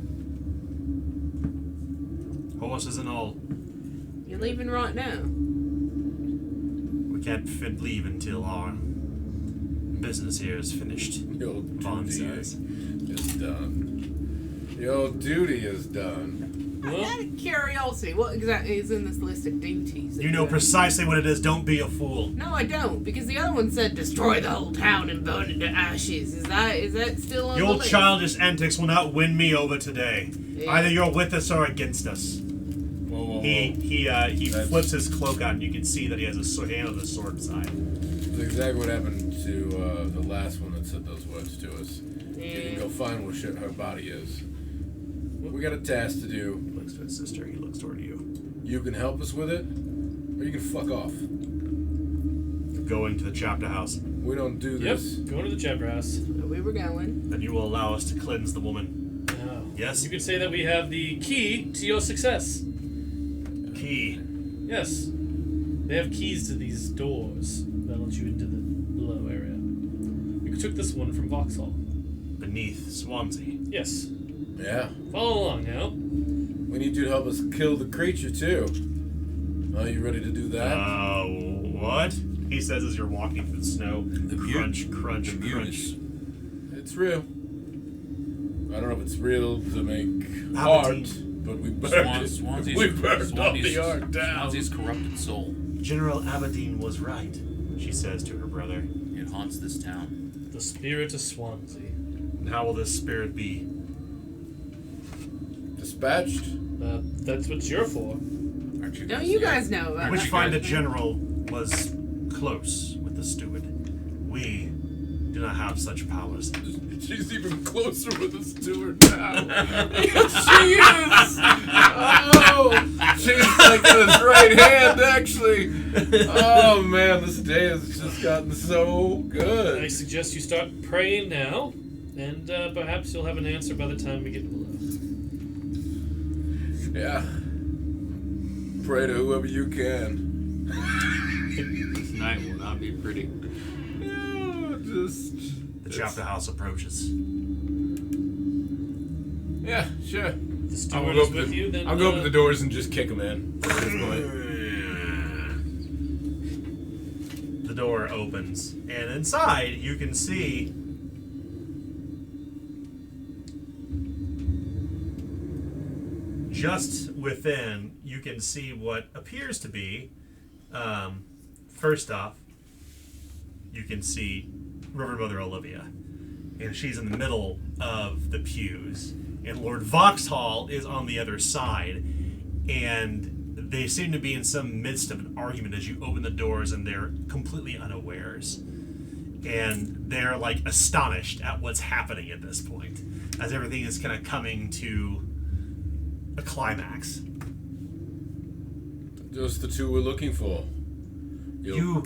Speaker 1: Horses and all.
Speaker 5: You're leaving right now?
Speaker 1: We can't leave until our business here is finished.
Speaker 3: Your
Speaker 1: Vaughn
Speaker 3: duty
Speaker 1: says.
Speaker 3: is done. Your duty is done.
Speaker 5: Out of curiosity, what exactly is in this list of duties?
Speaker 1: You know precisely what it is. Don't be a fool.
Speaker 5: No, I don't, because the other one said destroy the whole town and burn it to ashes. Is that still on the
Speaker 1: Your
Speaker 5: list?
Speaker 1: childish antics will not win me over today.
Speaker 5: Yeah.
Speaker 1: Either you're with us or against us.
Speaker 3: Whoa.
Speaker 1: He
Speaker 3: That's-
Speaker 1: flips his cloak out, and you can see that he has a hand on the sword side.
Speaker 3: That's exactly what happened to the last one that said those words to us. You can go find where her body is. We got a task to do.
Speaker 1: He looks to his sister. He looks toward you.
Speaker 3: You can help us with it, or you can fuck off.
Speaker 1: Going to the chapter house.
Speaker 3: We don't do
Speaker 2: Yep.
Speaker 3: this.
Speaker 2: Go to the chapter house.
Speaker 5: Where we were going.
Speaker 1: Then you will allow us to cleanse the woman. Yes?
Speaker 2: You could say that we have the key to your success.
Speaker 1: Key.
Speaker 2: Yes. They have keys to these doors that let you into the below area. You took this one from Vauxhall.
Speaker 1: Beneath Swanzi.
Speaker 2: Yes.
Speaker 3: Yeah.
Speaker 2: Follow along now.
Speaker 3: We need you to help us kill the creature, too. Are you ready to do that?
Speaker 1: What? He says as you're walking through the snow. Crunch, crunch,
Speaker 4: The
Speaker 1: crunch.
Speaker 3: It's real. I don't know if it's real to make
Speaker 1: Aberdeen.
Speaker 3: art, but we burned it. We burned all the art down.
Speaker 4: Swanzi's corrupted soul.
Speaker 1: General Aberdeen was right, she says to her brother.
Speaker 4: It haunts this town.
Speaker 2: The spirit of Swanzi.
Speaker 1: And how will this spirit be?
Speaker 3: Dispatched?
Speaker 2: That's what you're for.
Speaker 4: Aren't you?
Speaker 5: Don't you guys know about
Speaker 1: Which
Speaker 5: that?
Speaker 1: find the general was close with the steward. We do not have such powers.
Speaker 3: She's even closer with the steward now. She is! Oh! She's like in his right hand, actually. Oh, man, this day has just gotten so
Speaker 2: I
Speaker 3: good.
Speaker 2: suggest you start praying now, and perhaps you'll have an answer by the time we get below.
Speaker 3: Yeah. Pray to whoever you can.
Speaker 4: This night will not be pretty.
Speaker 3: Yeah, just...
Speaker 1: The chapter house approaches.
Speaker 3: Yeah, sure.
Speaker 2: The
Speaker 3: I'll
Speaker 2: steward
Speaker 3: go
Speaker 2: is
Speaker 3: up
Speaker 2: with
Speaker 3: the,
Speaker 2: you, then
Speaker 3: I'll go up to the doors and just kick them in. At this point.
Speaker 1: The door opens, and inside you can see just within, you can see what appears to be, first off, you can see Reverend Mother Olivia. And she's in the middle of the pews. And Lord Vauxhall is on the other side. And they seem to be in some midst of an argument as you open the doors, and they're completely unawares. And they're, like, astonished at what's happening at this point, as everything is kind of coming to a climax.
Speaker 3: Just the two we're looking for.
Speaker 1: You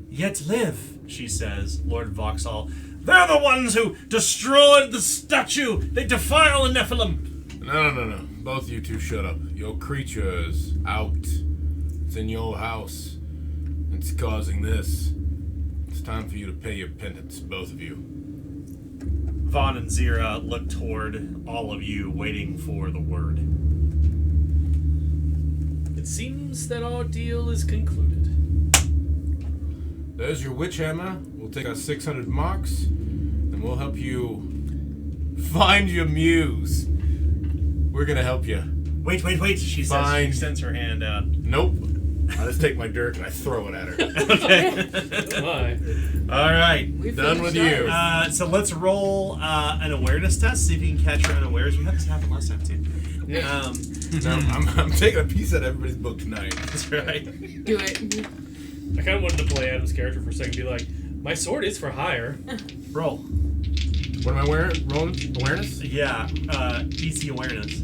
Speaker 1: yet live, she says, Lord Vauxhall. They're the ones who destroyed the statue! They defile the Nephilim!
Speaker 3: No. Both you two shut up. Your creature is out. It's in your house. It's causing this. It's time for you to pay your penance, both of you.
Speaker 1: Vaughn and Zira look toward all of you, waiting for the word.
Speaker 2: It seems that our deal is concluded.
Speaker 3: There's your witch hammer. We'll take our 600 marks, and we'll help you find your muse. We're gonna help you.
Speaker 1: Wait, she says. She extends her hand out.
Speaker 3: Nope. I just take my dirk and I throw it at her.
Speaker 1: Okay.
Speaker 2: Why?
Speaker 1: All right.
Speaker 3: Done with you.
Speaker 1: So let's roll an awareness test, see if you can catch her unawares. We had this happen last time, too.
Speaker 2: Yeah.
Speaker 3: No, I'm taking a piece out of everybody's book tonight.
Speaker 1: That's right.
Speaker 5: Do it.
Speaker 2: I kind of wanted to play Adam's character for a second and be like, my sword is for hire.
Speaker 1: Roll.
Speaker 3: What am I wearing? Rolling? Awareness?
Speaker 1: Yeah, easy awareness.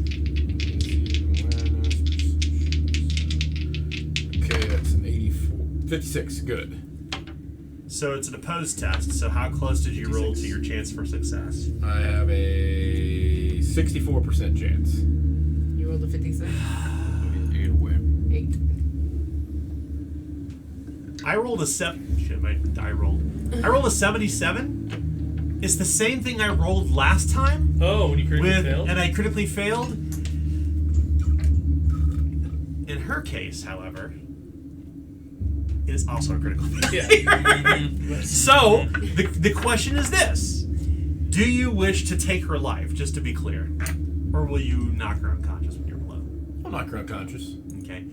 Speaker 3: Okay, that's an 84. 56, good.
Speaker 1: So it's an opposed test, so how close did you roll to your chance for success?
Speaker 3: I have a 64% chance.
Speaker 5: You rolled a 56?
Speaker 4: You're gonna win.
Speaker 5: 8.
Speaker 1: I rolled a 7. Shit, my die rolled. I rolled a 77. It's the same thing I rolled last time.
Speaker 2: Oh, when you critically failed?
Speaker 1: And I critically failed. In her case, however, it is also a critical failure.
Speaker 2: Yeah.
Speaker 1: So, the question is this. Do you wish to take her life, just to be clear? Or will you knock her unconscious when you're below?
Speaker 3: I'll knock her unconscious.
Speaker 1: Okay.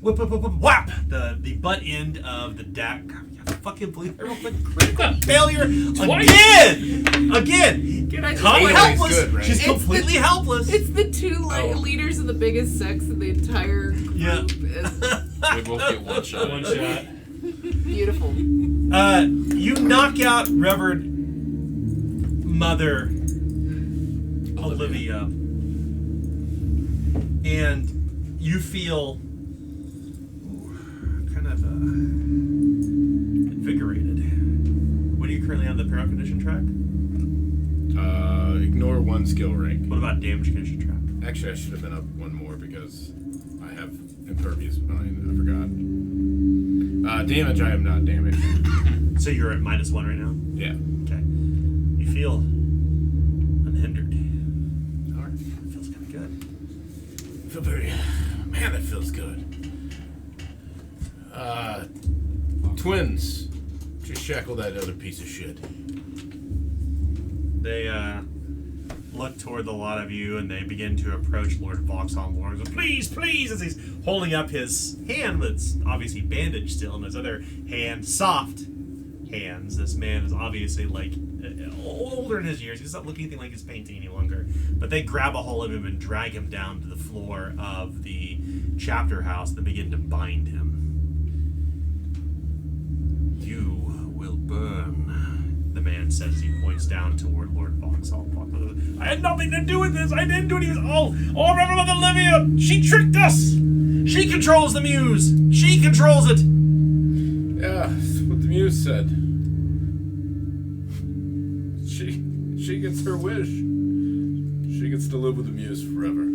Speaker 1: Whip, whip, whip, whip, whap! The butt end of the deck. I fucking believe I rolled a critical failure again.
Speaker 5: Can I just
Speaker 1: Helpless.
Speaker 3: Good, right?
Speaker 1: She's completely helpless.
Speaker 5: It's the two leaders of the biggest sex in the entire group.
Speaker 1: Yeah.
Speaker 4: We both get one shot.
Speaker 2: One shot.
Speaker 5: Beautiful.
Speaker 1: You knock out Reverend Mother Olivia, and you feel kind of invigorated. What are you currently on the peril condition track?
Speaker 3: Ignore one skill rank.
Speaker 1: What about damage condition track?
Speaker 3: Actually, I should have been up one more because I have impervious mind. I forgot. Damage, I am not damaged.
Speaker 1: So you're at -1 right now?
Speaker 3: Yeah.
Speaker 1: Okay. You feel unhindered. Alright. Feels kind of good.
Speaker 3: I feel very... Man, that feels good. Twins. Just shackle that other piece of shit.
Speaker 1: They look toward the lot of you and they begin to approach Lord Vauxhall. Lord goes, please, please, as he's holding up his hand that's obviously bandaged still, and his other hand, soft hands. This man is obviously like older in his years. He's not looking anything like his painting any longer. But they grab a hold of him and drag him down to the floor of the chapter house and begin to bind him. You will burn, the man says as he points down toward Lord Vauxhall. I had nothing to do with this. I didn't do it. He was all Reverend Mother Olivia. She tricked us. She controls the muse. She controls it.
Speaker 3: Yeah, that's what the muse said. She gets her wish. She gets to live with the muse forever.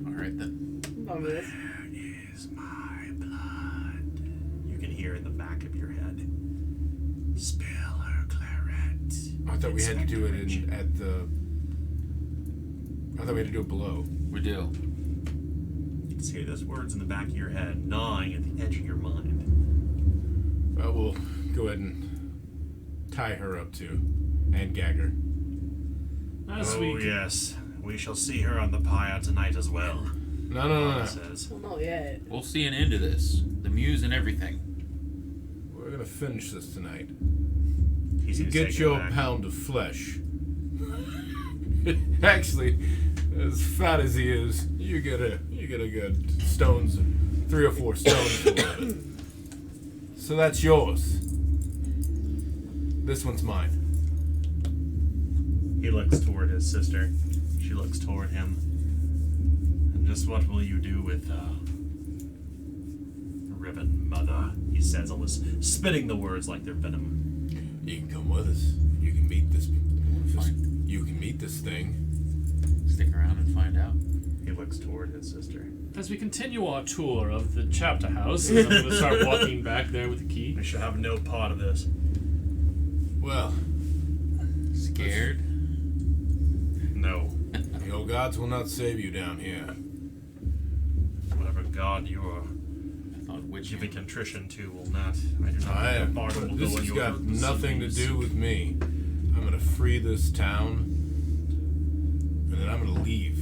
Speaker 4: Alright then.
Speaker 5: Love this.
Speaker 1: Where is my blood? You can hear in the back of your head. Spill her claret.
Speaker 3: I thought we had to do it
Speaker 1: Richard.
Speaker 3: at the... I thought we had to do it below.
Speaker 4: We do.
Speaker 1: You can hear those words in the back of your head, gnawing at the edge of your mind.
Speaker 3: Well, we'll go ahead and tie her up too. And gag her.
Speaker 1: Yes. We shall see her on the pyre tonight as well.
Speaker 3: No.
Speaker 1: Says.
Speaker 5: Well, not yet.
Speaker 4: We'll see an end to this. The muse and everything.
Speaker 3: We're gonna finish this tonight.
Speaker 1: He's
Speaker 3: You
Speaker 1: gonna
Speaker 3: get
Speaker 1: take
Speaker 3: your
Speaker 1: it back.
Speaker 3: pound of flesh. Actually, as fat as he is, you get a good stones, 3 or 4 stones. So that's yours. This one's mine.
Speaker 1: He looks toward his sister. She looks toward him. And just what will you do with Ribbon Mother? He says, almost spitting the words like they're venom.
Speaker 3: You can come with us. You can meet this. You can meet this thing.
Speaker 4: Stick around and find out.
Speaker 1: He looks toward his sister.
Speaker 2: As we continue our tour of the chapter house, I'm going to start walking back there with the key.
Speaker 1: We shall have no part of this.
Speaker 3: Well,
Speaker 4: Scared?
Speaker 1: No.
Speaker 3: your gods will not save you down here.
Speaker 1: Whatever god you are
Speaker 4: I thought witch.
Speaker 1: giving contrition to will not. I do not
Speaker 3: I
Speaker 1: think a
Speaker 3: am.
Speaker 1: bard will
Speaker 3: This
Speaker 1: go in
Speaker 3: has
Speaker 1: your
Speaker 3: got nothing to
Speaker 1: pursuits.
Speaker 3: do with me. I'm gonna free this town, and then I'm gonna leave.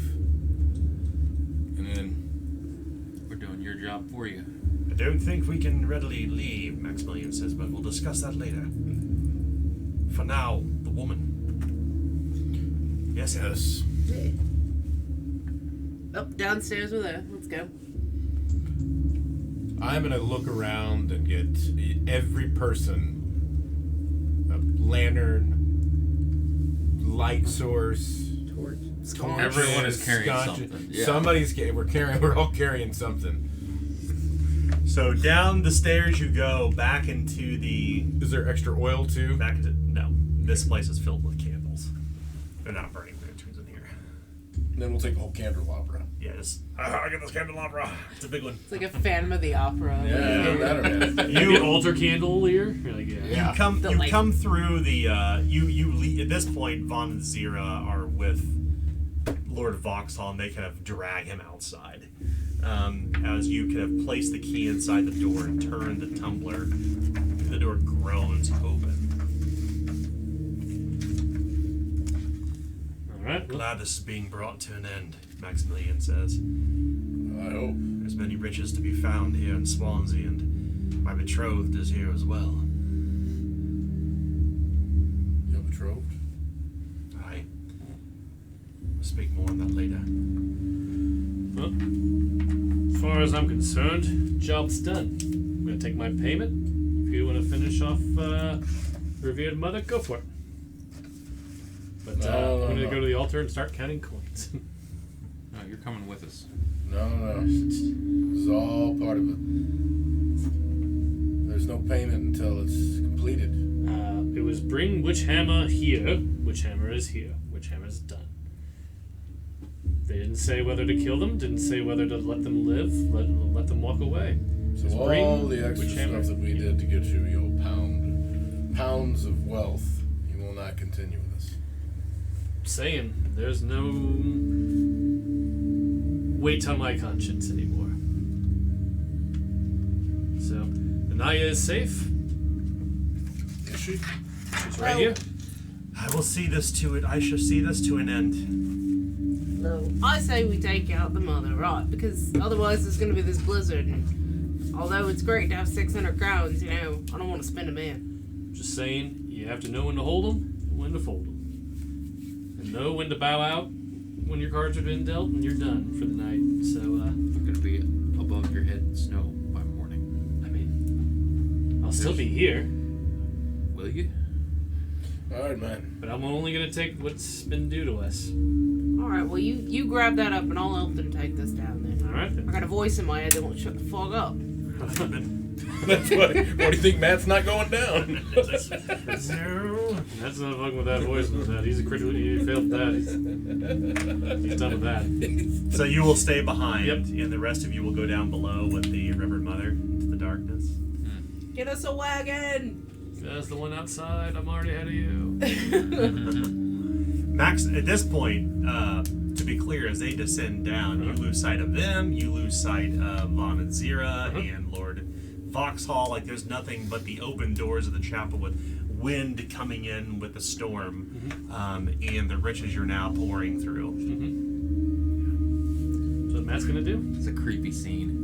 Speaker 3: And then
Speaker 4: We're doing your job for you.
Speaker 1: I don't think we can readily leave, Maximilian says, but we'll discuss that later. For now, the woman. Yes,
Speaker 3: yes,
Speaker 5: Up downstairs with her. Let's go.
Speaker 3: I'm gonna look around and get every person a lantern, light source. Torches,
Speaker 4: Everyone is carrying
Speaker 3: scotches.
Speaker 4: something. Yeah.
Speaker 3: We're all carrying something.
Speaker 1: So down the stairs you go, back into the...
Speaker 3: Is there extra oil too?
Speaker 1: Back into... No. This place is filled with candles. They're not burning lanterns in here.
Speaker 3: Then we'll take the whole candelabra.
Speaker 1: Yeah, just... I get this candelabra. It's a big one.
Speaker 5: It's like a Phantom of the Opera.
Speaker 2: The altar candle here? You're like, yeah.
Speaker 1: You come
Speaker 5: The light.
Speaker 1: come through the at this point Vaughn and Zira are with Lord Vauxhall and they kind of drag him outside. As you kind of place the key inside the door and turn the tumbler, the door groans open.
Speaker 2: Alright.
Speaker 1: Glad this is being brought to an end, Maximilian says.
Speaker 3: I hope.
Speaker 1: There's many riches to be found here in Swanzi, and my betrothed is here as well.
Speaker 3: You're betrothed?
Speaker 1: I will speak more on that later.
Speaker 2: Well, as far as I'm concerned, job's done. I'm going to take my payment. If you want to finish off Revered Mother, go for it. But I'm going to go to the altar and start counting coins.
Speaker 4: No, you're coming with us.
Speaker 3: No. This is all part of it. There's no payment until it's completed.
Speaker 2: It was bring Witch Hammer here. Witch Hammer is here. Witch Hammer is done. They didn't say whether to kill them, didn't say whether to let them live, let them walk away.
Speaker 3: So
Speaker 2: Just
Speaker 3: all
Speaker 2: bring
Speaker 3: the extra
Speaker 2: Witch Hammer.
Speaker 3: stuff that we did to get you your pounds of wealth, you will not continue with us.
Speaker 2: Saying there's no weight on my conscience anymore. So, Anaya is safe.
Speaker 3: Is she?
Speaker 2: She's right here.
Speaker 1: I will see this to it. I shall see this to an end.
Speaker 5: No. I say we take out the mother, right? Because otherwise there's going to be this blizzard. And although it's great to have 600 crowns, I don't want to spend them in.
Speaker 2: Just saying, you have to know when to hold them, when to fold them. And know when to bow out when your cards have been dealt and you're done for the night. So,
Speaker 4: I'm gonna be above your head in snow by morning.
Speaker 2: I mean, I'll still be here,
Speaker 4: Will you?
Speaker 3: Alright, man.
Speaker 2: but I'm only going to take what's been due to us.
Speaker 5: Alright, well, you grab that up and I'll help them take this down then.
Speaker 2: Alright
Speaker 5: I
Speaker 2: then.
Speaker 5: got a voice in my head that won't shut the fuck up.
Speaker 3: That's what do you think Matt's not going down?
Speaker 1: No.
Speaker 2: That's not fucking with that voice. He's a critical. He failed that. He's done with that.
Speaker 1: So you will stay behind,
Speaker 2: Yep.
Speaker 1: and the rest of you will go down below with the Reverend Mother into the darkness.
Speaker 5: Get us a wagon!
Speaker 2: That's the one outside. I'm already ahead of you.
Speaker 1: Max, at this point, to be clear, as they descend down, you lose sight of them, you lose sight of Vaughn and Zira and Lord Vauxhall. Like, there's nothing but the open doors of the chapel with wind coming in with the storm, and the riches you're now pouring through.
Speaker 2: So what Matt's gonna do?
Speaker 4: It's a creepy scene.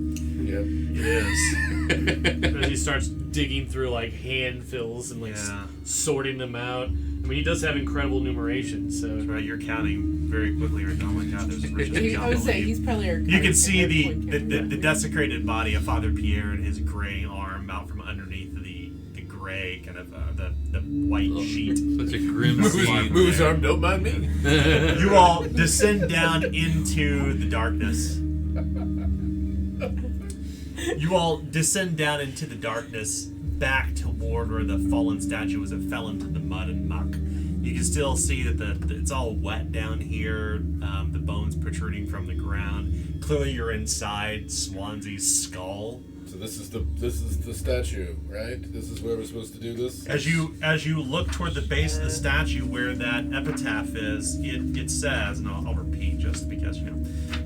Speaker 3: Yep.
Speaker 1: It is.
Speaker 2: As he starts digging through like handfills and like
Speaker 1: Yeah.
Speaker 2: sorting them out. I mean, he does have incredible numeration, so
Speaker 1: Right, you're counting very quickly right now. Oh my God, there's riches
Speaker 5: I
Speaker 1: beyond
Speaker 5: would say
Speaker 1: belief.
Speaker 5: he's probably our.
Speaker 1: You can see the
Speaker 5: current
Speaker 1: desecrated body of Father Pierre and his gray arm out from underneath the gray kind of the white sheet.
Speaker 4: Such a grim
Speaker 3: Move
Speaker 4: scene.
Speaker 3: his arm, don't mind me.
Speaker 1: You all descend down into the darkness. You all descend down into the darkness, back toward where the fallen statue was. It fell into the mud and muck. You can still see that it's all wet down here. The bones protruding from the ground. Clearly, you're inside Swanzi's skull.
Speaker 3: So this is the statue, right? This is where we're supposed to do this.
Speaker 1: As you look toward the base of the statue where that epitaph is, it says, and I'll repeat just because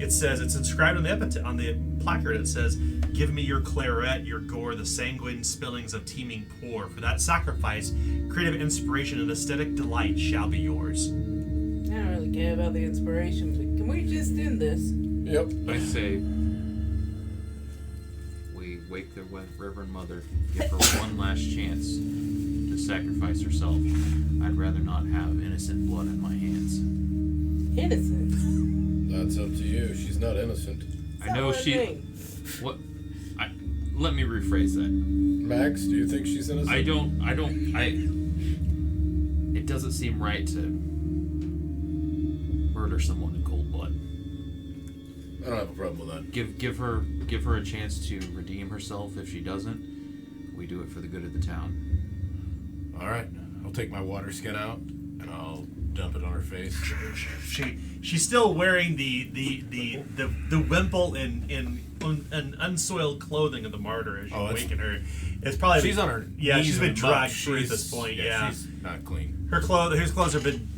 Speaker 1: it says, it's inscribed on the epitaph, on the placard. It says, "Give me your claret, your gore, the sanguine spillings of teeming pour. For that sacrifice, creative inspiration and aesthetic delight shall be yours."
Speaker 5: I don't really care about the inspiration, but can we just end this?
Speaker 3: Yep.
Speaker 4: I say we wake the Reverend Mother, give her one last chance to sacrifice herself. I'd rather not have innocent blood in my hands.
Speaker 5: Innocent.
Speaker 3: That's up to you. She's not innocent.
Speaker 4: I know she. What? Let me rephrase that.
Speaker 3: Max, do you think she's innocent?
Speaker 4: I don't. It doesn't seem right to murder someone in cold blood.
Speaker 3: I don't have a problem with that.
Speaker 4: Give her a chance to redeem herself. If she doesn't, we do it for the good of the town.
Speaker 3: All right. I'll take my water skin out and I'll dump it on her face.
Speaker 1: She's still wearing the wimple and unsoiled clothing of the martyr as you awaken her. It's probably
Speaker 3: she's on her.
Speaker 1: Yeah,
Speaker 3: knees
Speaker 1: she's been
Speaker 3: and muck.
Speaker 1: dragged through at this point. Yeah,
Speaker 3: she's not clean.
Speaker 1: his clothes have been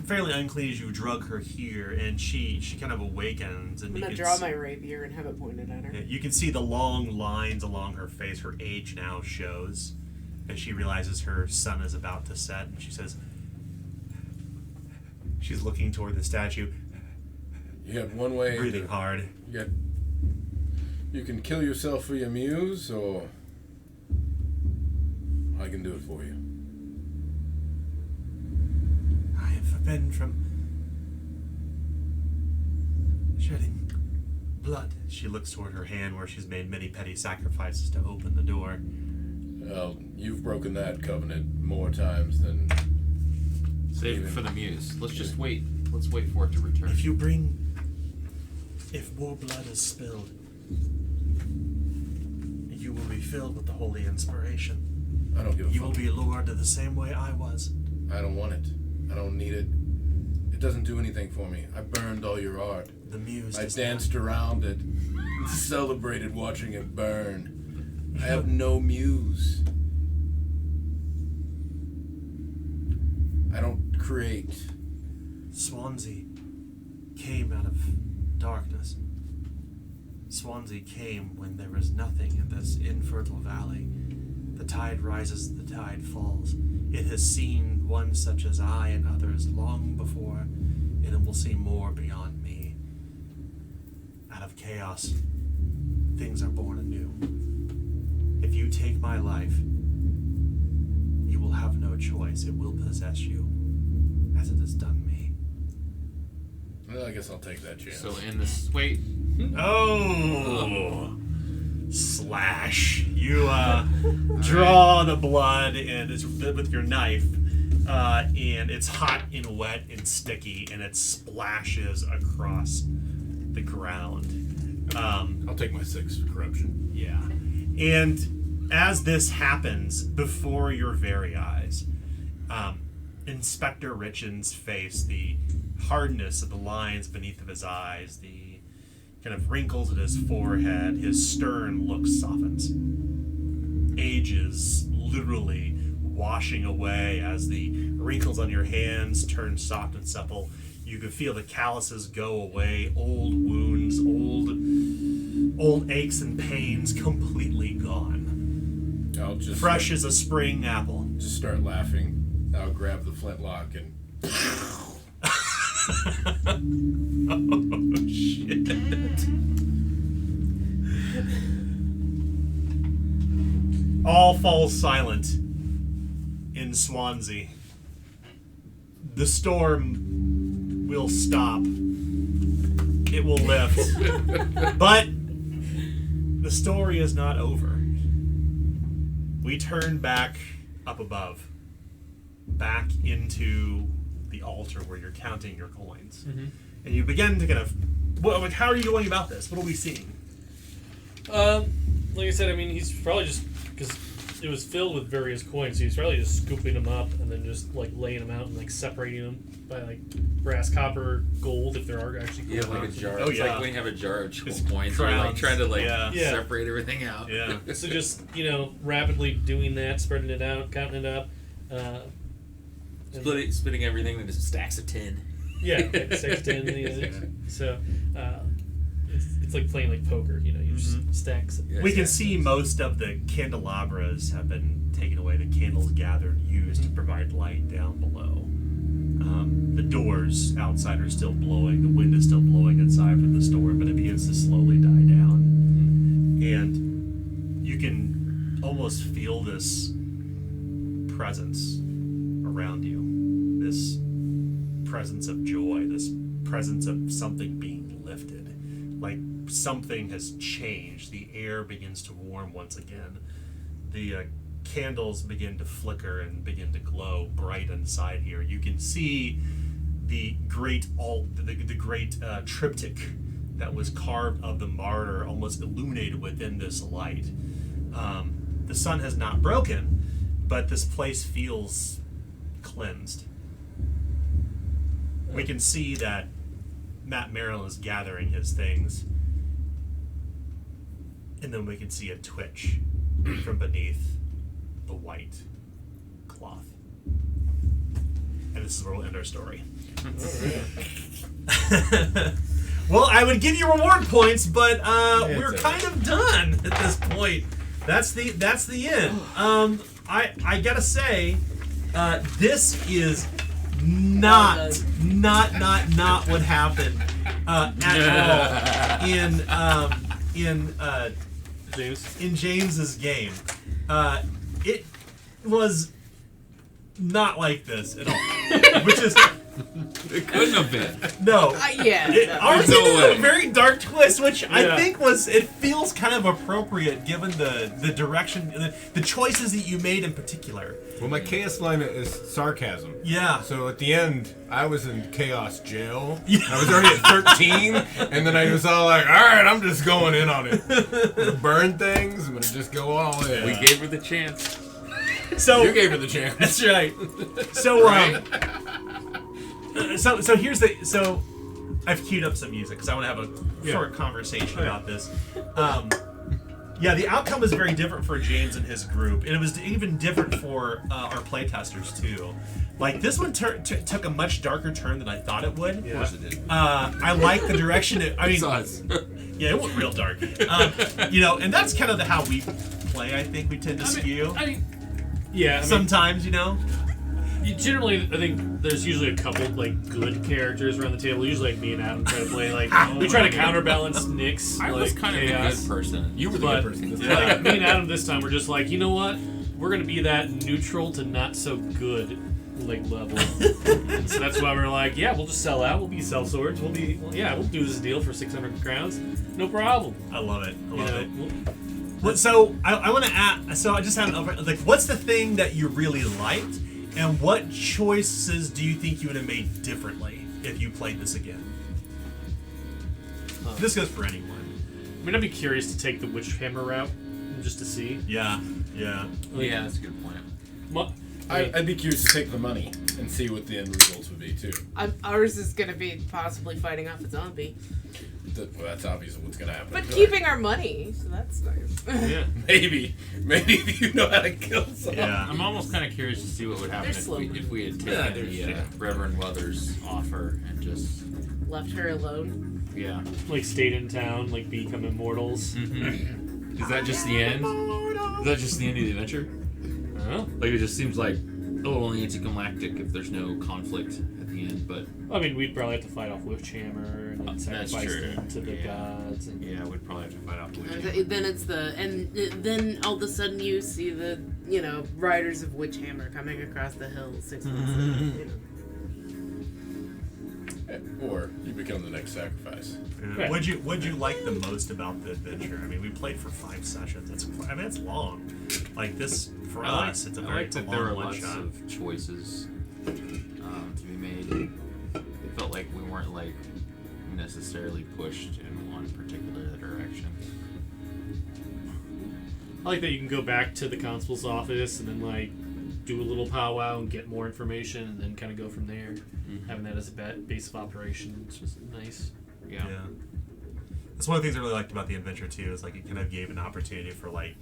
Speaker 1: fairly unclean as you drug her here, and she kind of awakens. And
Speaker 5: I'm gonna draw my rapier and have it pointed at her.
Speaker 1: Yeah, you can see the long lines along her face. Her age now shows as she realizes her sun is about to set, and she says, she's looking toward the statue,
Speaker 3: You got one way.
Speaker 1: breathing hard.
Speaker 3: You can kill yourself for your muse, or I can do it for you.
Speaker 1: I have forbidden from shedding blood. She looks toward her hand where she's made many petty sacrifices to open the door.
Speaker 3: Well, you've broken that covenant more times than...
Speaker 4: Save it for the muse. Let's just wait. Let's wait for it to return.
Speaker 1: If more blood is spilled, you will be filled with the holy inspiration.
Speaker 3: I don't give a
Speaker 1: You
Speaker 3: fuck.
Speaker 1: will be lured the same way I was.
Speaker 3: I don't want it. I don't need it. It doesn't do anything for me. I burned all your art.
Speaker 1: The muse
Speaker 3: I
Speaker 1: does
Speaker 3: danced around it, celebrated watching it burn. I have no muse. I don't create.
Speaker 1: Swanzi came out of darkness. Swanzi came when there was nothing in this infertile valley. The tide rises, the tide falls. It has seen one such as I and others long before, and it will see more beyond me. Out of chaos, things are born anew. If you take my life, you will have no choice. It will possess you, as it has done me.
Speaker 3: Well, I guess I'll take that chance.
Speaker 4: So in this wait.
Speaker 1: Oh! Slash. You draw the blood and it's with your knife, and it's hot and wet and sticky, and it splashes across the ground.
Speaker 3: I'll take my 6 for corruption.
Speaker 1: Yeah. And as this happens before your very eyes, Inspector Richen's face, the hardness of the lines beneath of his eyes, the kind of wrinkles at his forehead, his stern look softens. Age is literally washing away as the wrinkles on your hands turn soft and supple. You can feel the calluses go away, old wounds, old aches and pains completely gone.
Speaker 3: I'll just
Speaker 1: Fresh as a spring apple.
Speaker 3: just start laughing. I'll grab the flintlock and.
Speaker 1: Oh, shit. All falls silent in Swanzi. The storm will stop. It will lift. But the story is not over. We turn back up above. Back into the altar where you're counting your coins.
Speaker 2: Mm-hmm.
Speaker 1: And you begin to kind of... Well, like, how are you going about this? What are we seeing?
Speaker 2: Like I said, I mean, he's probably just... Because it was filled with various coins, so he's probably just scooping them up and then just, like, laying them out and, like, separating them by, like, brass, copper, gold, if there are actually gold.
Speaker 7: Yeah, like a jar.
Speaker 1: Oh,
Speaker 7: It's
Speaker 1: yeah.
Speaker 7: like when you have a jar of
Speaker 1: Just
Speaker 7: coins, you're like trying to like
Speaker 1: yeah.
Speaker 7: separate everything out.
Speaker 1: Yeah.
Speaker 2: So just, rapidly doing that, spreading it out, counting it up.
Speaker 7: Splitting everything into stacks of 10.
Speaker 2: Yeah, like 6, 10. So it's like playing like poker, you just stacks.
Speaker 7: Yeah,
Speaker 1: We can see most of the candelabras have been taken away, the candles gathered, used to provide light down below. The doors outside are still blowing, the wind is still blowing inside from the storm, but it begins to slowly die down. And you can almost feel this presence around you, this presence of joy, this presence of something being lifted. Like something has changed. The air begins to warm once again. The candles begin to flicker and begin to glow bright inside here. You can see the great triptych that was carved of the martyr almost illuminated within this light. The sun has not broken, but this place feels cleansed. We can see that Matt Merrill is gathering his things, and then we can see a twitch from beneath the white cloth. And this is where we'll end our story. Well, I would give you reward points, but we're kind of done at this point. That's the end. I gotta say, this is not what happened at all in James's game. It was not like this at all, which is
Speaker 4: It couldn't have been.
Speaker 1: no. Ours
Speaker 4: no
Speaker 1: ended
Speaker 4: way.
Speaker 1: a very dark twist, which I think it feels kind of appropriate given the direction, the choices that you made in particular.
Speaker 3: Well, my chaos line is sarcasm.
Speaker 1: Yeah.
Speaker 3: So at the end, I was in chaos jail.
Speaker 1: Yeah.
Speaker 3: I was already at 13, and then I was all like, all right, I'm just going in on it. I'm gonna burn things. I'm going to just go all in.
Speaker 4: We gave her the chance.
Speaker 1: So
Speaker 3: You gave her the chance.
Speaker 1: that's right. So so here's so I've queued up some music because I want to have a short conversation about this. The outcome was very different for James and his group, and it was even different for our playtesters too. Like this one took a much darker turn than I thought it would.
Speaker 7: Of course it did.
Speaker 1: I like the direction.
Speaker 7: It's us.
Speaker 1: Yeah, it went real dark. And that's kind of how we play. I think we tend to skew sometimes.
Speaker 2: Generally, I think there's usually a couple good characters around the table. Usually, me and Adam try to play we try to counterbalance Nick's.
Speaker 7: I was kind
Speaker 2: chaos.
Speaker 7: of a good person.
Speaker 3: You were the good person.
Speaker 2: Me and Adam this time were just like, you know what? We're gonna be that neutral to not so good level. So that's why we're like, we'll just sell out. We'll be sellswords. We'll do this deal for 600 crowns. No problem.
Speaker 1: I love it. I love it. So I want to ask. So I just have what's the thing that you really liked, and what choices do you think you would have made differently if you played this again? This goes for anyone.
Speaker 2: I mean, I'd be curious to take the witch hammer route just to see.
Speaker 1: Yeah.
Speaker 7: Yeah, that's a good point.
Speaker 3: I'd be curious to take the money and see what the end results would be, too.
Speaker 5: Ours is going to be possibly fighting off a zombie.
Speaker 3: Well, that's obviously what's going to happen.
Speaker 5: But keeping our money, so that's nice.
Speaker 2: Yeah.
Speaker 3: Maybe if you know how to kill someone.
Speaker 1: Yeah.
Speaker 7: I'm almost kind of curious to see what would happen if we had taken the Reverend Weathers offer and just
Speaker 5: Left her alone.
Speaker 7: Yeah.
Speaker 2: Stayed in town, become immortals.
Speaker 7: Mm-hmm. Is that just the end? Is that just the end of the adventure?
Speaker 2: Oh.
Speaker 7: Like it just seems like only anticlimactic if there's no conflict at the end. But
Speaker 2: I mean, we'd probably have to fight off Witchhammer and then
Speaker 7: That's
Speaker 2: sacrifice
Speaker 7: true.
Speaker 2: them to the gods. And
Speaker 4: Yeah, we'd probably have to fight off the witch.
Speaker 5: Then all of a sudden you see the riders of Witchhammer coming across the hill 6 months later.
Speaker 3: Or you become the next sacrifice.
Speaker 2: Right.
Speaker 1: What'd you like the most about the adventure? I mean, we played for 5 sessions. It's long. Like this for us, it's a
Speaker 7: I
Speaker 1: very
Speaker 7: like that there were
Speaker 1: long
Speaker 7: lots
Speaker 1: one-shot.
Speaker 7: of choices to be made. It felt like we weren't like necessarily pushed in one particular direction.
Speaker 2: I like that you can go back to the constable's office and then like do a little powwow and get more information and then kind of go from there. Having that as a base of operations was nice.
Speaker 7: Yeah.
Speaker 1: That's one of the things I really liked about the adventure too. Is like it kind of gave an opportunity for like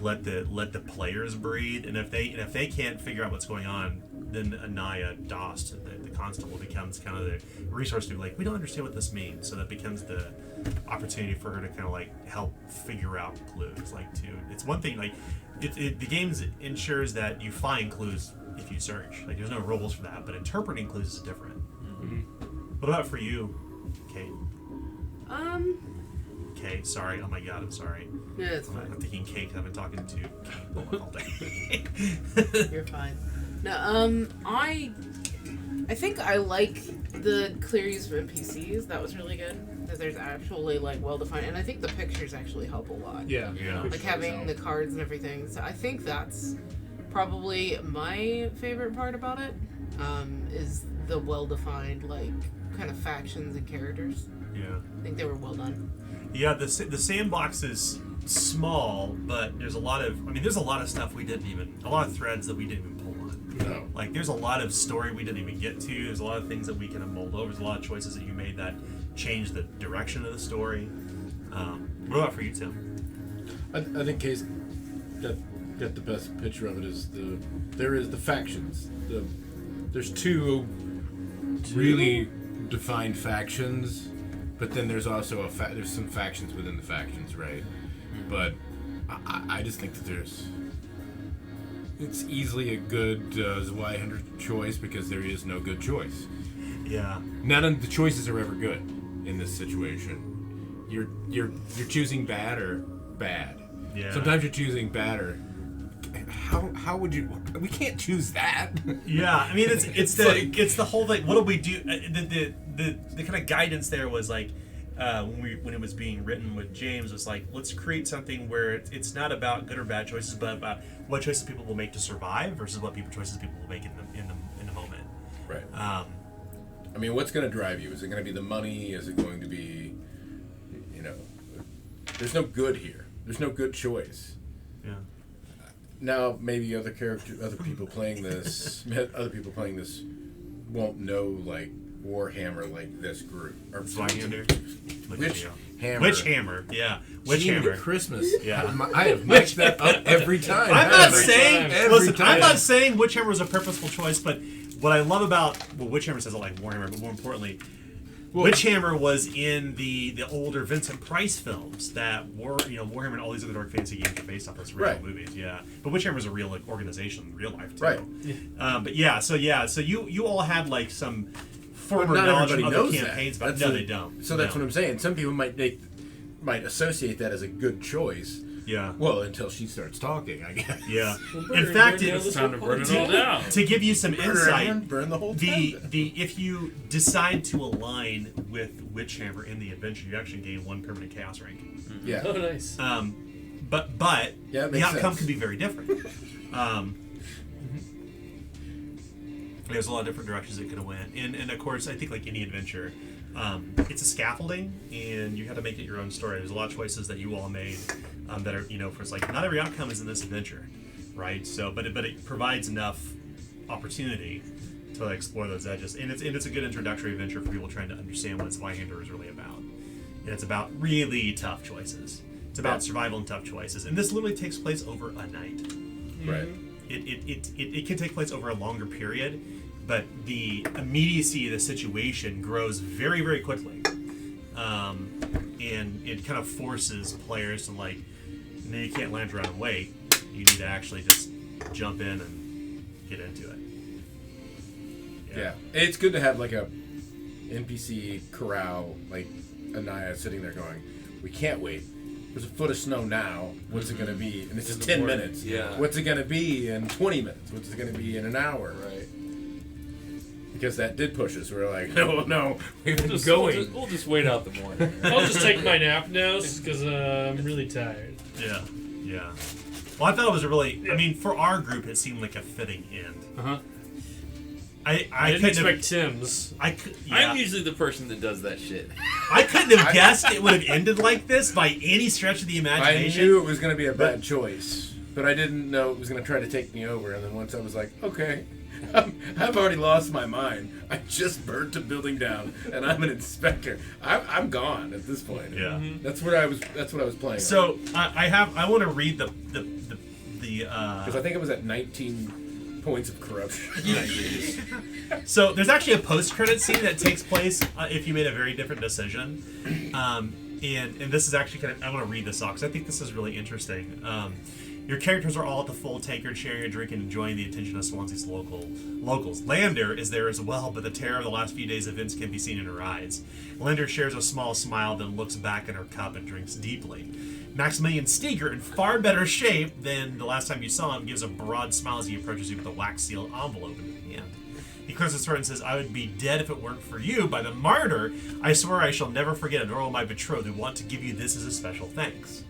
Speaker 1: let the players breed, and if they can't figure out what's going on, then Anaya Dost, the constable, becomes kind of the resource to be like, we don't understand what this means, so that becomes the opportunity for her to kind of like help figure out clues. Like it's one thing like the games ensures that you find clues if you search. Like there's no rules for that, but interpreting clues is different. What about for you, Kate? Kate, sorry. Oh my God, I'm sorry.
Speaker 5: Yeah, it's fine.
Speaker 1: I'm thinking Kate. I've been talking to Kate all day.
Speaker 5: You're fine. No, I think I like the clear use of NPCs. That was really good because there's actually like well defined, and I think the pictures actually help a lot.
Speaker 2: Yeah.
Speaker 5: Like having the cards and everything. So I think that's probably my favorite part about it. Is the well defined like kind of factions and characters.
Speaker 1: Yeah.
Speaker 5: I think they were well done.
Speaker 1: Yeah, the sandbox is small, but there's a lot of stuff a lot of threads that we didn't even pull on.
Speaker 3: No.
Speaker 1: Like there's a lot of story we didn't even get to. There's a lot of things that we kind of mold over. There's a lot of choices that you made that changed the direction of the story. What about for you, Tim?
Speaker 3: I think Case got the best picture of it is there is the factions. There's two really defined factions, but then there's also there's some factions within the factions, right? But I just think that it's easily a good Zweihander choice because there is no good choice.
Speaker 1: Yeah.
Speaker 3: None of the choices are ever good in this situation. You're choosing bad or bad.
Speaker 1: Yeah.
Speaker 3: Sometimes you're choosing bad or how would you? We can't choose that.
Speaker 1: Yeah, I mean it's the whole thing. What do we do? The kind of guidance there was like when it was being written with James was like, let's create something where it's not about good or bad choices, but about what choices people will make to survive versus what choices people will make in the moment.
Speaker 3: Right. I mean, what's going to drive you? Is it going to be the money? Is it going to be, there's no good here. There's no good choice.
Speaker 1: Yeah.
Speaker 3: Now, maybe other people playing this won't know like Warhammer like this group or
Speaker 1: Zweihander.
Speaker 3: Witchhammer.
Speaker 1: Yeah.
Speaker 3: Gene
Speaker 1: Witchhammer.
Speaker 3: Christmas.
Speaker 1: Yeah.
Speaker 3: I have mixed that up every time.
Speaker 1: I'm not
Speaker 3: Every
Speaker 1: saying.
Speaker 3: time.
Speaker 1: Listen, I'm not saying Witchhammer was a purposeful choice, but what I love about Witchhammer says it like Warhammer, but more importantly, Witchhammer was in the older Vincent Price films that Warhammer and all these other Dark Fantasy games are based off those real movies. Yeah, but Witchhammer is a real organization in real life too.
Speaker 3: Right.
Speaker 1: But so you all had like some former
Speaker 3: not
Speaker 1: knowledge of
Speaker 3: everybody
Speaker 1: other
Speaker 3: knows
Speaker 1: campaigns,
Speaker 3: that.
Speaker 1: but no, they don't.
Speaker 3: So that's what I'm saying. Some people might associate that as a good choice.
Speaker 1: Yeah.
Speaker 3: Well, until she starts talking, I guess.
Speaker 1: Yeah. In fact,
Speaker 7: It's time to burn it all down.
Speaker 1: to give you some insight,
Speaker 3: burn the whole
Speaker 1: the
Speaker 3: town.
Speaker 1: if you decide to align with Witchhammer in the adventure, you actually gain 1 permanent chaos rank.
Speaker 3: Yeah.
Speaker 2: Oh, nice.
Speaker 1: But
Speaker 3: Yeah,
Speaker 1: the outcome
Speaker 3: sense.
Speaker 1: can be very different. There's a lot of different directions it could have went, and of course, I think like any adventure, it's a scaffolding, and you have to make it your own story. There's a lot of choices that you all made that are for it's like not every outcome is in this adventure, right? So, but it provides enough opportunity to explore those edges, and it's a good introductory adventure for people trying to understand what Zweihander is really about. And it's about really tough choices. It's about survival and tough choices, and this literally takes place over a night.
Speaker 3: Right.
Speaker 1: It can take place over a longer period, but the immediacy of the situation grows very, very quickly, and it kind of forces players to like, no, you can't lounge around and wait. You need to actually just jump in and get into it.
Speaker 3: Yeah, it's good to have like a NPC corral, like Anaya sitting there going, "We can't wait. There's a foot of snow now. What's it gonna be? And this is 10 minutes.
Speaker 7: Yeah.
Speaker 3: What's it gonna be in 20 minutes? What's it gonna be in an hour?
Speaker 7: Right.
Speaker 3: Because that did push us. We were like, no, we've been going.
Speaker 7: We'll just wait out the morning.
Speaker 2: I'll just take my nap now because I'm really tired.
Speaker 1: Yeah. Well, I thought it was a really. I mean, for our group, it seemed like a fitting end.
Speaker 2: Uh-huh.
Speaker 1: I
Speaker 2: didn't expect Tim's.
Speaker 7: I'm usually the person that does that shit.
Speaker 1: I couldn't have guessed it would have ended like this by any stretch of the
Speaker 3: I
Speaker 1: imagination.
Speaker 3: knew it was going to be a bad choice, but I didn't know it was going to try to take me over. And then once I was like, okay, I've already lost my mind. I just burnt a building down, and I'm an inspector. I'm gone at this point.
Speaker 1: Yeah.
Speaker 3: That's what I was playing.
Speaker 1: So I want to read the
Speaker 3: because I think it was at 19 points of corruption.
Speaker 1: So there's actually a post-credit scene that takes place if you made a very different decision, and this is actually kind of, I want to read this off because I think this is really interesting. Your characters are all at the full tankard, sharing a drink and enjoying the attention of Swanzi's locals. Lander is there as well, but the terror of the last few days' events can be seen in her eyes. Lander shares a small smile, then looks back at her cup and drinks deeply. Maximilian Steger, in far better shape than the last time you saw him, gives a broad smile as he approaches you with a wax-sealed envelope in his hand. He clears his throat and says, "I would be dead if it weren't for you. By the martyr, I swear I shall never forget it, nor will my betrothed who want to give you this as a special thanks."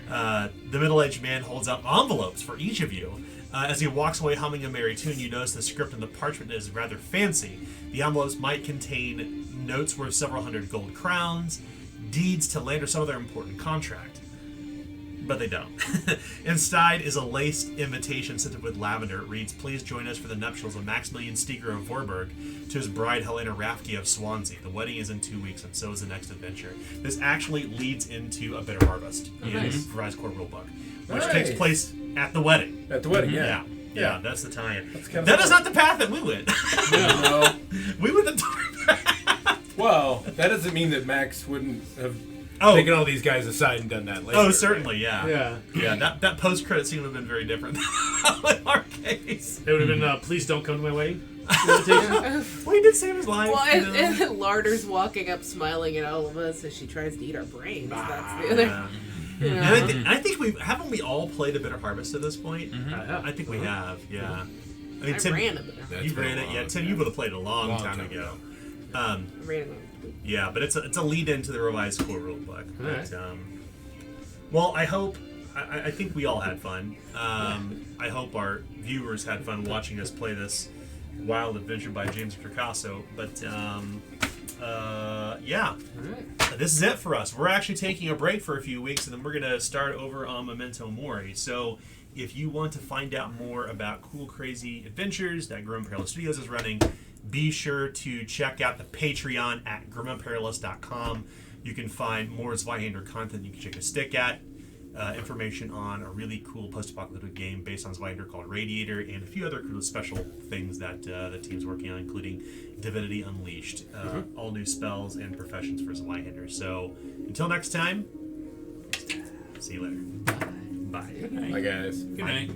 Speaker 1: The middle-aged man holds out envelopes for each of you. As he walks away humming a merry tune, you notice the script on the parchment is rather fancy. The envelopes might contain notes worth several hundred gold crowns, deeds to land or some other important contract. But they don't. Inside is a laced invitation scented with lavender. It reads, "Please join us for the nuptials of Maximilian Steger of Vorburg to his bride Helena Rafke of Swanzi. The wedding is in 2 weeks, and so is the next adventure." This actually leads into a bitter harvest in Rise Core Rulebook, which takes place at the wedding.
Speaker 3: At the wedding, yeah.
Speaker 1: Yeah, that's the tie-in.
Speaker 3: That's
Speaker 1: That is not the path that we went.
Speaker 3: No.
Speaker 1: We went the dark path.
Speaker 3: Well, that doesn't mean that Max wouldn't have taken all these guys aside and done that later.
Speaker 1: Oh, certainly, yeah.
Speaker 2: Yeah.
Speaker 1: That post-credit scene would have been very different in our case.
Speaker 2: It would have been, "Please don't come to my wedding." Invitation.
Speaker 1: Well, he did save his life.
Speaker 5: Well,
Speaker 1: you know?
Speaker 5: and Larder's walking up smiling at all of us as she tries to eat our brains. That's the other.
Speaker 1: Yeah.
Speaker 5: You know.
Speaker 1: And I think we all played a Bitter Harvest at this point?
Speaker 2: Mm-hmm.
Speaker 1: I think we have, yeah. I mean,
Speaker 5: I
Speaker 1: Tim,
Speaker 5: ran a bit.
Speaker 1: you ran it, yeah. Tim, you would have played it a long time ago.
Speaker 5: I ran it.
Speaker 1: Yeah, but it's a lead into the revised core rulebook.
Speaker 2: Right.
Speaker 1: But, well, I think we all had fun. I hope our viewers had fun watching us play this wild adventure by James Tricasso. But yeah, this is it for us. We're actually taking a break for a few weeks, and then we're gonna start over on Memento Mori. So if you want to find out more about cool, crazy adventures that Grim Perilous Studios is running, be sure to check out the Patreon at grimandperilous.com. You can find more Zweihander content you can shake a stick at. Information on a really cool post-apocalyptic game based on Zweihander called Radiator, and a few other cool special things that the team's working on, including Divinity Unleashed, all new spells and professions for Zweihander. So until next time, see you later. Bye.
Speaker 3: Bye, guys.
Speaker 7: Good night.